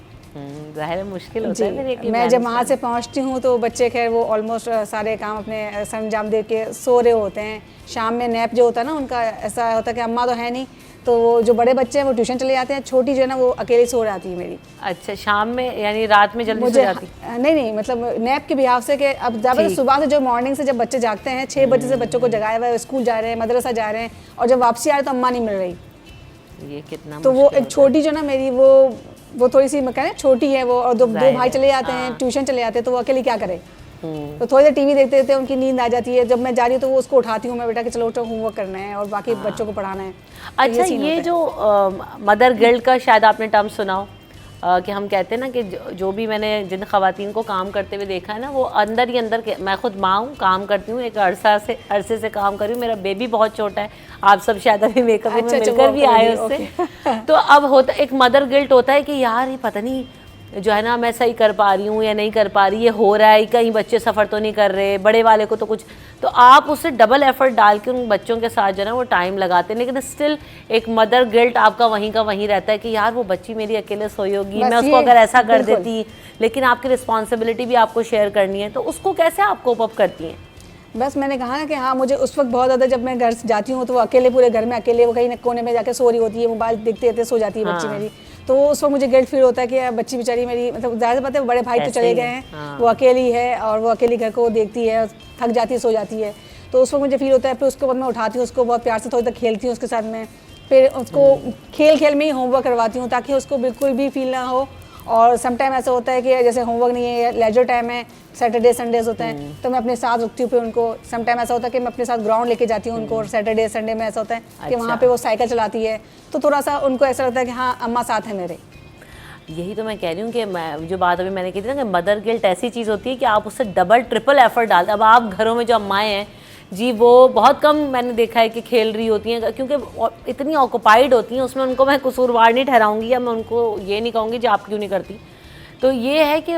ज़ाहिर मुश्किल होता है मेरे लिए। मैं जब वहाँ से पहुँचती हूँ तो बच्चे खैर वो ऑलमोस्ट सारे काम अपने सरंजाम दे के सो रहे होते हैं। शाम में नैप जो होता है ना उनका, ऐसा होता है कि अम्मा तो है नहीं, तो वो जो बड़े बच्चे हैं वो ट्यूशन चले जाते हैं, छोटी जो है ना वो अकेले सो जाती है मेरी। अच्छा, शाम में यानी रात में जल्दी सो जाती? नहीं, मतलब नैप के बिहाव से कि अब ज़्यादा सुबह से जो मॉर्निंग से जब बच्चे जागते हैं 6 बजे से बच्चों को जगाया हुआ है, स्कूल जा रहे हैं, मदरसा जा रहे हैं, और जब वापसी आ रहे तो अम्मा नहीं मिल रही। ये कितना तो वो एक छोटी जो ना मेरी वो थोड़ी सी मैं कह छोटी है वो, और दो भाई चले जाते हैं ट्यूशन चले जाते हैं, तो वो अकेले क्या करे। तो थोड़ी देर टीवी देखते देखते उनकी नींद आ जाती है। जब मैं जा रही हूँ तो वो उसको उठाती हूँ मैं, बेटा कि चलो उठो, होमवर्क करना है और बाकी बच्चों को पढ़ाना है। अच्छा, ये जो मदर गिल्ड का शायद आपने टर्म सुना हो, कि हम कहते हैं ना कि जो भी मैंने जिन ख़वातीन को काम करते हुए देखा है ना, वो अंदर ही अंदर के, मैं खुद माँ हूँ, काम करती हूँ, एक अरसे से काम कर रही हूँ, मेरा बेबी बहुत छोटा है, आप सब शायद अभी मेकअप में मिलकर भी आए उससे। तो अब होता एक मदर गिल्ट होता है कि यार ये पता नहीं जो है ना मैं सही कर पा रही हूँ या नहीं कर पा रही, ये हो रहा है, कहीं बच्चे सफ़र तो नहीं कर रहे, बड़े वाले को तो कुछ, तो आप उससे डबल एफर्ट डाल के उन बच्चों के साथ जो है ना वो टाइम लगाते हैं, लेकिन स्टिल एक मदर गिल्ट आपका वहीं का वहीं रहता है कि यार वो बच्ची मेरी अकेले सोई होगी, मैं उसको अगर ऐसा कर देती, लेकिन आपकी रिस्पॉन्सिबिलिटी भी आपको शेयर करनी है, तो उसको कैसे आप कोप अप करती हैं? बस मैंने कहा ना कि हाँ, मुझे उस वक्त बहुत ज़्यादा, जब मैं घर जाती हूँ तो वो अकेले पूरे घर में अकेले, वो कहीं कोने में जाके सो रही होती है, मोबाइल देखते देखते सो जाती है बच्ची मेरी, तो उस वक्त मुझे गिल्ट फील होता है कि बच्ची बेचारी मेरी, मतलब ज़्यादा पता है बड़े भाई तो चले गए हैं, वो अकेली है और वो अकेली घर को देखती है, थक जाती है, सो जाती है, तो उस वक्त मुझे फील होता है। फिर उसके बाद मैं उठाती हूँ उसको, बहुत प्यार से थोड़ी देर खेलती हूँ उसके साथ में, फिर उसको खेल में ही होमवर्क करवाती हूँ ताकि उसको बिल्कुल भी फील ना हो। और समटाइम ऐसा होता है कि जैसे होमवर्क नहीं है, लेजर टाइम है, सैटरडे संडेज होते हैं, तो मैं अपने साथ रुकती हूँ फिर उनको। समटाइम ऐसा होता है कि मैं अपने साथ ग्राउंड लेके जाती हूँ उनको, और सैटरडे संडे में ऐसा होता है कि वहाँ पे वो साइकिल चलाती है, तो थोड़ा सा उनको ऐसा लगता है कि हाँ अम्मा साथ है मेरे। यही तो मैं कह रही हूँ कि मैं जो बात अभी मैंने की थी ना कि मदर गिल्ट ऐसी चीज़ होती है कि आप उससे डबल ट्रिपल एफर्ट डालते हैं। अब आप घरों में जो अम्माएँ हैं जी वो बहुत कम मैंने देखा है कि खेल रही होती हैं, क्योंकि इतनी ऑक्युपाइड होती हैं। उसमें उनको मैं कसूरवार नहीं ठहराऊंगी या मैं उनको ये नहीं कहूँगी जो आप क्यों नहीं करती। तो ये है कि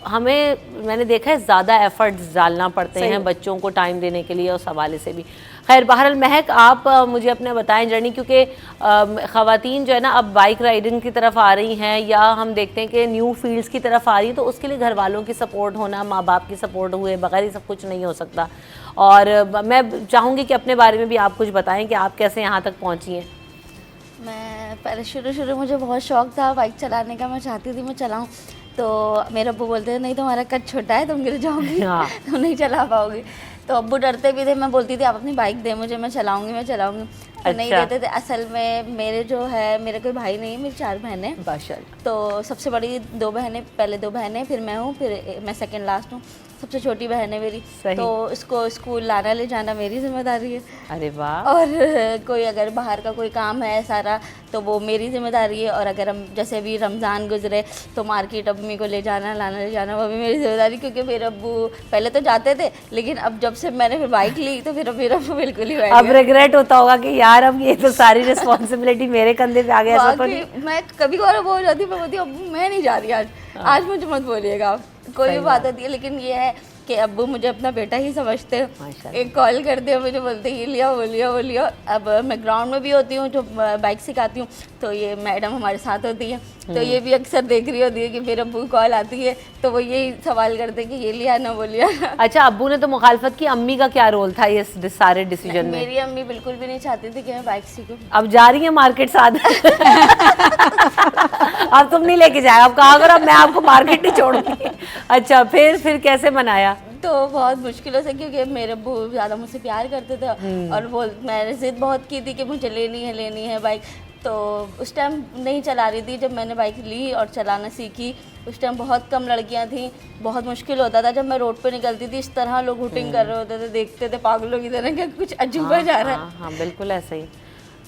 हमें, मैंने देखा है ज़्यादा एफर्ट्स डालना पड़ते हैं बच्चों को टाइम देने के लिए, उस हवाले से भी। खैर बहरहाल महक, आप मुझे अपने बताएं जर्नी, क्योंकि ख़वातीन जो है ना अब बाइक राइडिंग की तरफ आ रही हैं या हम देखते हैं कि न्यू फील्ड्स की तरफ आ रही हैं, तो उसके लिए घर वालों की सपोर्ट होना, माँ बाप की सपोर्ट हुए बगैर ही सब कुछ नहीं हो सकता। और मैं चाहूँगी कि अपने बारे में भी आप कुछ बताएं कि आप कैसे यहाँ तक पहुँची हैं। मैं पहले शुरू मुझे बहुत शौक था बाइक चलाने का, मैं चाहती थी मैं चलाऊं, तो मेरे अब्बू बोलते थे नहीं तुम्हारा कद छोटा है, तुम गिर जाओगी, तुम नहीं चला पाओगी। तो अब्बू डरते भी थे, मैं बोलती थी आप अपनी बाइक दे मुझे, मैं चलाऊंगी। तो नहीं देते थे। असल में मेरे जो है, मेरे कोई भाई नहीं है, मेरी 4 बहनें माशाल्लाह। तो सबसे बड़ी 2 बहनें, पहले 2 बहनें, फिर मैं हूँ, फिर मैं सेकंड लास्ट हूँ। सबसे छोटी बहन है मेरी, तो इसको स्कूल लाना ले जाना मेरी जिम्मेदारी है। अरे वाह। और कोई अगर बाहर का कोई काम है सारा तो वो मेरी जिम्मेदारी है। और अगर हम जैसे अभी रमज़ान गुजरे तो मार्केट अम्मी को ले जाना लाना ले जाना वो भी मेरी जिम्मेदारी, क्योंकि मेरे अब्बू पहले तो जाते थे, लेकिन अब जब से मैंने फिर बाइक ली तो फिर मेरा अब्बू बिल्कुल ही अब रिग्रेट होता होगा कि यार अब ये तो सारी रिस्पॉन्सिबिलिटी मेरे कंधे पे आ गया। ऐसा तो नहीं? मैं कभी कभार बोल जाती हूँ, मैं बोलती हूँ अब्बू मैं नहीं जा रही आज मुझे मत बोलिएगा आप, कोई भी बात होती है। लेकिन ये है कि अब्बू मुझे अपना बेटा ही समझते हैं। एक कॉल करते हैं मुझे, बोलते हैं ये लिया वो लिया वो लिया। अब मैं ग्राउंड में भी होती हूँ जो बाइक सिखाती हूँ, तो ये मैडम हमारे साथ होती है, तो ये भी अक्सर देख रही होती है कि मेरे अब्बू की कॉल आती है तो वो यही सवाल करते हैं कि ये लिया ना वो लिया। अच्छा, अब्बू ने तो मुखालफत की, अम्मी का क्या रोल था ये सारे डिसीजन में? मेरी अम्मी बिल्कुल भी नहीं चाहती थी कि मैं बाइक सीखूं। अब जा रही है मार्केट साथ अब तुम नहीं लेके जाए, अब कहा करो मैं आपको मार्केट नहीं छोड़ूंगी। अच्छा, फिर कैसे मनाया? तो बहुत मुश्किलों से, क्योंकि मेरे अब्बू ज़्यादा मुझसे प्यार करते थे और वो मैंने ज़िद बहुत की थी कि मुझे लेनी है बाइक। तो उस टाइम नहीं चला रही थी। जब मैंने बाइक ली और चलाना सीखी उस टाइम बहुत कम लड़कियां थी, बहुत मुश्किल होता था। जब मैं रोड पे निकलती थी इस तरह लोग हुटिंग कर रहे होते थे, देखते थे पागलों की तरह कि कुछ अजूबा जा रहा है। हाँ बिल्कुल ऐसा ही।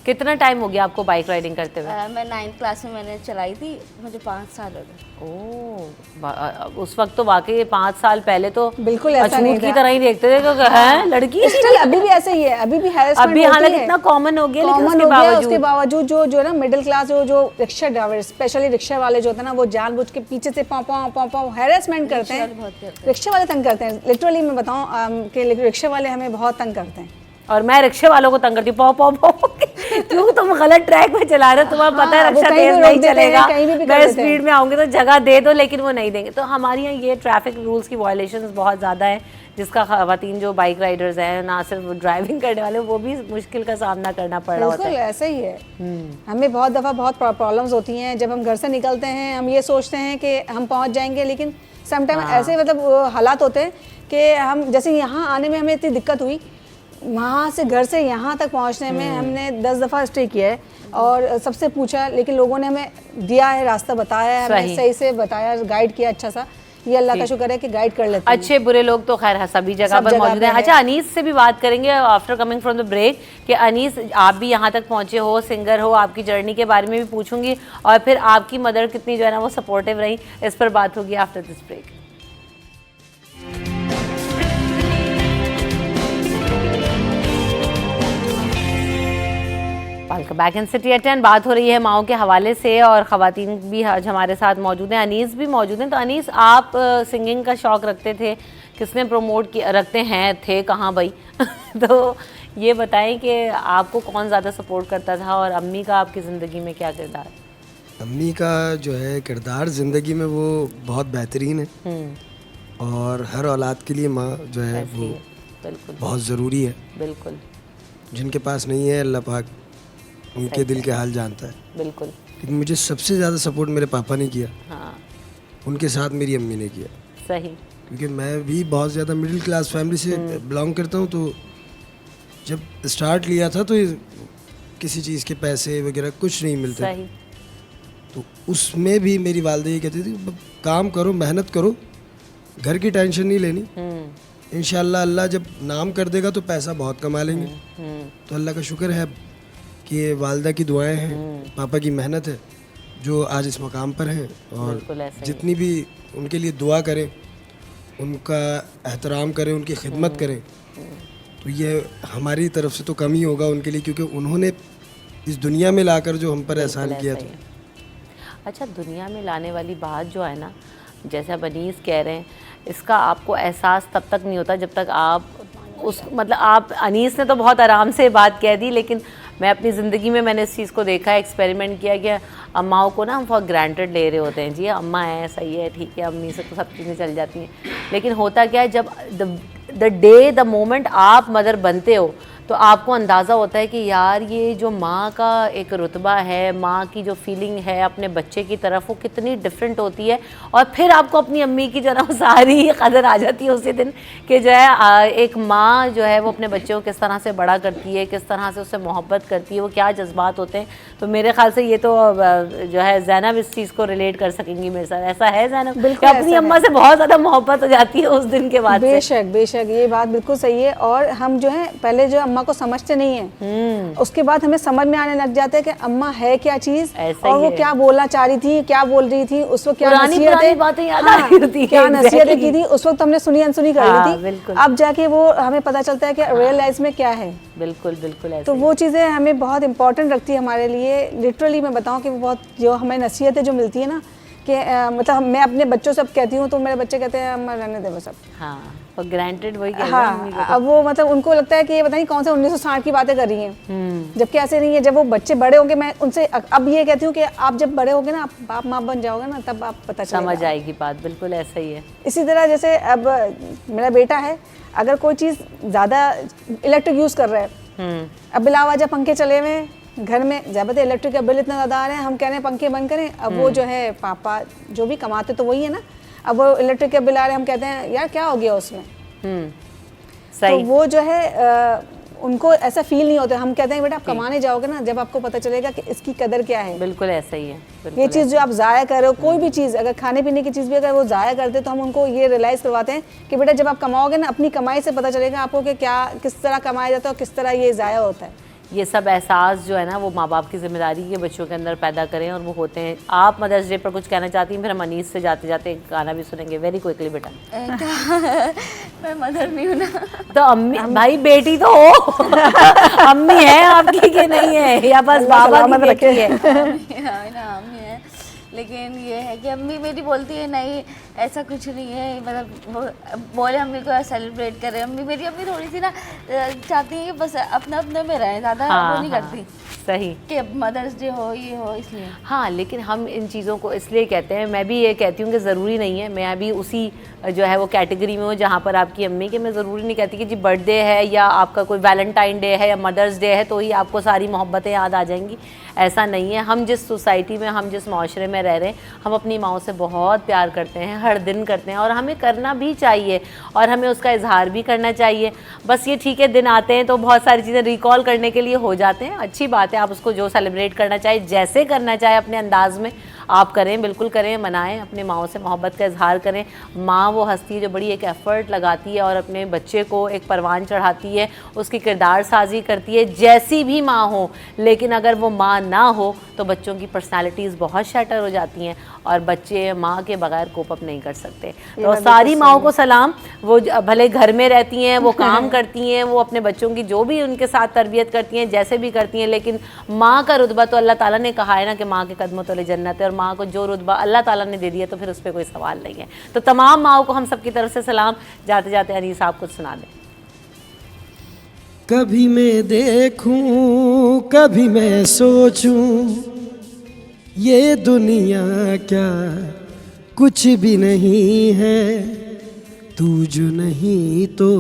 कितना टाइम हो गया आपको बाइक राइडिंग करते हुए? मैं 9th क्लास में मैंने चलाई थी, मुझे 5 साल हो गए। ओह, उस वक्त तो वाकई 5 साल पहले तो बिल्कुल ऐसा नहीं की तरह ही देखते थे कि हैं लड़की। अभी भी ऐसे ही है, अभी भी हैरेसमेंट अभी हालांकि इतना कॉमन हो गया, लेकिन उसके बावजूद जो ना मिडिल क्लास जो रिक्शा ड्राइवर, स्पेशली रिक्शा वाले जो होते हैं ना, वो जानबूझ के पीछे से पाँव हैरेसमेंट करते हैं। रिक्शा वाले तंग करते हैं, लिटरली मैं बताऊँ कि रिक्शा वाले हमें बहुत तंग करते हैं। और मैं रिक्शे वालों को तंग करती हूँ, पाओ क्यों तुम गलत ट्रैक पे चला रहे हो, तुम्हें पता है रिक्शा तेज नहीं चलेगा, मैं स्पीड में आऊंगी तो जगह दे दो, लेकिन वो नहीं देंगे। तो हमारे यहाँ ये ट्रैफिक रूल्स की वायलेशंस बहुत ज़्यादा है, जिसका ख़वातीन जो बाइक राइडर्स हैं, ना सिर्फ ड्राइविंग करने वाले, वो भी मुश्किल का सामना करना पड़ रहा होता है। ऐसा ही है। हमें बहुत दफ़ा बहुत प्रॉब्लम्स होती हैं जब हम घर से निकलते हैं, हम ये सोचते हैं कि हम पहुँच जाएंगे, लेकिन समटाइम ऐसे मतलब हालात होते हैं कि हम जैसे यहाँ आने में हमें इतनी दिक्कत हुई, वहाँ से घर से यहाँ तक पहुँचने में हमने 10 दफ़ा स्टे किया है और सबसे पूछा, लेकिन लोगों ने हमें दिया है, रास्ता बताया है, हमें सही से बताया, गाइड किया अच्छा सा। ये अल्लाह का शुक्र है कि गाइड कर लेते हैं। अच्छे बुरे लोग तो खैर सभी जगह पर मौजूद हैं। अच्छा, अनीस से भी बात करेंगे after coming from the break कि अनीस आप भी यहाँ तक पहुँचे हो, सिंगर हो, आपकी जर्नी के बारे में भी पूछूंगी और फिर आपकी मदर कितनी जो है ना वो सपोर्टिव रही, इस पर बात होगी after this break. Welcome back in city at 10। बात हो रही है माओ के हवाले से और ख़वातीन भी आज हमारे साथ मौजूद हैं, अनीस भी मौजूद हैं। तो अनीस, आप सिंगिंग का शौक़ रखते थे, किसने प्रमोट किया, रखते हैं, थे कहाँ भाई तो ये बताएं कि आपको कौन ज़्यादा सपोर्ट करता था और अम्मी का आपकी ज़िंदगी में क्या किरदार? अम्मी का जो है किरदार ज़िंदगी में वो बहुत बेहतरीन है और हर औलाद के लिए माँ जो है वो बिल्कुल बहुत ज़रूरी है। बिल्कुल, जिनके पास नहीं है अल्लाह पाक उनके दिल के हाल जानता है। बिल्कुल। लेकिन मुझे सबसे ज़्यादा सपोर्ट मेरे पापा ने किया, हाँ, उनके साथ मेरी अम्मी ने किया। सही। क्योंकि मैं भी बहुत ज़्यादा मिडिल क्लास फैमिली से बिलोंग करता हूँ, तो जब स्टार्ट लिया था तो किसी चीज़ के पैसे वगैरह कुछ नहीं मिलते। सही। तो उसमें भी मेरी वालदा ये कहती थी काम करो, मेहनत करो, घर की टेंशन नहीं लेनी, इंशाल्लाह अल्लाह जब नाम कर देगा तो पैसा बहुत कमा लेंगे। तो अल्लाह का शुक्र है कि वालदा की दुआएं हैं, पापा की मेहनत है जो आज इस मकाम पर हैं। और जितनी भी उनके लिए दुआ करें, उनका एहतराम करें, उनकी खिदमत करें, तो ये हमारी तरफ से तो कम ही होगा उनके लिए, क्योंकि उन्होंने इस दुनिया में लाकर जो हम पर एहसान किया था। अच्छा, दुनिया में लाने वाली बात जो है ना, जैसा अनीस कह रहे हैं, इसका आपको एहसास तब तक नहीं होता जब तक आप उस मतलब आप अनीस ने तो बहुत आराम से बात कह दी, लेकिन मैं अपनी ज़िंदगी में मैंने इस चीज़ को देखा है, एक्सपेरिमेंट किया कि अम्माओं को ना हम फॉर ग्रांटेड ले रहे होते हैं, जी अम्मा है, सही है, ठीक है, अम्मी से तो सब चीज़ें चल जाती हैं। लेकिन होता क्या है, जब द मोमेंट आप मदर बनते हो तो आपको अंदाज़ा होता है कि यार ये जो माँ का एक रुतबा है, माँ की जो फीलिंग है अपने बच्चे की तरफ, वो कितनी डिफरेंट होती है। और फिर आपको अपनी अम्मी की जो है ना वो सारी कदर आ जाती है उसी दिन कि जो है एक माँ जो है वो अपने बच्चे को किस तरह से बड़ा करती है, किस तरह से उससे मोहब्बत करती है, वो क्या जज्बात होते हैं। तो मेरे ख्याल से ये तो जो है ज़ैनब इस चीज़ को रिलेट कर सकेंगी मेरे साथ। ऐसा है ज़ैनब कि अपनी अम्मा से बहुत ज़्यादा मोहब्बत हो जाती है उस दिन के बाद? बेशक बेशक, ये बात बिल्कुल सही है। और हम जो है पहले जो अम्मा को समझते नहीं है, उसके बाद हमें समझ में आने लग जाता है कि अम्मा है क्या चीज और वो क्या बोलना चाह रही थी, क्या बोल रही थी उस वक्त, क्या नसीहतें बातें याद आ रही होती क्या नसीहतें की थी उस वक्त, हमने सुनी अनसुनी कर ली थी। अब जाके वो हमें पता चलता है कि रियल लाइफ में क्या है। बिल्कुल बिल्कुल ऐसे। तो वो चीज़ें हमें बहुत इंपॉर्टेंट रखती है हमारे लिए। लिटरली मैं बताऊं कि वो बहुत जो हमें नसीहतें जो मिलती है ना कि मतलब मैं अपने बच्चों से अब कहती हूँ तो मेरे बच्चे कहते हैं अम्मा रहने दे वो सब। हाँ, और ग्रांटेड वही कह हाँ, अब वो मतलब उनको लगता है कि ये पता नहीं कौन से 1960 की बातें कर रही हैं, जबकि ऐसे नहीं है। जब वो बच्चे बड़े होंगे, मैं उनसे अब ये कहती हूँ कि आप जब बड़े होगे ना, आप बाप माँ बन जाओगे ना, तब आप पता चलेगा, समझ आएगी बात। बिल्कुल ऐसा ही है। इसी तरह जैसे अब मेरा बेटा है, अगर कोई चीज़ ज़्यादा इलेक्ट्रिक यूज़ कर रहा है, अब बिला वजह पंखे चले हुए घर में, ज़्यादा इलेक्ट्रिक का बिल इतना ज़्यादा आ रहा है, हम कह रहे हैं पंखे बंद करें। अब वो जो है पापा जो भी कमाते तो वही है ना, अब वो इलेक्ट्रिक का बिल आ रहा है, हम कहते हैं यार क्या हो गया उसमें। सही। तो वो जो है उनको ऐसा फील नहीं होता। हम कहते हैं बेटा आप कमाने जाओगे ना, जब आपको पता चलेगा कि इसकी कदर क्या है। बिल्कुल ऐसा ही है। ये चीज़ जो आप ज़ाया कर रहे हो, कोई भी चीज़ अगर खाने पीने की चीज़ भी अगर वो ज़ाया करते तो हम उनको ये रियलाइज़ करवाते हैं कि बेटा जब आप कमाओगे ना, अपनी कमाई से पता चलेगा आपको कि क्या किस तरह कमाया जाता है और किस तरह ये ज़ाया होता है। ये सब एहसास जो है ना वो माँ बाप की जिम्मेदारी है बच्चों के अंदर पैदा करें, और वो होते हैं। आप मदर्स डे पर कुछ कहना चाहती हैं? फिर हम अनीस से जाते जाते एक गाना भी सुनेंगे। वेरी क्विकली बेटा। मैं मदर नहीं हूँ ना। तो अम्मी भाई बेटी तो हो अम्मी है आपकी कि नहीं है, या बस बाबा की बेटी है? अम्मी है, लेकिन ये है कि अम्मी मेरी बोलती है नहीं ऐसा कुछ नहीं है, मतलब वो बोले अम्मी को सेलिब्रेट करें। अम्मी मेरी अम्मी थोड़ी सी ना चाहती है कि बस अपने अपने में रहें, ज़्यादा वो नहीं करती सही कि मदर्स डे हो ये हो इसलिए। हाँ, लेकिन हम इन चीज़ों को इसलिए कहते हैं, मैं भी ये कहती हूँ कि ज़रूरी नहीं है, मैं अभी उसी जो है वो कैटेगरी में हूँ जहाँ पर आपकी अम्मी के। मैं ज़रूरी नहीं कहती कि जी बर्थडे है या आपका कोई वैलेंटाइन डे है या मदर्स डे है तो ही आपको सारी मोहब्बतें याद आ जाएंगी, ऐसा नहीं है। हम जिस सोसाइटी में, हम जिस माशरे में रह रहे हैं, हम अपनी माओ से बहुत प्यार करते हैं, हर दिन करते हैं, और हमें करना भी चाहिए और हमें उसका इजहार भी करना चाहिए। बस ये ठीक है दिन आते हैं तो बहुत सारी चीज़ें रिकॉल करने के लिए हो जाते हैं, अच्छी बात है। आप उसको जो सेलिब्रेट करना चाहे, जैसे करना चाहे अपने अंदाज में आप करें, बिल्कुल करें, मनाएं, अपने माओ से मोहब्बत का इजहार करें। माँ वो हस्ती है जो बड़ी एक एफ़र्ट लगाती है और अपने बच्चे को एक परवान चढ़ाती है, उसकी किरदार साजी करती है, जैसी भी माँ हो। लेकिन अगर वो माँ ना हो तो बच्चों की पर्सनालिटीज़ बहुत शैटर हो जाती हैं और बच्चे माँ के बगैर कोप अप नहीं कर सकते। तो सारी माओं को सलाम, वो भले घर में रहती हैं, वो काम करती हैं, वो अपने बच्चों की जो भी उनके साथ तरबियत करती हैं, जैसे भी करती हैं, लेकिन माँ का रुतबा तो अल्लाह ताला ने कहा है ना कि माँ के कदमों तले जन्नत है, और माँ को जो रुतबा अल्लाह ताला ने दे दिया तो फिर उस पर कोई सवाल नहीं है। तो तमाम माओं को हम सब की तरफ से सलाम। जाते जाते अनीस आप कुछ सुना दें। कभी मैं देखूं, कभी मैं सोचूं, ये दुनिया क्या कुछ भी नहीं है, तू जो नहीं तो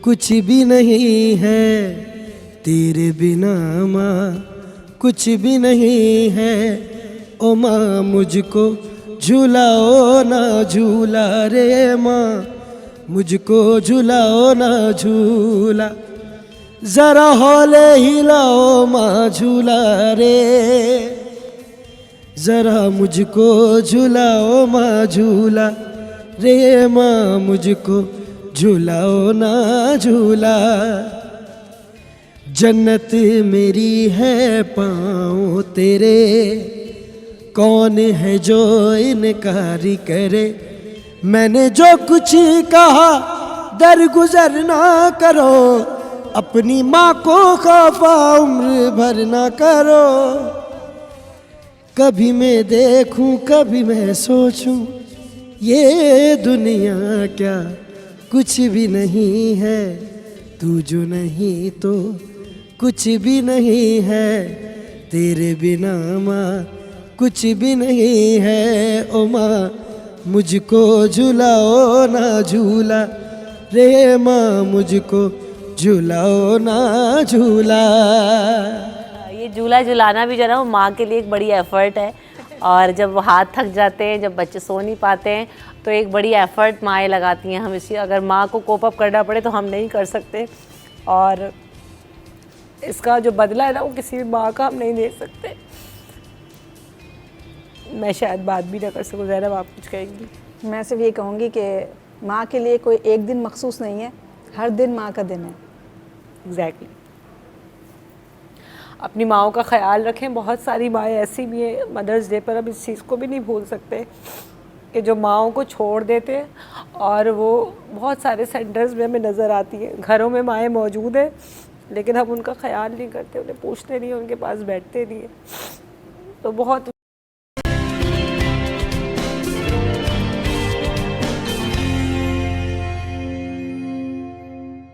कुछ भी नहीं है, तेरे बिना माँ कुछ भी नहीं है। ओ माँ मुझको झूलाओ ना झूला रे माँ, मुझको झूलाओ ना झूला, जरा हौले हिलाओ माँ झूला रे, जरा मुझको झूलाओ माँ झूला रे माँ, मुझको झूलाओ ना झूला। जन्नत मेरी है पाँव तेरे, कौन है जो इनकारी करे, मैंने जो कुछ कहा दरगुजर ना करो, अपनी माँ को खफा उम्र भर ना करो। कभी मैं देखूं कभी मैं सोचूं, ये दुनिया क्या कुछ भी नहीं है, तू जो नहीं तो कुछ भी नहीं है, तेरे बिना माँ कुछ भी नहीं है। ओ माँ मुझको झुलाओ ना झूला, रे माँ मुझको झुलाओ ना झूला। ये झूला झुलाना भी जो है ना वो माँ के लिए एक बड़ी एफर्ट है, और जब वो हाथ थक जाते हैं, जब बच्चे सो नहीं पाते हैं, तो एक बड़ी एफर्ट माएँ लगाती हैं। हम इसी अगर माँ को कोप अप करना पड़े तो हम नहीं कर सकते, और इसका जो बदला है ना वो किसी भी माँ का हम नहीं दे सकते। मैं शायद बात भी ना कर सकूँ। ज़ैनब आप कुछ कहेंगी? मैं सिर्फ ये कहूँगी कि माँ के लिए कोई एक दिन मखसूस नहीं है, हर दिन माँ का दिन है। एग्जैक्टली। अपनी माँओं का ख्याल रखें। बहुत सारी माएँ ऐसी भी हैं, मदर्स डे पर अब इस चीज़ को भी नहीं भूल सकते कि जो माँओं को छोड़ देते हैं, और वो बहुत सारे सेंटर्स में हमें नज़र आती हैं। घरों में माएँ मौजूद हैं लेकिन हम उनका ख्याल नहीं करते, उन्हें पूछते नहीं हैं, उनके पास बैठते नहीं हैं। तो बहुत